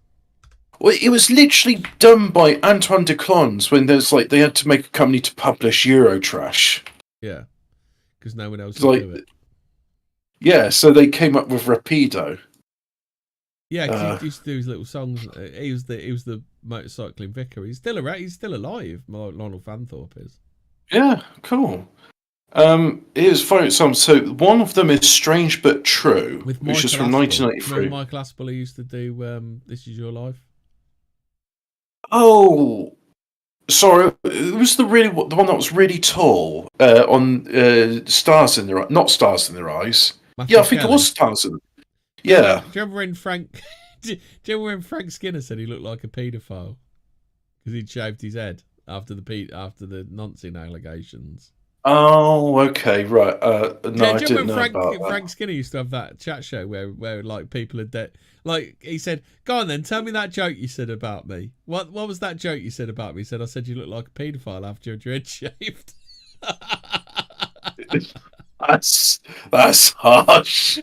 Well, it was literally done by Antoine de Clons when they had to make a company to publish Eurotrash. Yeah, because no one else could do it. Yeah, so they came up with Rapido. Yeah, because he used to do his little songs. He was the motorcycling vicar. He's still around. He's still alive. Lionel Fanthorpe is. Yeah, cool. Here's funny some. So one of them is Strange But True, which is from 1993. Remember Michael Aspel, who used to do This Is Your Life? Oh, sorry. It was the one that was really tall on Stars in Their Eyes. Not Stars in Their Eyes. Matthew I think Kelly. It was Stars in. Yeah. Do you remember when Frank? Do you remember when Frank Skinner said he looked like a paedophile because he'd shaved his head after the nonsense allegations? Oh, okay, right. No, I didn't know about that. Frank Skinner used to have that chat show where like people are dead. Like he said, "Go on then, tell me that joke you said about me. What was that joke you said about me?" He said, "I said you look like a paedophile after your head shaved." That's harsh.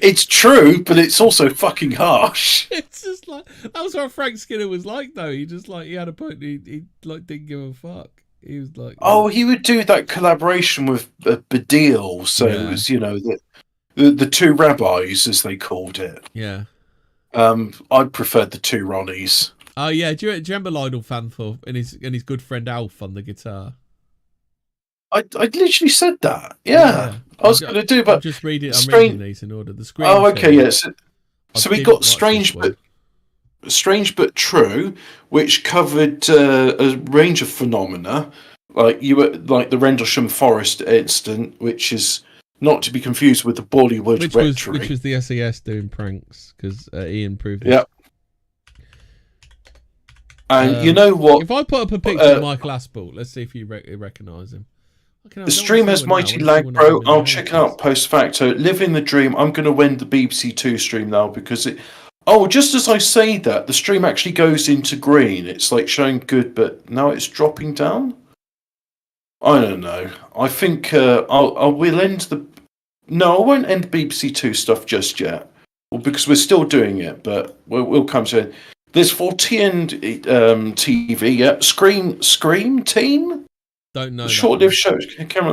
It's true, but it's also fucking harsh. It's just like that was what Frank Skinner was like, though. He just like he had a point. He like didn't give a fuck. He was like, he would do that collaboration with Badil. So it was, the two rabbis, as they called it. Yeah. I preferred the two Ronnies. Oh yeah, do you remember Lionel Fanthorpe and his good friend Alf on the guitar? I literally said that. Yeah. I was going to do, but I'm reading these in order. The screen. Oh, okay, yes. Yeah. So we got Strange But True, which covered a range of phenomena, like the Rendlesham Forest incident, which is not to be confused with the Bollywood rectory. Which was the SAS doing pranks because Ian proved it. Yeah. And you know what? If I put up a picture of Michael Aspel, let's see if you recognise him. The stream has mighty lag, bro. I'll check it out post facto. Living the dream. I'm going to win the BBC Two stream now because it. Oh, just as I say that, the stream actually goes into green. It's like showing good, but now it's dropping down. I don't know. I think we'll end the. No, I won't end BBC Two stuff just yet. Well, because we're still doing it, but we'll come to it. There's Fortean TV. Yeah, Scream Team. Don't know. Short-lived show which came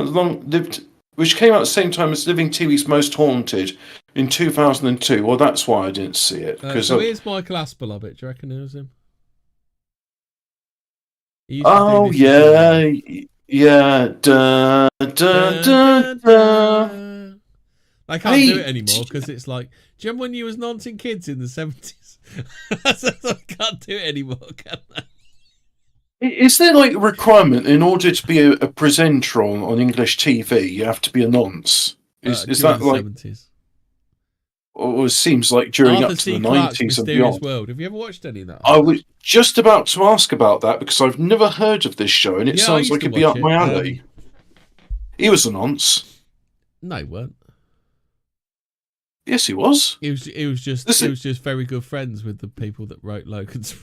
out at the same time as Living TV's Most Haunted in 2002. Well, that's why I didn't see it. So here's Michael Aspel of it. Do you reckon it was him? Oh yeah, yeah. Da, da, da, da. I can't do it anymore because it's like, do you remember when you was nonsense kids in the 70s? I can't do it anymore, can I? Is there like a requirement in order to be a presenter on English TV? You have to be a nonce. Is During that the like, 70s. or it seems like during Arthur up to C. the Clarke's 90s and Mysterious beyond? World. Have you ever watched any of that? I was just about to ask about that because I've never heard of this show and it Yeah, I sounds used like to it'd be watch up my it. alley. He was a nonce. No, he weren't. Yes, he was. He was just very good friends with the people that wrote Logan's.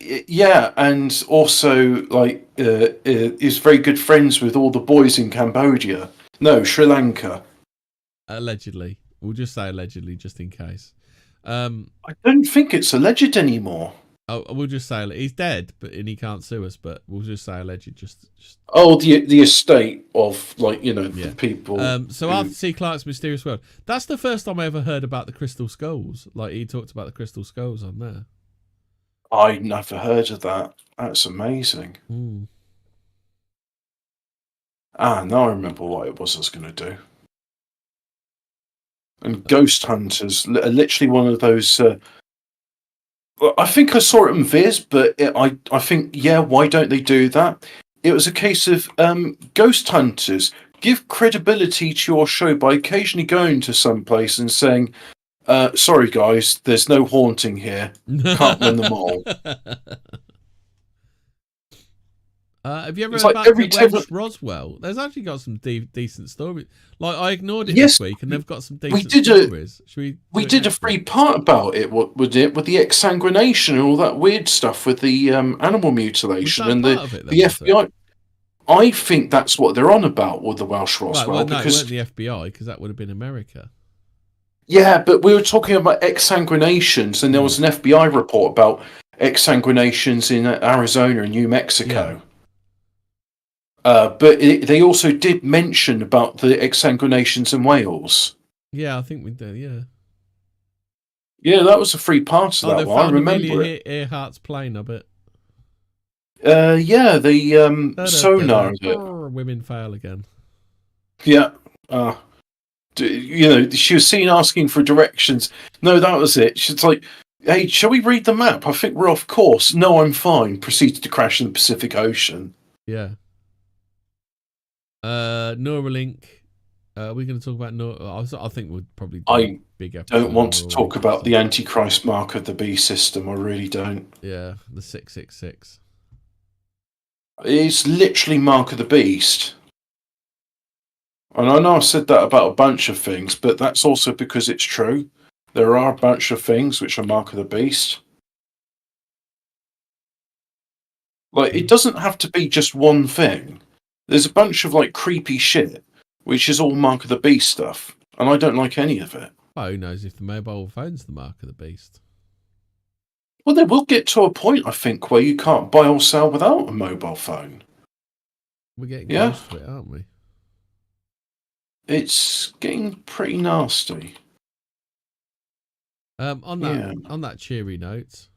Yeah, and also like he's very good friends with all the boys in Cambodia. No, Sri Lanka. Allegedly. We'll just say allegedly, just in case. I don't think it's alleged anymore. Oh, we'll just say he's dead, and he can't sue us. But we'll just say alleged. Just. Oh, the estate of the people. So Arthur C. Clarke's Mysterious World. That's the first time I ever heard about the crystal skulls. Like he talked about the crystal skulls on there. I never heard of that. That's amazing. Now I remember what it was I was going to do. And Ghost Hunters, literally one of those. I think I saw it in Viz, but I think, why don't they do that? It was a case of Ghost Hunters, give credibility to your show by occasionally going to some place and saying, sorry guys, there's no haunting here. Can't win them all. Have you ever It's heard like about every the Welsh Roswell? There's actually got some decent stories. Like I ignored it this week, and they've got some decent stories. We did a free part about it. What with the exsanguination and all that weird stuff with the animal mutilation and the FBI. I think that's what they're on about with the Welsh Roswell. Right, well, no, it weren't the FBI because that would have been America. Yeah, but we were talking about exsanguinations, and there was an FBI report about exsanguinations in Arizona and New Mexico. Yeah. But they also did mention about the exsanguinations in Wales. Yeah, I think we did. Yeah. Yeah, that was a free part of that one. I remember it. Earhart's plane, I bet. Yeah, the sonar. Women fail again. Yeah. She was seen asking for directions. No, that was it. She's like, hey, shall we read the map? I think we're off course. No, I'm fine. Proceeded to crash in the Pacific Ocean. Yeah. Neuralink. We're going to talk about I think we'll probably do a big episode. I don't want to talk about the Antichrist mark of the beast system. I really don't. Yeah, the 666. It's literally mark of the beast. And I know I've said that about a bunch of things, but that's also because it's true. There are a bunch of things which are mark of the beast. Like, it doesn't have to be just one thing. There's a bunch of, creepy shit, which is all mark of the beast stuff. And I don't like any of it. Well, who knows if the mobile phone's the mark of the beast? Well, they will get to a point, I think, where you can't buy or sell without a mobile phone. We're getting close to it, aren't we? It's getting pretty nasty. On that cheery note.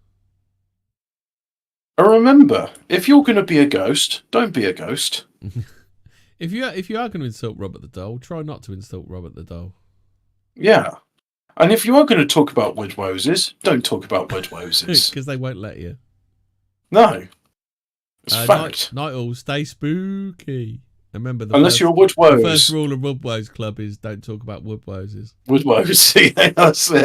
And remember, if you're going to be a ghost, don't be a ghost. If you are going to insult Robert the Doll, try not to insult Robert the Doll. Yeah. And if you are going to talk about Woodwoses, don't talk about Woodwoses. Because they won't let you. No. It's fact. Night all, stay spooky. Remember, unless you're a Woodwose. The first rule of Woodwose Club is don't talk about Woodwoses. Woodwose, yeah, that's it.